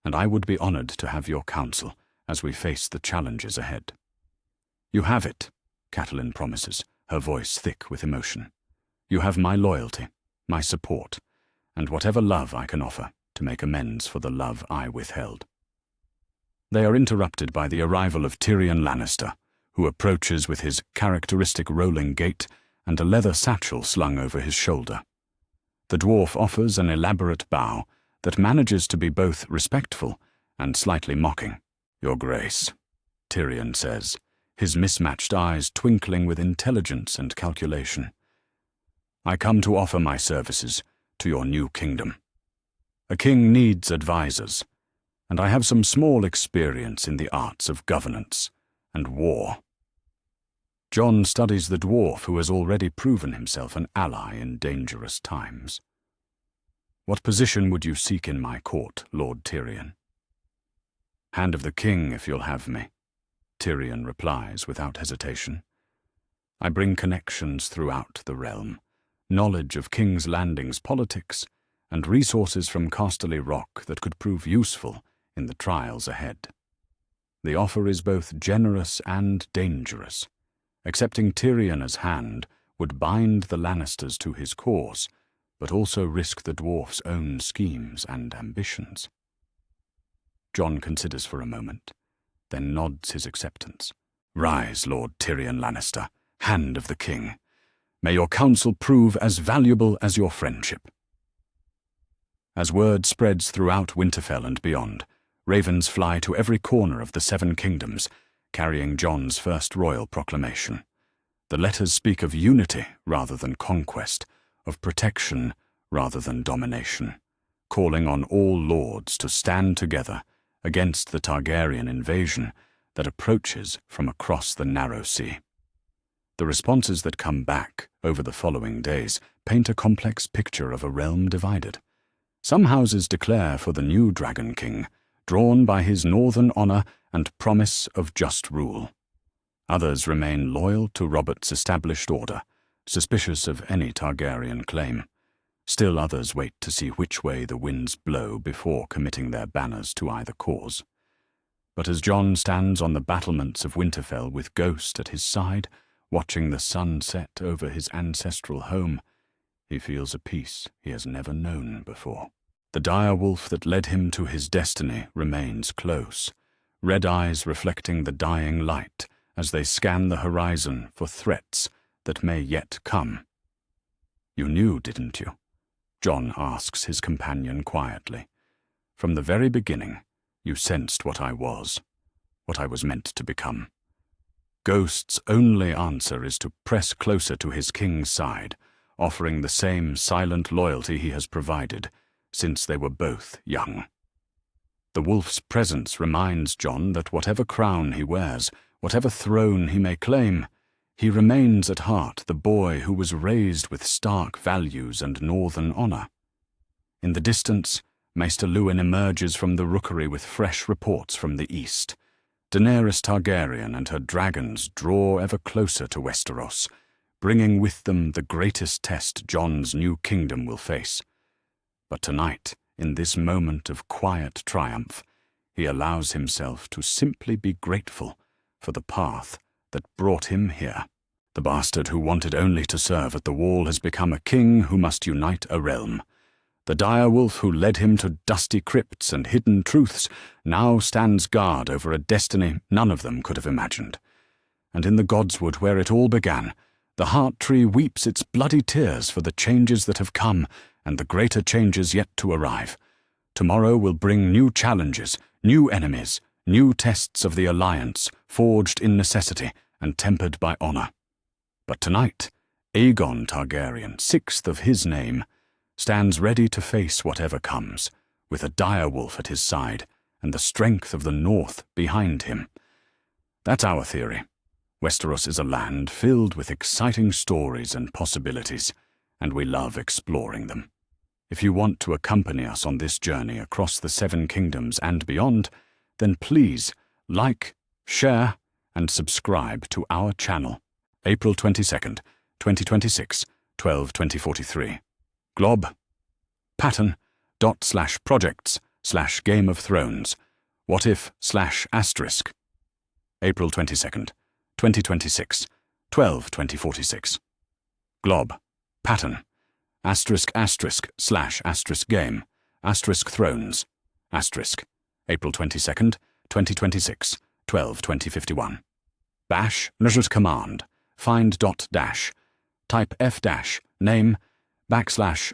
and I would be honored to have your counsel as we face the challenges ahead." "You have it," Catelyn promises, her voice thick with emotion. "You have my loyalty, my support, and whatever love I can offer to make amends for the love I withheld." They are interrupted by the arrival of Tyrion Lannister, who approaches with his characteristic rolling gait and a leather satchel slung over his shoulder. The dwarf offers an elaborate bow that manages to be both respectful and slightly mocking. "Your Grace," Tyrion says, his mismatched eyes twinkling with intelligence and calculation. "I come to offer my services to your new kingdom. A king needs advisors, and I have some small experience in the arts of governance and war." Jon studies the dwarf who has already proven himself an ally in dangerous times. "What position would you seek in my court, Lord Tyrion?" "Hand of the king, if you'll have me," Tyrion replies without hesitation. "I bring connections throughout the realm, knowledge of King's Landing's politics, and resources from Casterly Rock that could prove useful in the trials ahead. The offer is both generous and dangerous. Accepting Tyrion as hand would bind the Lannisters to his cause, but also risk the dwarf's own schemes and ambitions." Jon considers for a moment, then nods his acceptance. "Rise, Lord Tyrion Lannister, hand of the king. May your counsel prove as valuable as your friendship." As word spreads throughout Winterfell and beyond, ravens fly to every corner of the Seven Kingdoms, carrying Jon's first royal proclamation. The letters speak of unity rather than conquest, of protection rather than domination, calling on all lords to stand together against the Targaryen invasion that approaches from across the narrow sea. The responses that come back over the following days paint a complex picture of a realm divided. Some houses declare for the new Dragon King, drawn by his northern honor and promise of just rule. Others remain loyal to Robert's established order, suspicious of any Targaryen claim. Still others wait to see which way the winds blow before committing their banners to either cause. But as Jon stands on the battlements of Winterfell with Ghost at his side, watching the sun set over his ancestral home, he feels a peace he has never known before. The direwolf that led him to his destiny remains close, red eyes reflecting the dying light as they scan the horizon for threats that may yet come. "You knew, didn't you?" Jon asks his companion quietly. "From the very beginning, you sensed what I was meant to become." Ghost's only answer is to press closer to his king's side, offering the same silent loyalty he has provided since they were both young. The wolf's presence reminds Jon that whatever crown he wears, whatever throne he may claim, He remains at heart the boy who was raised with Stark values and northern honor. In the distance, Maester Luwin emerges from the rookery with fresh reports from the east. Daenerys Targaryen and her dragons draw ever closer to Westeros, bringing with them the greatest test Jon's new kingdom will face. But tonight, in this moment of quiet triumph, he allows himself to simply be grateful for the path that brought him here. The bastard who wanted only to serve at the wall has become a king who must unite a realm. The direwolf who led him to dusty crypts and hidden truths now stands guard over a destiny none of them could have imagined. And in the Godswood where it all began, the heart tree weeps its bloody tears for the changes that have come and the greater changes yet to arrive. Tomorrow will bring new challenges, new enemies, new tests of the alliance, forged in necessity and tempered by honor. But tonight, Aegon Targaryen, sixth of his name, stands ready to face whatever comes, with a direwolf at his side and the strength of the North behind him. That's our theory. Westeros is a land filled with exciting stories and possibilities, and we love exploring them. If you want to accompany us on this journey across the Seven Kingdoms and beyond, then please like, share, and subscribe to our channel. April 22nd, 2026, 12:20:43. Glob. Pattern. /projects/Game of Thrones. What if /*. April 22nd, 2026, 12:20:46. Glob. Pattern. ***/*game. *Thrones. April 22nd, 2026, 12:20:51. Bash. Command. Find. Type F-. Name. \pipehead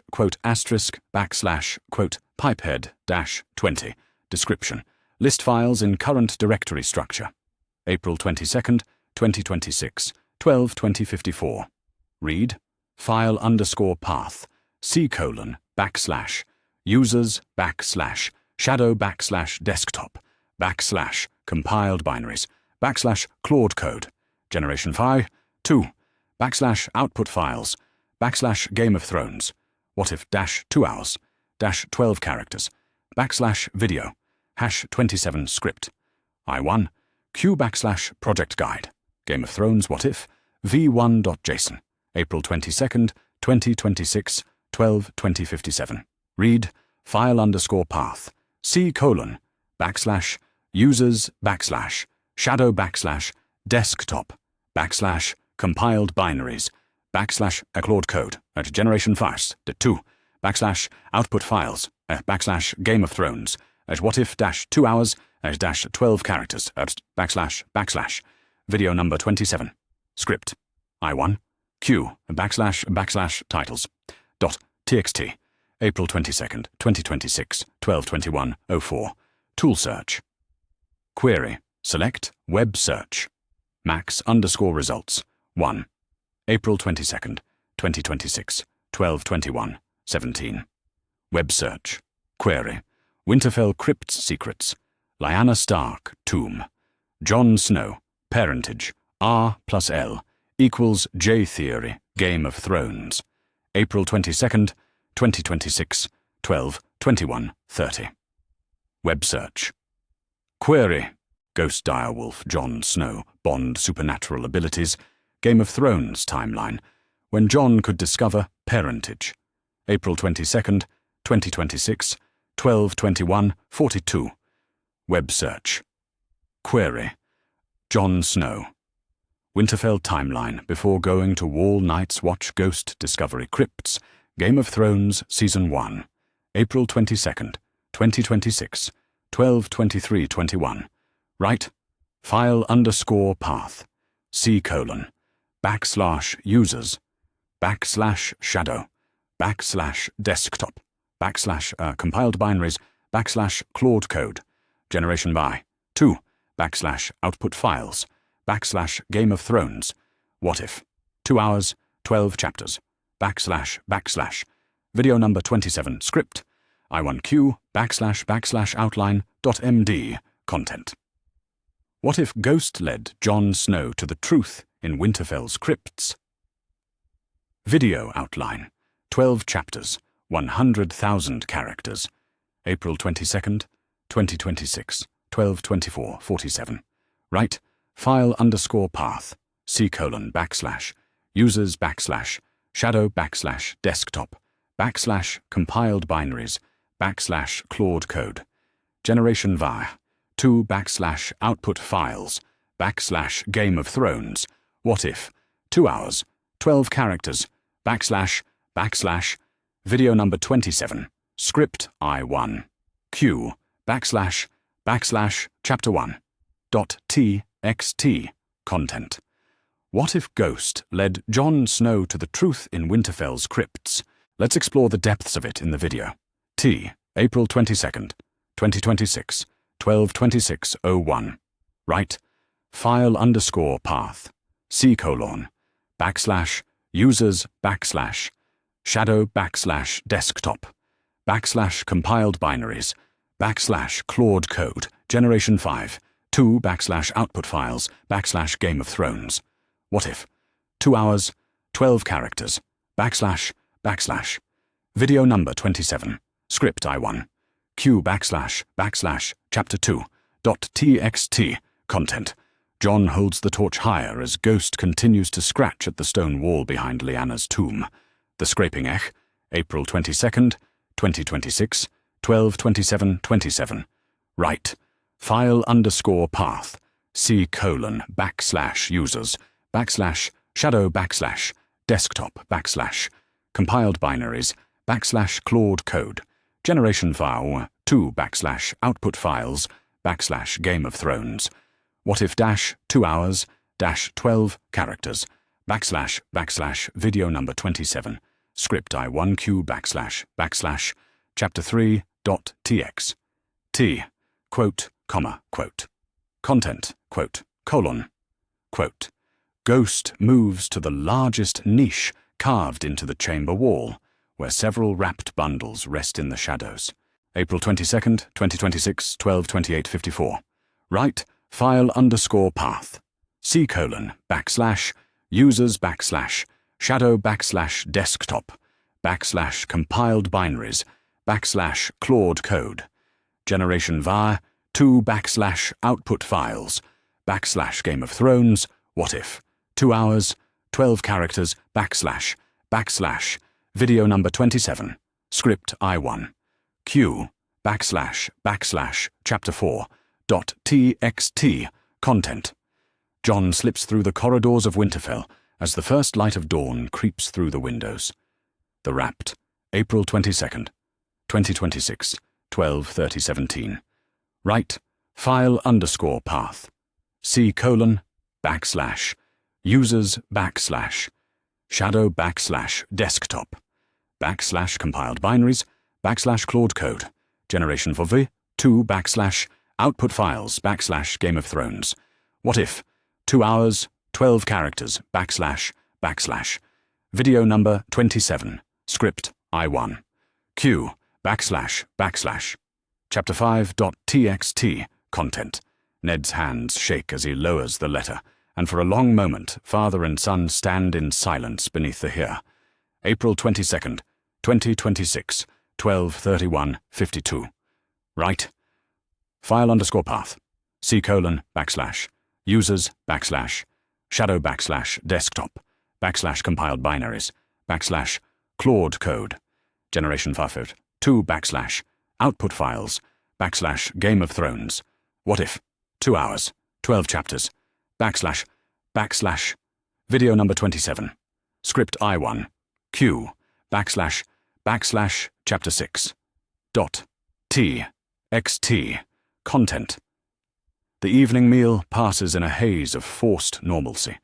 -20. Description. List files in current directory structure. April 22nd, 2026, 12:20:54. Read. File _path. /users /shadow /desktop /compiled binaries /Claude code generation file 2 /output files /Game of Thrones. What if -2 hours -12 characters /video #27 script I1 Q /project guide Game of Thrones what if v1.json April 22nd, 2026, 12:20:57. Read file _path /users /shadow /desktop /compiled binaries /Claude code at generation first 2 /output files /Game of Thrones at what if -2 hours -12 characters /> video number 27 script I1 Q /titles .txt April 22nd, 2026, 12:21:04. Tool search. Query. Select web search. Max _results 1. April 22nd, 2026, 12:21:17. Web search. Query. Winterfell Crypts Secrets. Lyanna Stark Tomb. Jon Snow Parentage R+L equals J Theory Game of Thrones. April 22nd, 2026, 12:21:30. Web search. Query. Ghost Direwolf Jon Snow Bond Supernatural Abilities Game of Thrones timeline when Jon could discover parentage. April 22nd, 2026, 12:21:42. Web search. Query. Jon Snow. Winterfell timeline before going to Wall Night's Watch Ghost Discovery Crypts Game of Thrones Season 1. April 22nd, 2026, 12:23:21. Write file _path /users /shadow /desktop compiled binaries /Claude code generation by 2 /output files /Game of Thrones. What if 2 hours 12 chapters // video number 27 script I1Q /outline.md content. What if Ghost led Jon Snow to the truth in Winterfell's Crypts. Video outline, 12 chapters, 100,000 characters. April 22nd, 2026, 12:24:47. Right, file_path, /users /shadow /desktop /compiled binaries /Claude code, generation via 2 /output files /Game of Thrones, what if, 2 hours, 12 characters / video number 27, script I1, Q / chapter 1 .txt content. What if Ghost led Jon Snow to the truth in Winterfell's Crypts? Let's explore the depths of it in the video. April 22nd, 2026, 12:26:01. Right, file_path, /users /shadow /desktop /compiled binaries /Claude code, generation 5, 2 /output files /Game of Thrones. What if, 2 hours, 12 characters /. Video number 27, script I1, Q / chapter 2 .txt content. Jon holds the torch higher as Ghost continues to scratch at the stone wall behind Lyanna's tomb. The scraping April 22nd, 2026, 12:27:27. Right, file_path, /users /shadow /desktop compiled binaries /Claude code, generation file 2 /output files /Game of Thrones. What if 2 hours, 12 characters / video number 27, script I1 Q / chapter 3 .txt quote, comma, quote, content, quote, colon, quote. Ghost moves to the largest niche carved into the chamber wall, where several wrapped bundles rest in the shadows. April 22nd, 2026, 12:28:54. Right, file_path, /users /shadow /desktop compiled binaries /Claude code, generation via 2 /output files /Game of Thrones, what if, 2 hours, 12 characters / video number 27, script I1, Q / chapter 4 .txt content. Jon slips through the corridors of Winterfell as the first light of dawn creeps through the windows. The Wrapped, April 22nd, 2026, 12:30:17. Right, file_path, /users /shadow /desktop compiled binaries /Claude code, generation for v 2 /output files /Game of Thrones. What if, 2 hours, 12 characters / video number 27, script I1, Q / chapter 5 .txt content. Ned's hands shake as he lowers the letter, and for a long moment father and son stand in silence beneath the here. April 22nd, 2026, 12:31:52. Right, file_path, /users /shadow /desktop compiled binaries /Claude code, generation 5, 2 /output files /Game of Thrones. What if, 2 hours, 12 chapters /. Video number 27, script I1, Q / chapter 6 .txt content. The evening meal passes in a haze of forced normalcy.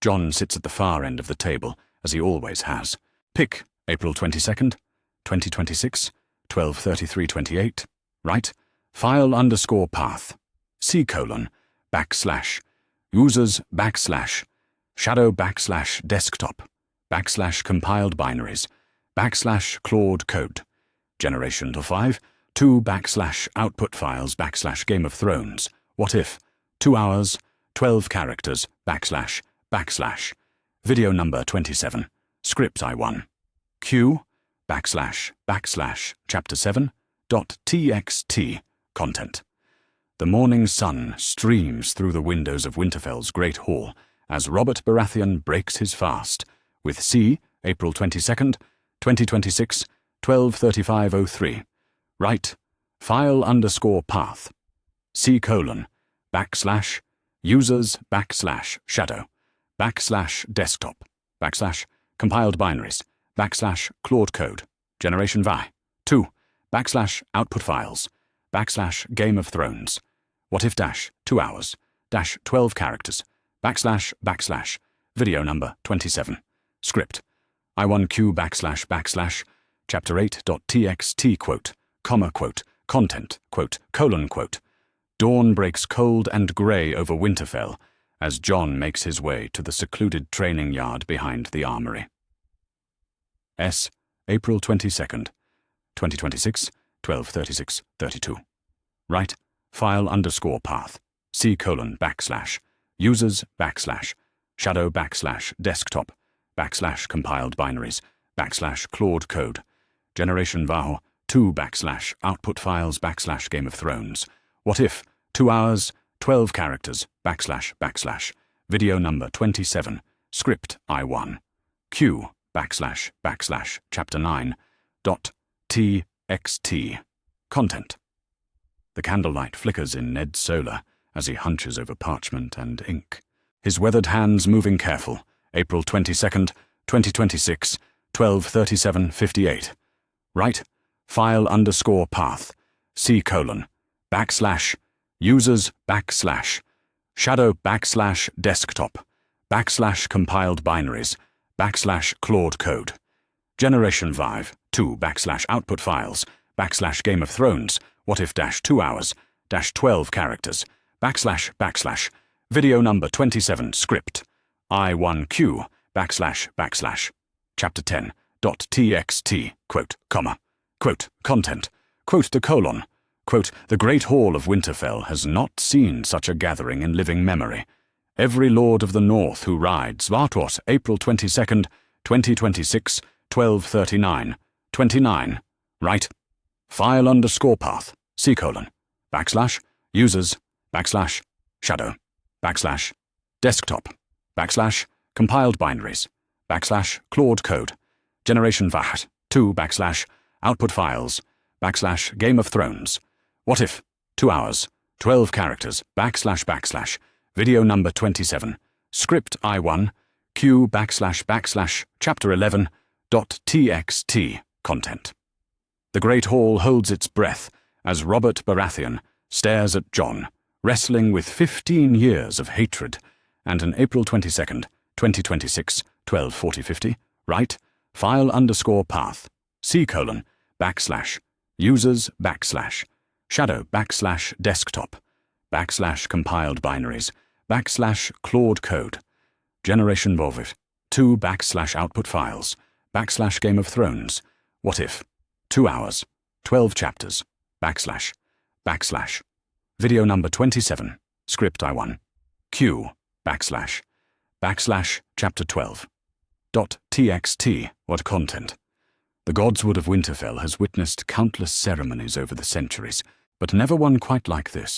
Jon sits at the far end of the table, as he always has. Pick April 22nd, 2026, 12:33:28. Right, file_path, /users /shadow /desktop compiled binaries /Claude code, generation to 5, 2 /output files /Game of Thrones. What if, 2 hours, 12 characters backslash, video number 27, script I1, Q, backslash, backslash, chapter 7, .txt, content. The morning sun streams through the windows of Winterfell's great hall as Robert Baratheon breaks his fast, with C, April 22nd, 2026, 12:35:03. Right, file_path, C:, backslash, users, backslash, shadow, backslash, desktop, backslash, compiled binaries, backslash, Claude code, generation vi, 2, backslash, output files, backslash, Game of Thrones, what if dash, 2 hours, dash, 12 characters, backslash, backslash, video number 27, script, I1Q backslash, backslash, chapter 8.txt quote, comma quote, content, quote, colon quote. Dawn breaks cold and grey over Winterfell as Jon makes his way to the secluded training yard behind the armory. S, April 22nd, 2026, 12:36:32. Right, file_path, C:, backslash, users, backslash, shadow, backslash, desktop, backslash, compiled binaries, backslash, Claude code, generation VAHO, 2 backslash, output files, backslash, Game of Thrones, what if, 2 hours, 12 characters, backslash, backslash, video number 27, script I1, Q, backslash, backslash, chapter 9, .txt, content. The candlelight flickers in Ned's solar as he hunches over parchment and ink, his weathered hands moving careful, April 22nd, 2026, 12:37:58. Right, file_path, C:, backslash, users, backslash, shadow, backslash, desktop, backslash, compiled binaries, backslash, Claude code, generation vive, 2 backslash, output files, backslash, Game of Thrones, what if dash, 2 hours, dash, 12 characters, backslash, backslash, video number 27, script, I1Q, backslash, backslash, chapter 10, .txt, quote, comma, quote, content, quote, the colon, quote, the great hall of Winterfell has not seen such a gathering in living memory. Every lord of the north who rides, Vartwas, April 22nd, 2026, 12:39, 29, right, file_path, C:, backslash, users, backslash, shadow, backslash, desktop, backslash, compiled binaries, backslash, Claude code, generation vaht, 2 backslash, output files, backslash, Game of Thrones, what if, 2 hours, 12 characters, backslash, backslash, video number 27, script I1, Q backslash, backslash, chapter 11, .txt, content. The great hall holds its breath as Robert Baratheon stares at Jon, wrestling with 15 years of hatred, and an April 22nd, 2026, 12:40:50, right, file_path, C:, backslash, users, backslash, shadow, backslash, desktop, backslash, compiled binaries, backslash, Claude code, generation volviv, 2 backslash, output files, backslash, Game of Thrones, what if, 2 hours, 12 chapters, backslash, backslash, video number 27, script I1, Q, backslash, backslash, chapter 12, .txt, what content. The godswood of Winterfell has witnessed countless ceremonies over the centuries, but never one quite like this.